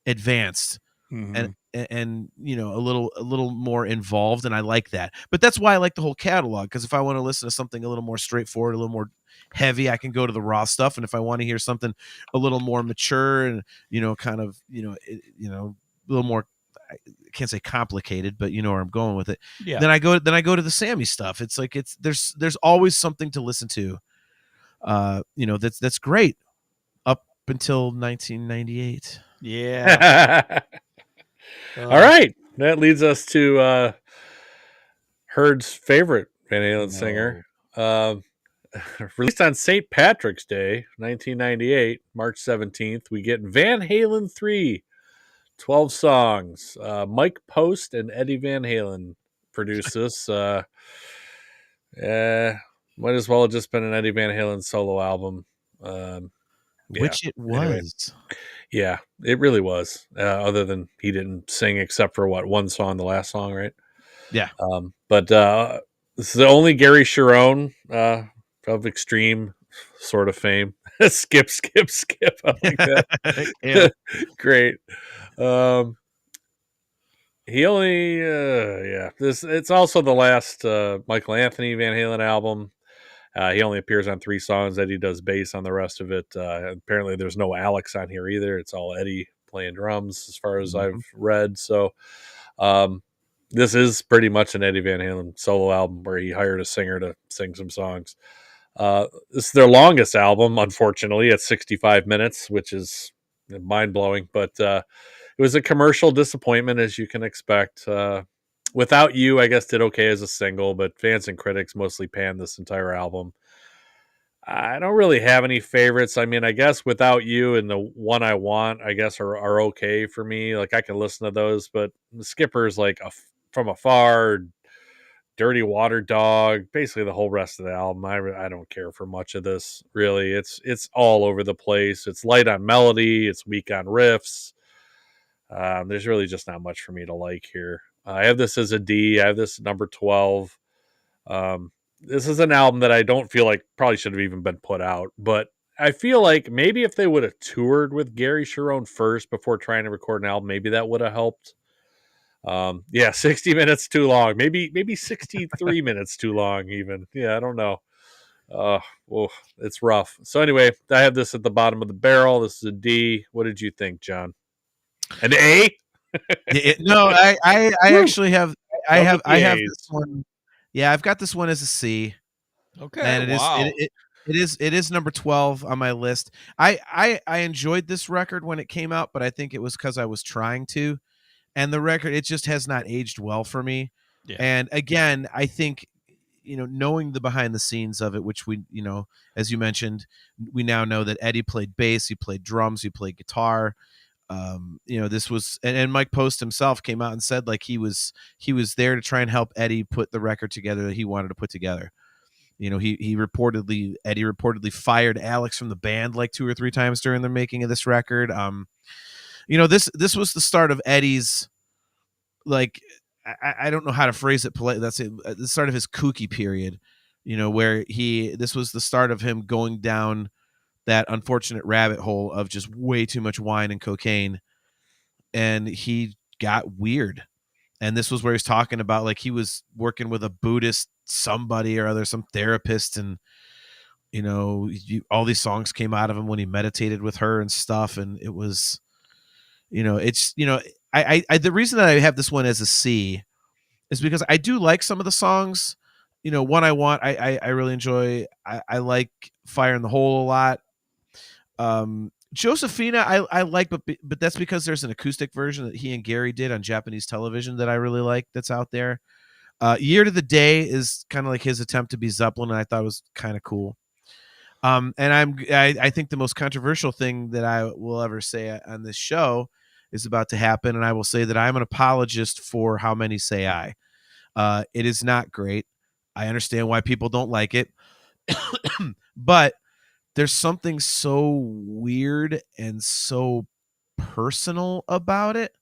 advanced. Mm-hmm. and a little more involved, and I like that. But that's why I like the whole catalog, because if I want to listen to something a little more straightforward, a little more heavy, I can go to the raw stuff. And if I want to hear something a little more mature and, kind of, a little more, I can't say complicated, but you know where I'm going with it. Yeah. Then I go to the Sammy stuff. It's like, there's always something to listen to. That's great up until 1998. Yeah. All right. That leads us to Herd's favorite Van Halen singer. Released on St. Patrick's Day, 1998, March 17th, we get Van Halen 3, 12 songs. Mike Post and Eddie Van Halen produced this. Might as well have just been an Eddie Van Halen solo album. Which it was. Anyway. Yeah, it really was. Other than he didn't sing except for one song, the last song, right? Yeah. But this is the only Gary Sharon of extreme sort of fame. skip. I like that. Yeah. Great. He only, it's also the last Michael Anthony Van Halen album. He only appears on 3 songs. Eddie does bass on the rest of it. Apparently, there's no Alex on here either. It's all Eddie playing drums, as far as I've read. So, this is pretty much an Eddie Van Halen solo album where he hired a singer to sing some songs. This is their longest album, unfortunately, at 65 minutes, which is mind blowing. But it was a commercial disappointment, as you can expect. Without You, I guess, did okay as a single, but fans and critics mostly panned this entire album. I don't really have any favorites. I mean, I guess Without You and The One I Want, I guess, are okay for me. Like, I can listen to those, but the Skipper's like From Afar, Dirty Water Dog, basically the whole rest of the album. I don't care for much of this, really. It's all over the place. It's light on melody. It's weak on riffs. There's really just not much for me to like here. I have this as a D. I have this number 12. This is an album that I don't feel like probably should have even been put out, but I feel like maybe if they would have toured with Gary Sharon first before trying to record an album, maybe that would have helped. 60 minutes too long. Maybe 63 minutes too long even. Yeah, I don't know. It's rough. So anyway, I have this at the bottom of the barrel. This is a D. What did you think, John? An A? No, I actually have I have this one. Yeah, I've got this one as a C. Okay. And it is number 12 on my list. I enjoyed this record when it came out, but I think it was because I was trying to. And the record, it just has not aged well for me. Yeah. And again, I think, knowing the behind the scenes of it, which we, as you mentioned, we now know that Eddie played bass, he played drums, he played guitar. This was, and Mike Post himself came out and said like he was there to try and help Eddie put the record together that he wanted to put together. Eddie reportedly fired Alex from the band like 2 or 3 times during the making of this record. This was the start of Eddie's, like, I don't know how to phrase it politely. That's it. The start of his kooky period, where this was the start of him going down that unfortunate rabbit hole of just way too much wine and cocaine. And he got weird. And this was where he's talking about, like, he was working with a Buddhist somebody or other, some therapist. And, all these songs came out of him when he meditated with her and stuff. And it was, the reason that I have this one as a C is because I do like some of the songs. One I Want, I really enjoy. I like Fire in the Hole a lot. Josephina I like, but that's because there's an acoustic version that he and Gary did on Japanese television that I really like that's out there. Year to the Day is kind of like his attempt to be Zeppelin, and I thought it was kind of cool. And I think the most controversial thing that I will ever say on this show is about to happen, and I will say that I'm an apologist for How Many Say I. It is not great. I understand why people don't like it, but there's something so weird and so personal about it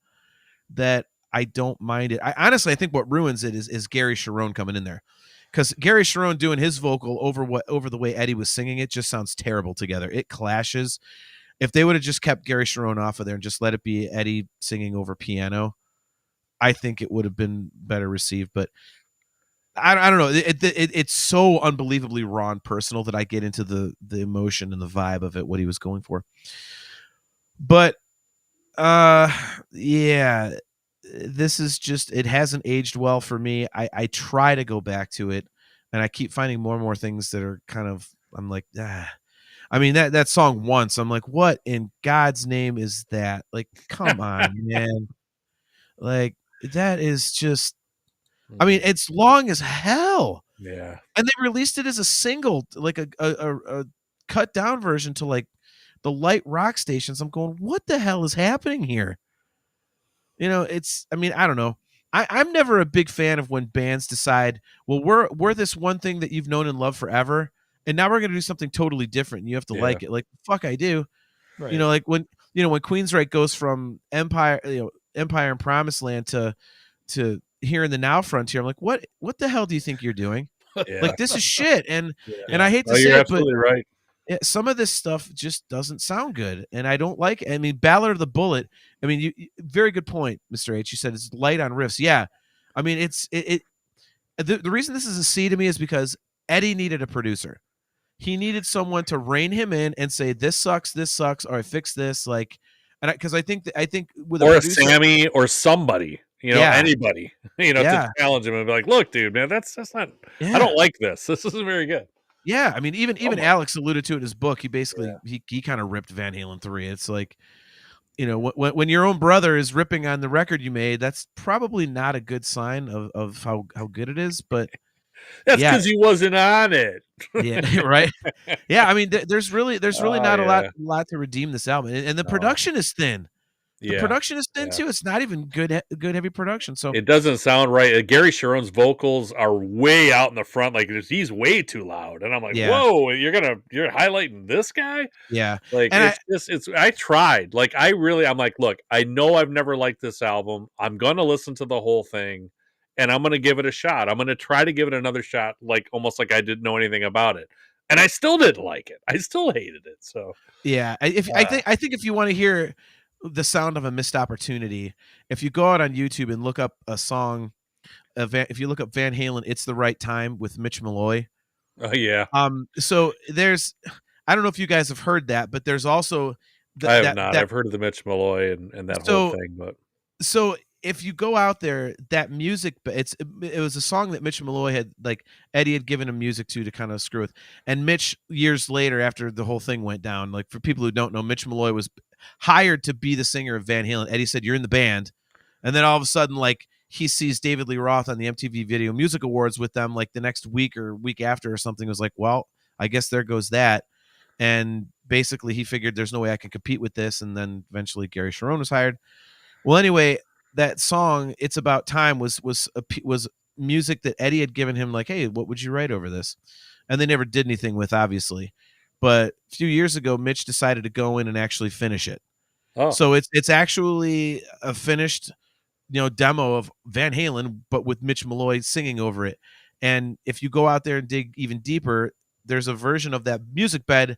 that I don't mind it. I think what ruins it is Gary Sharon coming in there, because Gary Sharon doing his vocal over the way Eddie was singing it just sounds terrible together. It clashes. If they would have just kept Gary Sharon off of there and just let it be Eddie singing over piano, I think it would have been better received. But I don't know. It's so unbelievably raw and personal that I get into the emotion and the vibe of it, what he was going for. But yeah, this is just, it hasn't aged well for me. I try to go back to it, and I keep finding more and more things that are kind of, I'm like, ah. I mean, that song Once, I'm like, what in God's name is that? Like, come on, man. Like, that is just, I mean, it's long as hell. Yeah. And they released it as a single, like a cut down version to like the light rock stations. I'm going, what the hell is happening here? You know, I mean, I don't know. I'm never a big fan of when bands decide, well, we're this one thing that you've known and loved forever, and now we're gonna do something totally different, and you have to like it. Like, fuck, I do. Right. You know, like when Queensryche goes from Empire and Promised Land to Here in the Now Frontier, I'm like, what the hell do you think you're doing? Yeah. Like, this is shit. And Yeah. I hate to Oh, say you're it, but absolutely right. some of this stuff just doesn't sound good, and I don't like it. I mean, Ballad of the Bullet. I mean, very good point, Mr. H. You said it's light on riffs. Yeah, I mean, the reason this is a C to me is because Eddie needed a producer. He needed someone to rein him in and say, this sucks, or I fix this. Like, and because I think with Or a a producer, Sammy or somebody, anybody, to challenge him and be like, look, dude, man, that's not. I don't like this. This isn't very good. Yeah, I mean, even Alex alluded to it in his book. He basically he kind of ripped Van Halen 3. It's like, when your own brother is ripping on the record you made, that's probably not a good sign of how good it is. But that's because he wasn't on it. Yeah, right. Yeah, I mean, there's really not a lot to redeem this album, and the production is thin. The production is thin too. It's not even good heavy production. So it doesn't sound right. Gary Sharon's vocals are way out in the front. Like, he's way too loud, and I'm like, whoa, you're highlighting this guy? Yeah, like, and I tried. Like, I'm like, look, I know I've never liked this album. I'm gonna listen to the whole thing, and I'm gonna give it a shot. I'm gonna try to give it another shot, like almost like I didn't know anything about it, and I still didn't like it. I still hated it. So yeah, I think if you want to hear the sound of a missed opportunity, if you go out on YouTube and look up a song, if you look up Van Halen, It's the Right Time with Mitch Malloy. Oh yeah. So there's, I don't know if you guys have heard that, but there's also I have not. I've heard of the Mitch Malloy and that whole thing, but so if you go out there, that music, it was a song that Mitch Malloy had, like, Eddie had given him music to kind of screw with, and Mitch, years later, after the whole thing went down, like, for people who don't know, Mitch Malloy was hired to be the singer of Van Halen. Eddie said, "You're in the band," and then all of a sudden, like, he sees David Lee Roth on the MTV Video Music Awards with them, like, the next week or week after or something. It was like, well, I guess there goes that. And basically he figured there's no way I can compete with this, and then eventually Gary Sharon was hired. Well, anyway, that song, It's About Time, was music that Eddie had given him, like, hey, what would you write over this? And they never did anything with, obviously. But a few years ago, Mitch decided to go in and actually finish it. Oh. So it's actually a finished, demo of Van Halen, but with Mitch Malloy singing over it. And if you go out there and dig even deeper, there's a version of that music bed,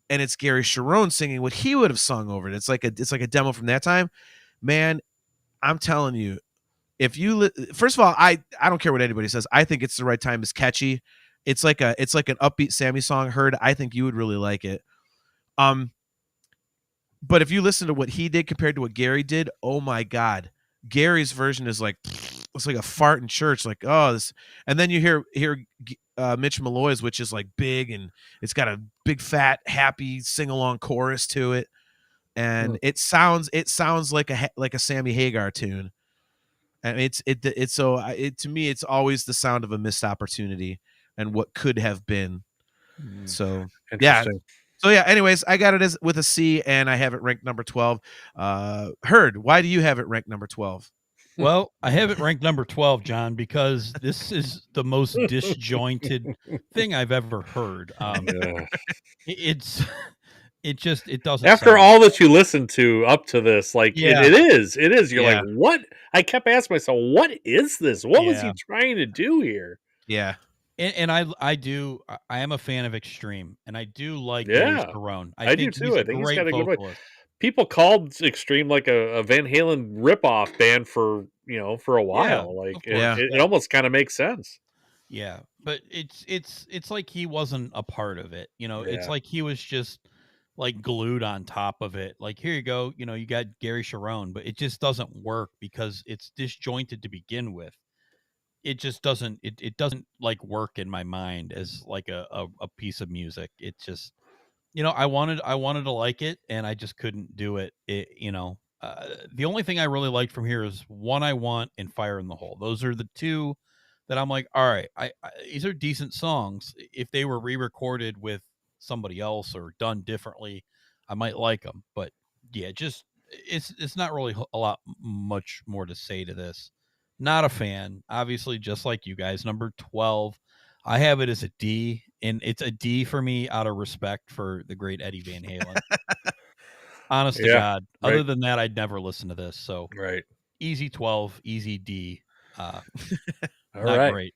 and it's Gary Sharon singing what he would have sung over it. It's like a demo from that time. Man, I'm telling you, if you first of all, I don't care what anybody says. I think It's the Right Time is catchy. It's like an upbeat Sammy song. Heard, I think you would really like it. But if you listen to what he did compared to what Gary did, oh my God, Gary's version is like, it's like a fart in church. Like, oh, this, and then you hear Mitch Malloy's, which is like big, and it's got a big fat happy sing along chorus to it, and it sounds like a Sammy Hagar tune. And to me, it's always the sound of a missed opportunity and what could have been. So yeah. So yeah, anyways, I got it with a C, and I have it ranked number 12. Heard, why do you have it ranked number 12? Well, I have it ranked number 12, John, because this is the most disjointed thing I've ever heard. It doesn't. After all that you listened to up to this, like, it is. You're like, what? I kept asking myself, what is this? What was he trying to do here? Yeah. And I am a fan of Extreme, and I do like Gary Sharon. I do too. I think he's got a good voice. People called Extreme like a Van Halen ripoff band for a while. It almost kind of makes sense. Yeah, but it's like he wasn't a part of it. It's Yeah. like he was just like glued on top of it. Like, here you go, you got Gary Sharon, but it just doesn't work because it's disjointed to begin with. It just it doesn't like work in my mind as like a piece of music. It just, I wanted to like it, and I just couldn't do it. The only thing I really liked from here is One I Want and Fire in the Hole. Those are the two that I'm like, all right, these are decent songs. If they were re-recorded with somebody else or done differently, I might like them. But yeah, just it's not really a lot much more to say to this. Not a fan, obviously, just like you guys. Number 12, I have it as a D, and it's a D for me out of respect for the great Eddie Van Halen. Honest to Yeah. God. Other Right. than that, I'd never listen to this. So Right. easy 12, easy D. All Not right. great.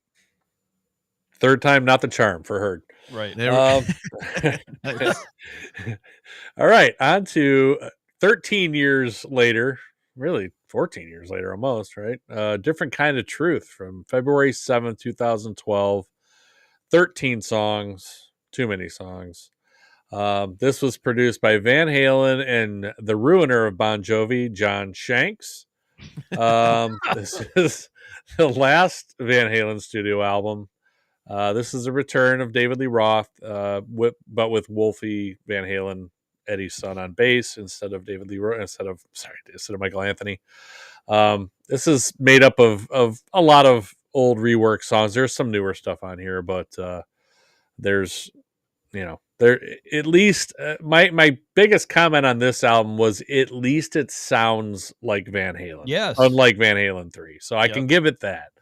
Third time, not the charm for Herd. Right. There Um, Nice. all right. On to 13 years later, really 14 years later almost, right? Different Kind of Truth from February 7th, 2012. 13 songs, too many songs. This was produced by Van Halen and the ruiner of Bon Jovi, John Shanks. This is the last Van Halen studio album. This is a return of David Lee Roth, but with Wolfie Van Halen, Eddie's son, on bass instead of Michael Anthony. This is made up of a lot of old rework songs. There's some newer stuff on here, but there's there at least my biggest comment on this album was at least it sounds like Van Halen, Yes. unlike Van Halen 3. So I can give it that.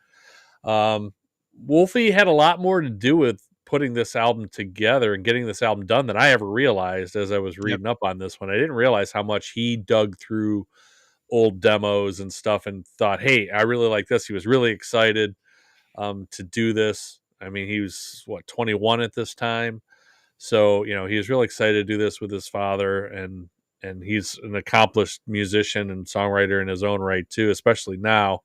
Wolfie had a lot more to do with putting this album together and getting this album done than I ever realized as I was reading up on this one. I didn't realize how much he dug through old demos and stuff and thought, hey, I really like this. He was really excited to do this. I mean, he was 21 at this time. So, he was really excited to do this with his father, and he's an accomplished musician and songwriter in his own right too, especially now.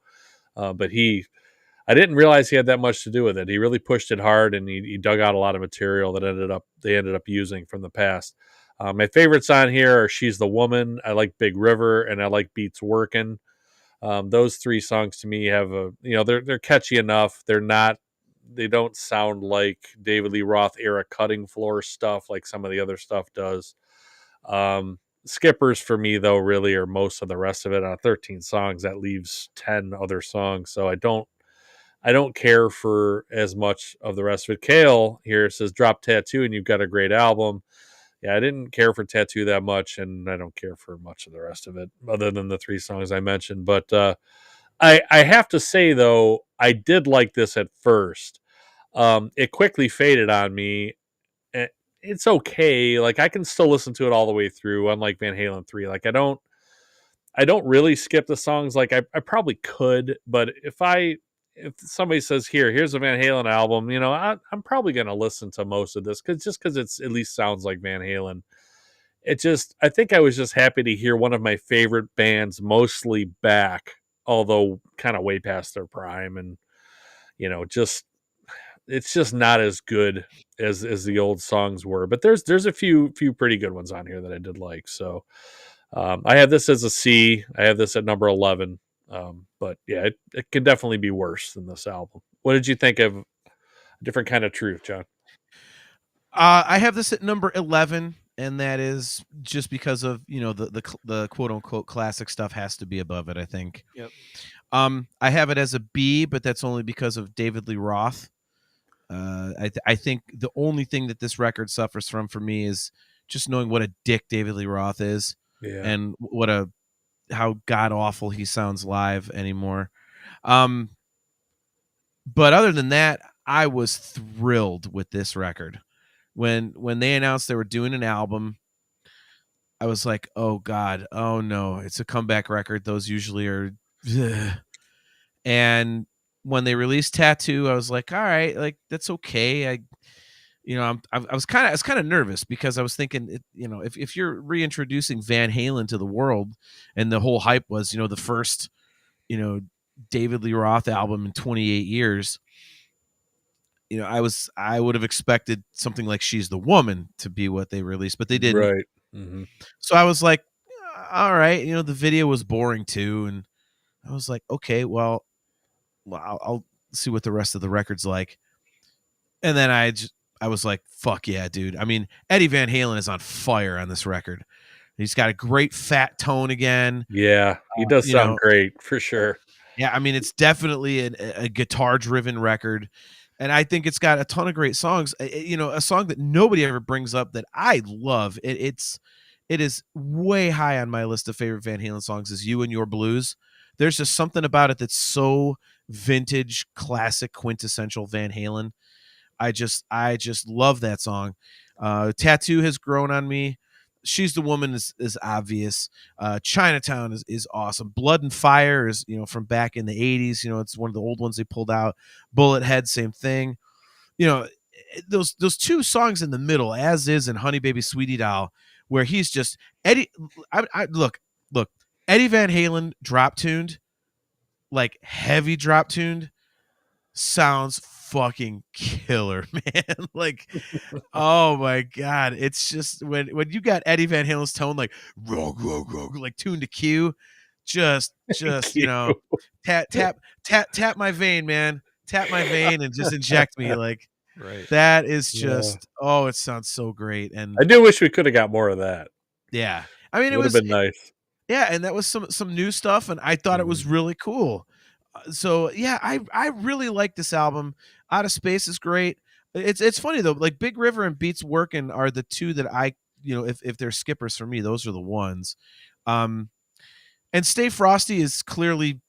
But I didn't realize he had that much to do with it. He really pushed it hard, and he dug out a lot of material that they ended up using from the past. My favorites on here are She's the Woman, I like Big River, and I like Beats Workin'. Those three songs to me have they're catchy enough. They don't sound like David Lee Roth era cutting floor stuff like some of the other stuff does. Skippers for me though really are most of the rest of it. On 13 songs, that leaves 10 other songs, so I don't care for as much of the rest of it. Kale here says drop Tattoo and you've got a great album. Yeah, I didn't care for Tattoo that much, and I don't care for much of the rest of it other than the three songs I mentioned. But I have to say though, I did like this at first. It quickly faded on me. It's okay. Like, I can still listen to it all the way through, unlike Van Halen 3. Like, I don't really skip the songs. Like, I probably could, but if somebody says here's a Van Halen album, I'm probably going to listen to most of this because it's at least sounds like Van Halen. I think I was just happy to hear one of my favorite bands mostly back, although kind of way past their prime, and it's just not as good as the old songs were. But there's a few pretty good ones on here that I did like. So I have this as a C. I have this at number 11. But yeah, it can definitely be worse than this album. What did you think of A Different Kind of Truth, John? I have this at number 11, and that is just because of the quote unquote classic stuff has to be above it, I think. Yep. I have it as a B, but that's only because of David Lee Roth. I think the only thing that this record suffers from for me is just knowing what a dick David Lee Roth is, and how god awful he sounds live anymore. But other than that, I was thrilled with this record. When they announced they were doing an album, I was like, oh God, oh no, it's a comeback record. Those usually are. Ugh. And when they released Tattoo, I was like, all right, like that's okay. I was kind of nervous because I was thinking, if you're reintroducing Van Halen to the world, and the whole hype was, the first, David Lee Roth album in 28 years. I would have expected something like She's the Woman to be what they released, but they didn't. Right. Mm-hmm. So I was like, all right, the video was boring too, and I was like, okay, well, I'll see what the rest of the record's like. And then I was like, fuck yeah, dude. I mean, Eddie Van Halen is on fire on this record. He's got a great fat tone again. Yeah, he does sound great for sure. Yeah, I mean, it's definitely a guitar-driven record, and I think it's got a ton of great songs. A song that nobody ever brings up that I love. It is way high on my list of favorite Van Halen songs. Is "You and Your Blues." There's just something about it that's so vintage, classic, quintessential Van Halen. I just love that song. Tattoo has grown on me. She's the Woman is obvious. Chinatown is awesome. Blood and Fire is from back in the 80s. It's one of the old ones they pulled out. Bullet Head, same thing. Those two songs in the middle, As Is and Honey Baby Sweetie Doll, where he's just Eddie. Look, Eddie Van Halen drop tuned, like heavy drop tuned, sounds fucking killer, man. Like, oh my god, it's just when you got Eddie Van Halen's tone, like rogue, like tuned to Q, just tap my vein, man, tap my vein and just inject me, like. Right. That is just it sounds so great, and I do wish we could have got more of that. Yeah, I mean, it would have been nice. Yeah, and that was some new stuff, and I thought it was really cool. So yeah, I really like this album. Out of Space is great. It's funny though, like Big River and Beats Workin' are the two that I if they're skippers for me, those are the ones. And Stay Frosty is clearly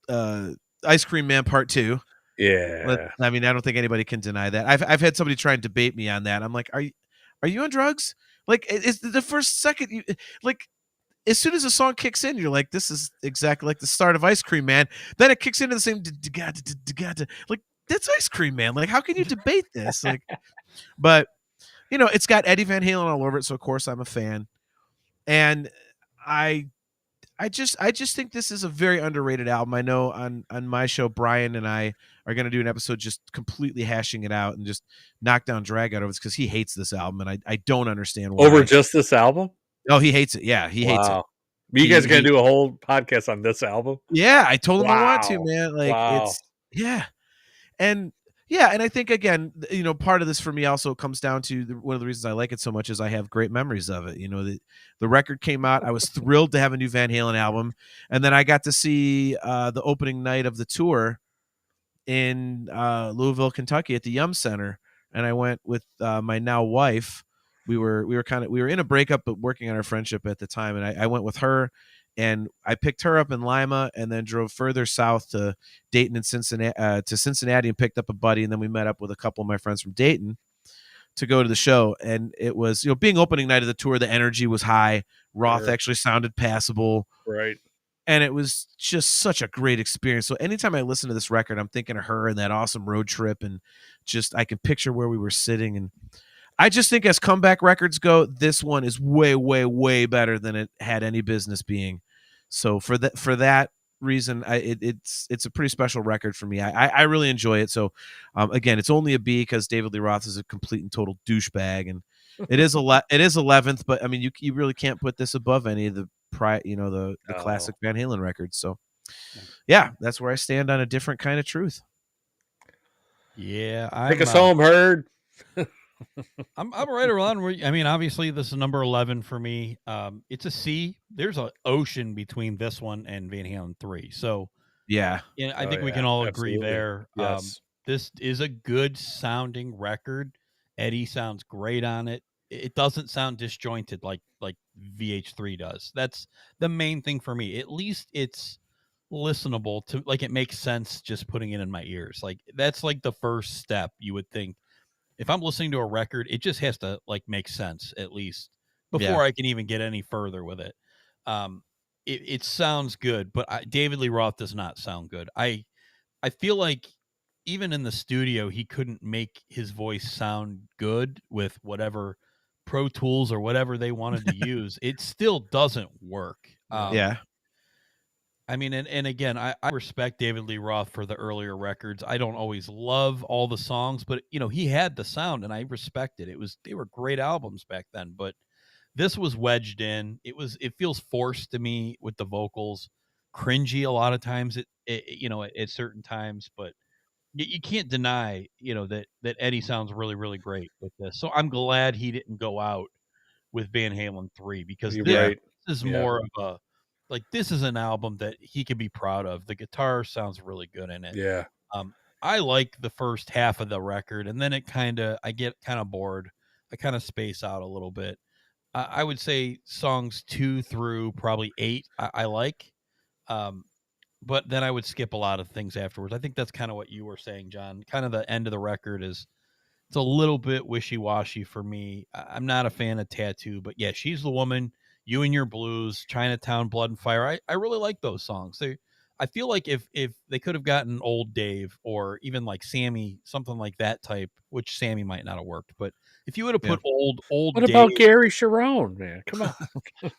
Ice Cream Man Part 2. Yeah, I mean, I don't think anybody can deny that. I've had somebody try and debate me on that. I'm like, are you on drugs? Like, it's the first second like. As soon as the song kicks in, you're like, this is exactly like the start of Ice Cream Man. Then it kicks into the same like, that's Ice Cream Man. Like, how can you debate this? Like, but it's got Eddie Van Halen all over it, so of course I'm a fan. And I just think this is a very underrated album. I know on my show, Brian and I are going to do an episode just completely hashing it out and just knock down drag out of it because he hates this album, and I don't understand why. Over just this album? Oh, he hates it. Yeah, he hates it. You guys gonna do a whole podcast on this album? Yeah, I told him I want to, man. Like and I think again, part of this for me also comes down to one of the reasons I like it so much is I have great memories of it. The record came out, I was thrilled to have a new Van Halen album, and then I got to see the opening night of the tour in Louisville, Kentucky, at the Yum Center, and I went with my now wife. We were in a breakup, but working on our friendship at the time. And I went with her, and I picked her up in Lima and then drove further south to Dayton and Cincinnati and picked up a buddy. And then we met up with a couple of my friends from Dayton to go to the show. And it was, being opening night of the tour, the energy was high. Roth actually sounded passable. Right. And it was just such a great experience. So anytime I listen to this record, I'm thinking of her and that awesome road trip, and just, I can picture where we were sitting. And I just think as comeback records go, this one is way, way, way better than it had any business being. So for that reason, it's a pretty special record for me. I really enjoy it. So again, it's only a B because David Lee Roth is a complete and total douchebag, and it is 11th. But I mean, you really can't put this above any of the the classic Van Halen records. So yeah, that's where I stand on A Different Kind of Truth. Yeah, take us home, Herd. I'm right around where, I mean, obviously this is number 11 for me. It's a C. There's an ocean between this one and Van Halen 3. So yeah, I think we can all agree there. Yes. This is a good sounding record. Eddie sounds great on it. It doesn't sound disjointed like VH3 does. That's the main thing for me. At least it's listenable to, like, it makes sense just putting it in my ears. Like, that's like the first step, you would think. If I'm listening to a record, it just has to like make sense at least before I can even get any further with it. It sounds good, but David Lee Roth does not sound good. I feel like even in the studio, he couldn't make his voice sound good with whatever Pro Tools or whatever they wanted to use. It still doesn't work. I mean, and again, I respect David Lee Roth for the earlier records. I don't always love all the songs, but he had the sound, and I respect it. They were great albums back then, but this was wedged in. It feels forced to me with the vocals, cringy a lot of times. At certain times, but you can't deny that Eddie sounds really really great with this. So I'm glad he didn't go out with Van Halen 3 because You're this right. is Yeah. more of a this is an album that he can be proud of. The guitar sounds really good in it. Yeah. I like the first half of the record, and then I get kind of bored. I kind of space out a little bit. I would say songs 2 through probably 8 I like, but then I would skip a lot of things afterwards. I think that's kind of what you were saying, John. Kind of the end of the record it's a little bit wishy-washy for me. I'm not a fan of Tattoo, but yeah, She's the Woman, You and Your Blues, Chinatown, Blood and Fire. I really like those songs. I feel like if they could have gotten old Dave or even like Sammy, something like that type, which Sammy might not have worked, but if you would have put old What Dave, about Gary Sharon, man? Come on.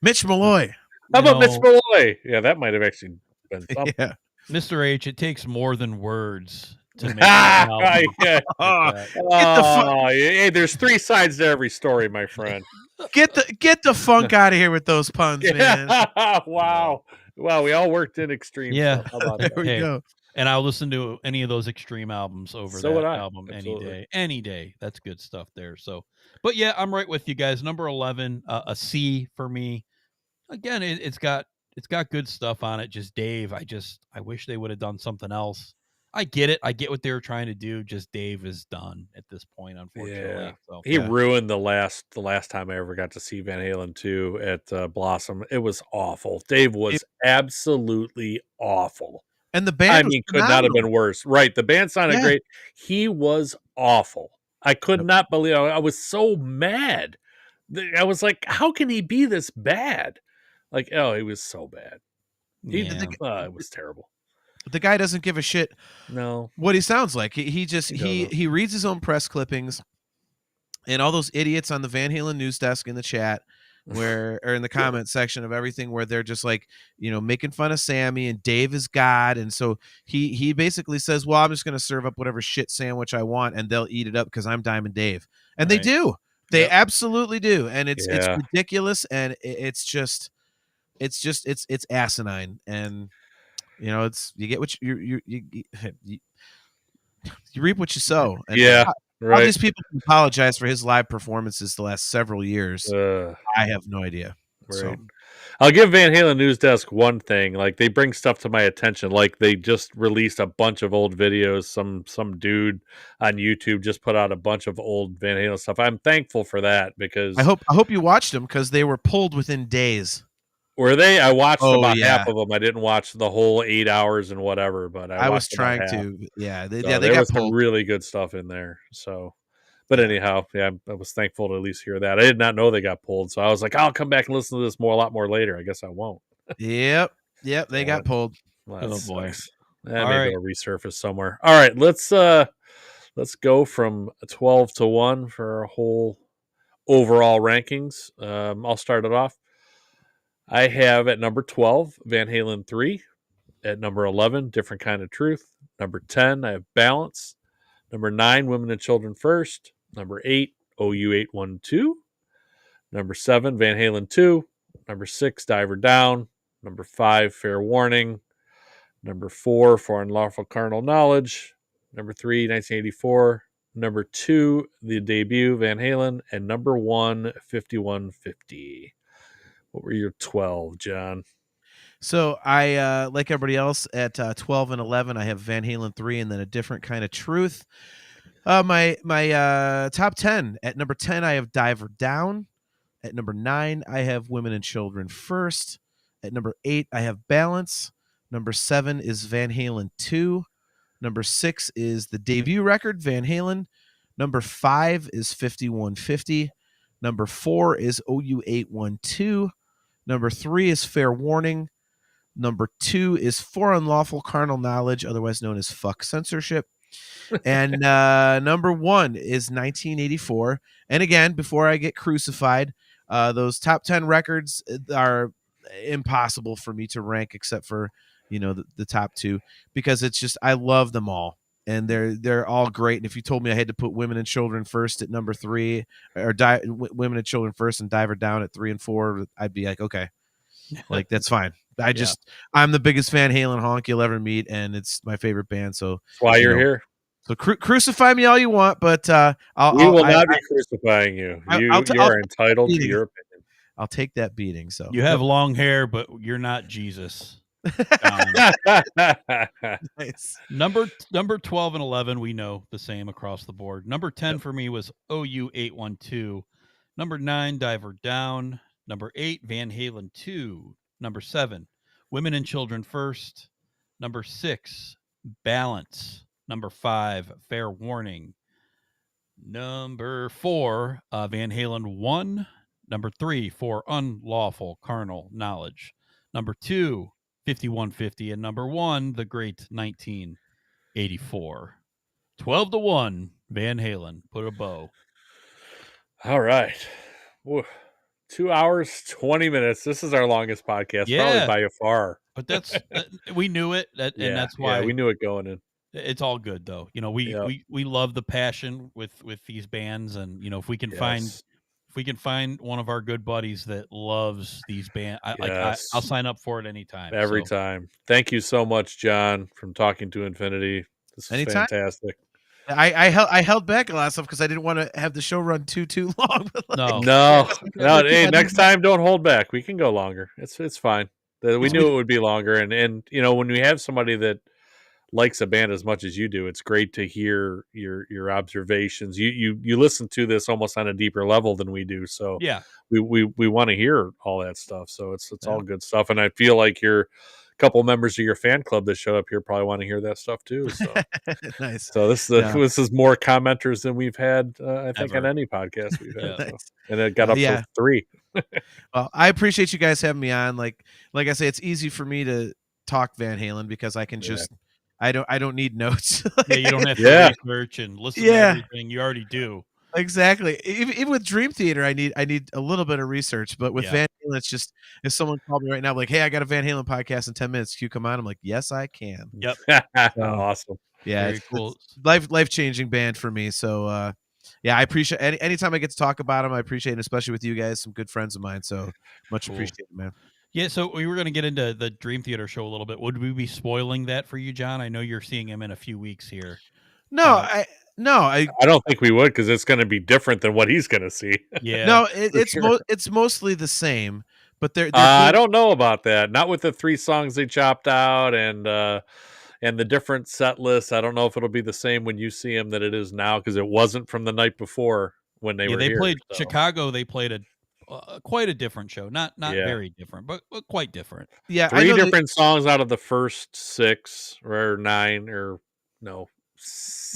Mitch Malloy. How about Mitch know, Malloy? Yeah, that might have actually been something. Yeah. Mr. H, it takes more than words to make an album Yeah. like that. Oh, hey, there's 3 sides to every story, my friend. Get the funk out of here with those puns, man. Wow. Wow, we all worked in extreme Yeah. stuff. How about There that? we Hey, go. and I'll listen to any of those Extreme albums over So would that I. album Absolutely. any day. That's good stuff there. So, but yeah, I'm right with you guys. Number 11, a C for me. Again, it's got good stuff on it. Just Dave, I wish they would have done something else. I get it. I get what they were trying to do. Just Dave is done at this point, unfortunately. Yeah. So He ruined the last time I ever got to see Van Halen 2 at Blossom. It was awful. Dave was absolutely awful. And the band I was mean, could not have been worse. Right. The band sounded great. He was awful. I could not believe I was so mad. I was like, how can he be this bad? Like, oh, he was so bad. It was terrible. The guy doesn't give a shit No. what he sounds like. He reads his own press clippings, and all those idiots on the Van Halen news desk in the chat or in the comment section of everything where they're just like, making fun of Sammy and Dave is God. And so he basically says, well, I'm just going to serve up whatever shit sandwich I want and they'll eat it up because I'm Diamond Dave. And they do. They absolutely do. And it's ridiculous. And it's asinine. And you get what you reap what you sow. And all these people can apologize for his live performances the last several years. I have no idea. Right. So I'll give Van Halen News Desk one thing. Like, they bring stuff to my attention. Like, they just released a bunch of old videos. Some dude on YouTube just put out a bunch of old Van Halen stuff. I'm thankful for that because I hope you watched them because they were pulled within days. Were they? I watched about half of them. I didn't watch the whole 8 hours and whatever, but I was watched about trying half. to. Yeah, they There got was some pulled. really good stuff in there. So, but anyhow, I was thankful to at least hear that. I did not know they got pulled, so I was like, I'll come back and listen to this a lot more later. I guess I won't. Yep, they got pulled. Well, oh boy, maybe it'll resurface somewhere. All right, let's go from 12 to 1 for our whole overall rankings. I'll start it off. I have at number 12 Van Halen 3. At number 11, Different Kind of Truth. Number 10, I have Balance. Number 9, Women and Children First. Number 8, OU 812. Number 7, Van Halen 2. Number 6, Diver Down. Number 5, Fair Warning. Number 4, For Unlawful Carnal Knowledge. Number 3, 1984. Number 2, the debut, Van Halen. And number 1, 5150. What were your 12, John? So I, like everybody else, at 12 and 11, I have Van Halen 3 and then A Different Kind of Truth. My top 10, at number 10, I have Diver Down. At number 9, I have Women and Children First. At number 8, I have Balance. Number 7 is Van Halen 2. Number 6 is the debut record, Van Halen. Number 5 is 5150. Number 4 is OU 812. Number 3 is Fair Warning. Number 2 is For Unlawful Carnal Knowledge, otherwise known as Fuck Censorship. And number 1 is 1984. And again, before I get crucified, those top 10 records are impossible for me to rank except for the top two, because it's just I love them all. And they're all great. And if you told me I had to put Women and Children First at number 3, or Women and Children First and Diver Down at 3 and 4, I'd be like, okay, like that's fine. I'm the biggest Van Halen honk you'll ever meet, and it's my favorite band. So that's why you're here. So crucify me all you want, but we will not be crucifying you. You are entitled to your opinion. I'll take that beating. So you have long hair, but you're not Jesus. Nice. Number 12 and 11, we know the same across the board. Number 10 for me was OU 812. Number 9, Diver Down. Number 8, Van Halen 2. Number 7, Women and Children First. Number 6, Balance. Number 5, Fair Warning. Number 4, Van Halen 1. Number 3, For Unlawful Carnal Knowledge. Number 2, 5150, and number 1, the great 1984. 12-1, Van Halen. Put a bow. All right. 2 hours, 20 minutes. This is our longest podcast, probably by far. But that's we knew it, and that's why we knew it going in. It's all good though. We love the passion with these bands, and if we can find one of our good buddies that loves these bands, I'll sign up for it anytime. Every time. Thank you so much, John, from Talking to Infinity. This is fantastic. I held back a lot of stuff because I didn't want to have the show run too long. No. Hey, next time, don't hold back. We can go longer. It's fine. We knew it would be longer, and when we have somebody that likes a band as much as you do, it's great to hear your observations. You listen to this almost on a deeper level than we do, so we want to hear all that stuff. So it's all good stuff, and I feel like a couple members of your fan club that show up here probably want to hear that stuff too. So nice. So this is more commenters than we've had, I think, on any podcast we've had. Nice. So. And it got up to 3. Well, I appreciate you guys having me on. Like I say, it's easy for me to talk Van Halen because I can just. I don't need notes. You don't have to research and listen to everything. You already do. Exactly. Even with Dream Theater, I need a little bit of research. But with Van Halen, it's just if someone called me right now, like, hey, I got a Van Halen podcast in 10 minutes. Can you come on? I'm like, yes, I can. Yep. Awesome. Yeah. Very cool. Life changing band for me. So I appreciate anytime I get to talk about them. I appreciate it, especially with you guys, some good friends of mine. So much appreciated, man. Yeah, so we were going to get into the Dream Theater show a little bit. Would we be spoiling that for you, John? I know you're seeing him in a few weeks here. No, I don't think we would, because it's going to be different than what he's going to see. Yeah, no, it's mostly the same, but they're I don't know about that. Not with the 3 songs they chopped out and the different set lists. I don't know if it'll be the same when you see him that it is now, because it wasn't from the night before when they were here. They played Chicago. They played quite a different show. Not very different, but quite different. Yeah, 3 different songs out of the first 6 or 9 or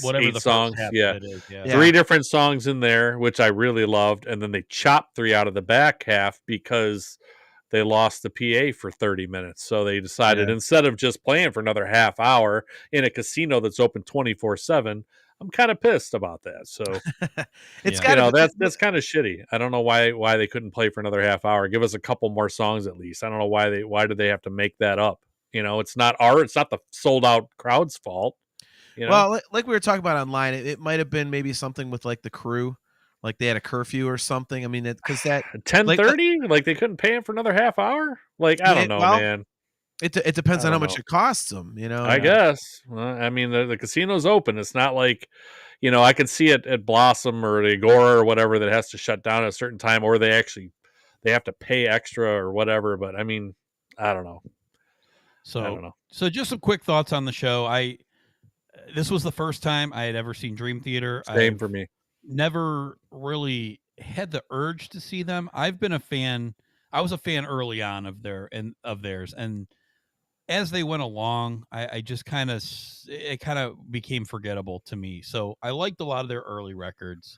whatever 8 the songs. First half Yeah. of it is, 3 different songs in there, which I really loved, and then they chopped 3 out of the back half because they lost the PA for 30 minutes. So they decided instead of just playing for another half hour in a casino that's open 24/7, I'm kind of pissed about that. So it's that's kind of shitty. I don't know why they couldn't play for another half hour. Give us a couple more songs at least. I don't know why did they have to make that up? It's not the sold out crowd's fault. Well, like we were talking about online, it might have been maybe something with like the crew, like they had a curfyu or something. I mean, because that 10:30, like they couldn't pay him for another half hour. Like I don't know, man. It depends on how much it costs them, I guess. I mean, the casino's open. It's not like, I could see it at Blossom or the Agora or whatever that has to shut down at a certain time, or they have to pay extra or whatever. But I mean, I don't know. So, I don't know. So just some quick thoughts on the show. This was the first time I had ever seen Dream Theater. Same for me. Never really had the urge to see them. I've been a fan. I was a fan early on of theirs, and as they went along, I just it kind of became forgettable to me. So I liked a lot of their early records.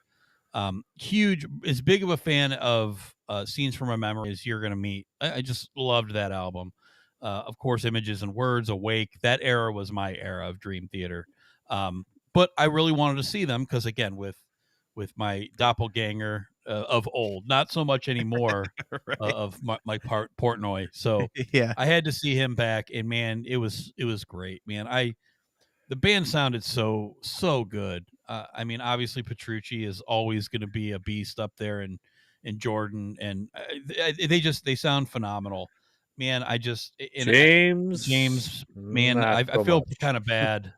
As big of a fan of Scenes from a Memory as You're Gonna Meet. I just loved that album. Of course, Images and Words, Awake. That era was my era of Dream Theater. But I really wanted to see them because, again, with my doppelganger of old, not so much anymore Right. of Mike Portnoy. So Yeah. I had to see him back, and man, it was great, man. The band sounded so good. I mean, obviously Petrucci is always going to be a beast up there, and Jordan, and they sound phenomenal, man. James, man, not I so feel much. kind of bad.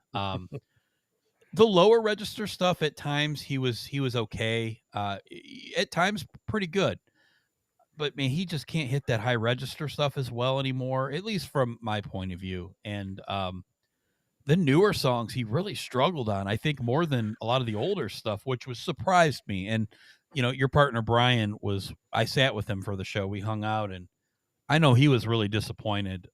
The lower register stuff at times he was okay. At times pretty good, but man, he just can't hit that high register stuff as well anymore, at least from my point of view. And the newer songs he really struggled on, I think, more than a lot of the older stuff, which was surprised me. And your partner Brian I sat with him for the show. We hung out, and I know he was really disappointed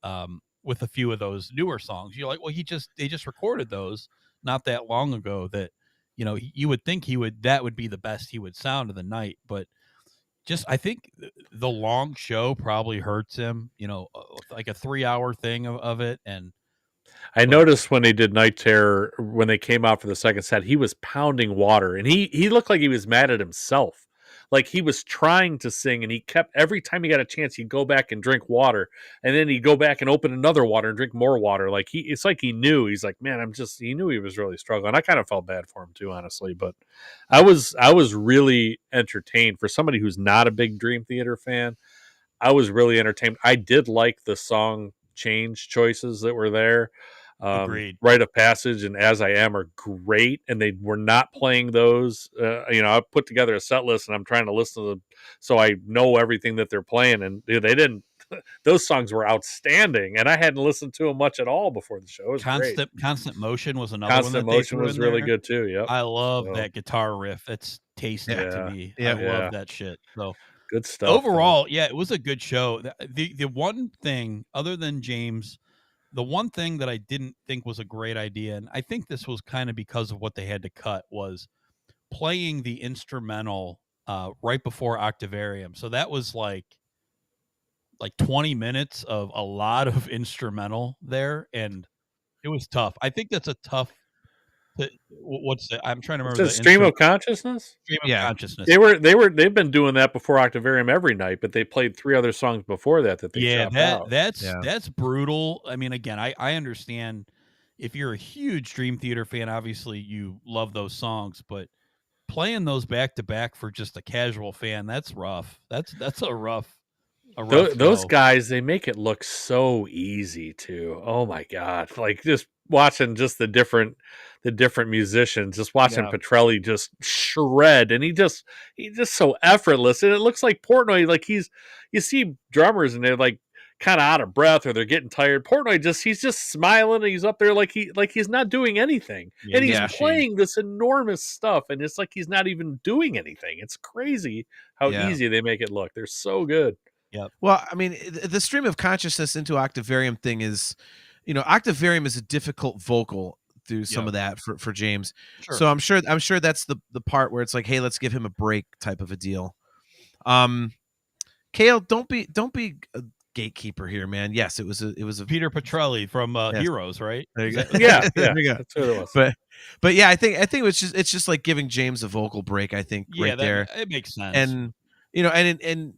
with a few of those newer songs. You're like, well, they just recorded those not that long ago. That you would think that would be the best he would sound of the night, but just I think the long show probably hurts him. Like a 3-hour thing of it, and I but noticed when they did Night Terror, when they came out for the second set, he was pounding water, and he looked like he was mad at himself. Like he was trying to sing, and he kept every time he got a chance, he'd go back and drink water, and then he'd go back and open another water and drink more water. Like it's like he knew. He's like, man, he knew he was really struggling. I kind of felt bad for him too, honestly. But I was really entertained for somebody who's not a big Dream Theater fan. I was really entertained. I did like the song change choices that were there. agreed. Rite of Passage and As I Am are great, and they were not playing those. I put together a set list, and I'm trying to listen to them so I know everything that they're playing, and they didn't. Those songs were outstanding, and I hadn't listened to them much at all before the show. It was great. Constant Motion was another Constant one that Motion was really good too. Yep. I love that guitar riff. It's tasty to me. Yeah. I love that shit. So good stuff. overall, yeah, it was a good show. The one thing, other than James, the one thing that I didn't think was a great idea, and I think this was kind of because of what they had to cut, was playing the instrumental right before Octavarium. So that was like 20 minutes of a lot of instrumental there, and it was tough. I think that's a tough. What's it? I'm trying to remember. The Stream of Consciousness. Stream of Consciousness. They've been doing that before Octavarium every night, but they played 3 other songs before that they chopped out. That's brutal. I mean, again, I understand if you're a huge Dream Theater fan, obviously you love those songs, but playing those back to back for just a casual fan, that's rough. That's a rough. Those guys, they make it look so easy too. Oh my god! Like just watching just the different musicians, just watching Petrelli just shred, and he just so effortless, and it looks like Portnoy. Like you see drummers and they're like kind of out of breath or they're getting tired. Portnoy he's just smiling, and he's up there like he's not doing anything, and he's playing this enormous stuff, and it's like he's not even doing anything. It's crazy how easy they make it look. They're so good. Yeah. Well, I mean, the Stream of Consciousness into Octavarium thing is, Octavarium is a difficult vocal through some of that for James. Sure. So I'm sure that's the part where it's like, hey, let's give him a break type of a deal. Cale, don't be a gatekeeper here, man. Yes, it was a Peter Petrelli from Heroes, right? There you go. Yeah, there you go. That's what it was. But yeah, I think it's just like giving James a vocal break. I think there, it makes sense. And and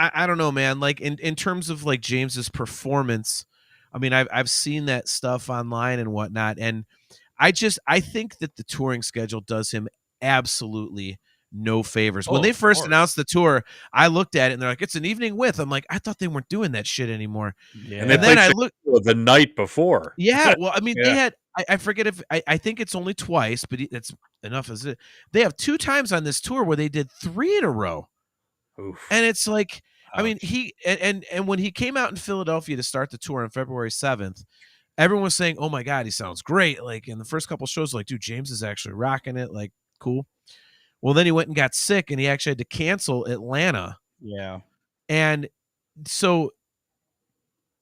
I don't know, man. Like in terms of like James's performance, I mean, I've seen that stuff online and whatnot, and I think that the touring schedule does him absolutely no favors. When they first announced the tour, I looked at it and they're like, it's an evening with. I'm like, I thought they weren't doing that shit anymore. Yeah. And then I looked the night before. Yeah, well, I mean, they had. I forget if I think it's only twice, but it's enough as it. They have 2 times on this tour where they did 3 in a row. Oof. And it's like, I mean, he and when he came out in Philadelphia to start the tour on February 7th, everyone was saying, "Oh my God, he sounds great!" Like in the first couple shows, like, dude, James is actually rocking it. Like, cool. Well, then he went and got sick, and he actually had to cancel Atlanta. Yeah, and so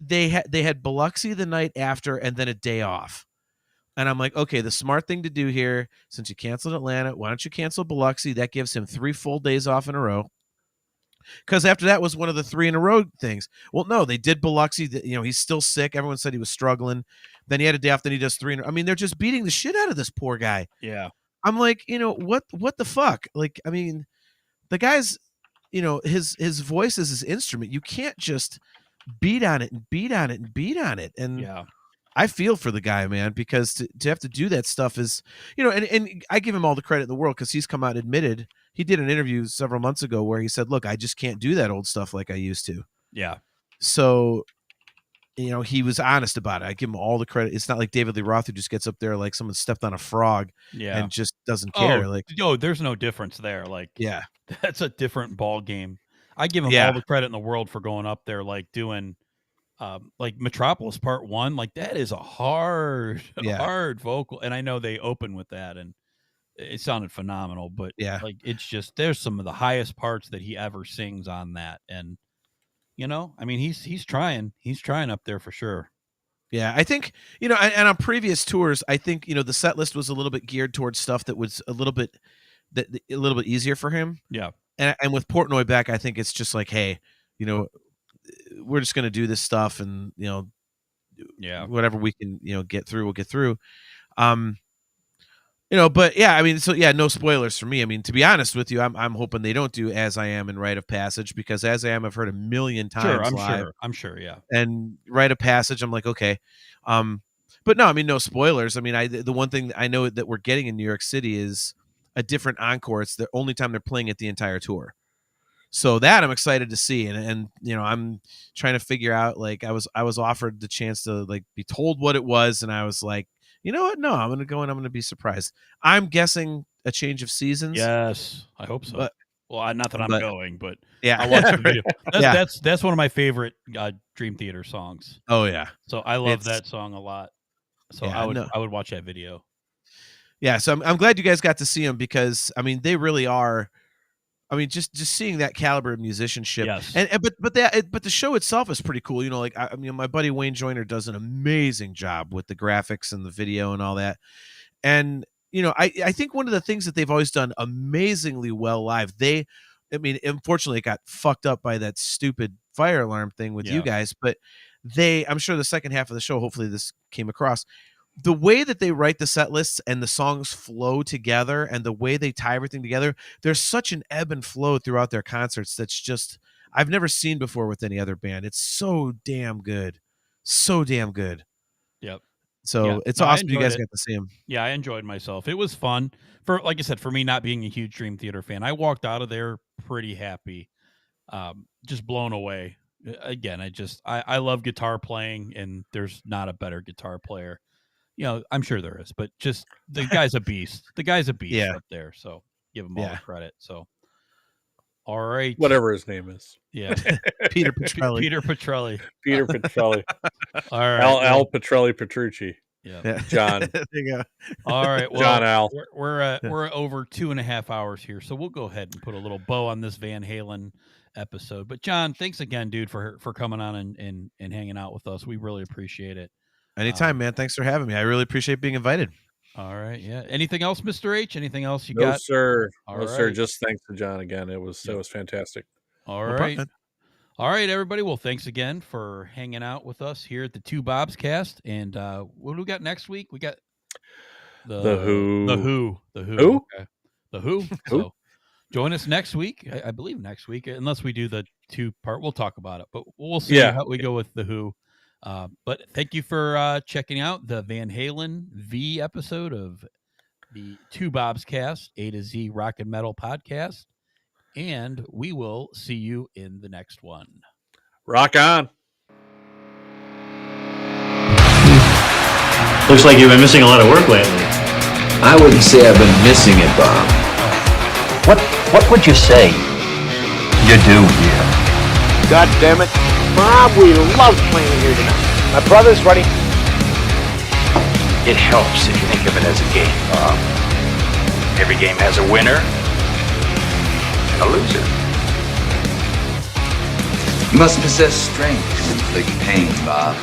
they had Biloxi the night after, and then a day off. And I'm like, okay, the smart thing to do here, since you canceled Atlanta, why don't you cancel Biloxi? That gives him 3 full days off in a row. Because after that was one of the 3 in a row things. Well, no, they did Biloxi. He's still sick. Everyone said he was struggling. Then he had a day off. Then he does 3 in a row. I mean, they're just beating the shit out of this poor guy. Yeah. I'm like, what the fuck? Like, I mean, the guy's, his voice is his instrument. You can't just beat on it and beat on it and beat on it. And Yeah. I feel for the guy, man, because to have to do that stuff is, and I give him all the credit in the world because he's come out and admitted, he did an interview several months ago where he said, look, I just can't do that old stuff like I used to. Yeah. So, he was honest about it. I give him all the credit. It's not like David Lee Roth who just gets up there like someone stepped on a frog and just doesn't care. There's no difference there. Like, yeah, that's a different ball game. I give him all the credit in the world for going up there, like doing like Metropolis Part 1. Like, that is a hard vocal. And I know they open with that and it sounded phenomenal, but like, it's just, there's some of the highest parts that he ever sings on that. And, I mean, he's trying up there for sure. Yeah, I think, and on previous tours, I think, the set list was a little bit geared towards stuff that was a little bit easier for him. Yeah. And with Portnoy back, I think it's just like, hey, we're just going to do this stuff and, whatever we can, get through, we'll get through. But yeah, I mean, so yeah, no spoilers for me. I mean, to be honest with you, I'm hoping they don't do As I Am and Rite of Passage, because As I Am I've heard a million times. I'm sure. Yeah. And Rite of Passage, I'm like, okay. But no, I mean, no spoilers. I mean, the one thing I know that we're getting in New York City is a different encore. It's the only time they're playing it the entire tour. So that I'm excited to see. And I'm trying to figure out, like, I was offered the chance to like be told what it was. And I was like, you know what? No, I'm going to go and I'm going to be surprised. I'm guessing a change of seasons. Yes, I hope so. But, well, not that I'm going, but yeah, I watched the video. That's one of my favorite Dream Theater songs. Oh yeah. So I love that song a lot. So I would watch that video. Yeah. So I'm glad you guys got to see them, because I mean, they really are. I mean, just seeing that caliber of musicianship, yes. but the show itself is pretty cool. Like, I mean, my buddy Wayne Joyner does an amazing job with the graphics and the video and all that. And I think one of the things that they've always done amazingly well live. Unfortunately, it got fucked up by that stupid fire alarm thing with you guys. But I'm sure the second half of the show, hopefully this came across. The way that they write the set lists and the songs flow together and the way they tie everything together, there's such an ebb and flow throughout their concerts that's just, I've never seen before with any other band. It's so damn good. So damn good. Yep. So it's awesome you guys got to see them. Yeah, I enjoyed myself. It was fun. Like I said, for me not being a huge Dream Theater fan, I walked out of there pretty happy, just blown away. Again, I love guitar playing, and there's not a better guitar player. I'm sure there is, but just the guy's a beast. The guy's a beast up there. So give him all the credit. So, all right. Whatever his name is. Yeah. Peter Petrelli. Peter Petrelli. Peter Petrelli. All right. Al Petrelli Petrucci. Yeah. John. There you go. All right. Well, John Al. We're over 2.5 hours here. So we'll go ahead and put a little bow on this Van Halen episode. But John, thanks again, dude, for coming on and hanging out with us. We really appreciate it. Anytime, man. Thanks for having me. I really appreciate being invited. All right. Yeah. Anything else, Mr. H? Anything else you got? No, sir. All no, right. sir. Just thanks to John again. It was fantastic. All right. All right, everybody. Well, thanks again for hanging out with us here at the Two Bobs Cast. And what do we got next week? We got the Who. The Who. Who? Okay. The Who. So join us next week. I believe next week, unless we do the 2-part. We'll talk about it, but we'll see how we go with the Who. But thank you for checking out the Van Halen V episode of the Two Bobs Cast, A to Z Rock and Metal Podcast. And we will see you in the next one. Rock on. Looks like you've been missing a lot of work lately. I wouldn't say I've been missing it, Bob. What would you say you do here? God damn it. Bob, we love playing here tonight. My brother's ready. It helps if you think of it as a game, Bob. Every game has a winner and a loser. You must possess strength to inflict pain, Bob.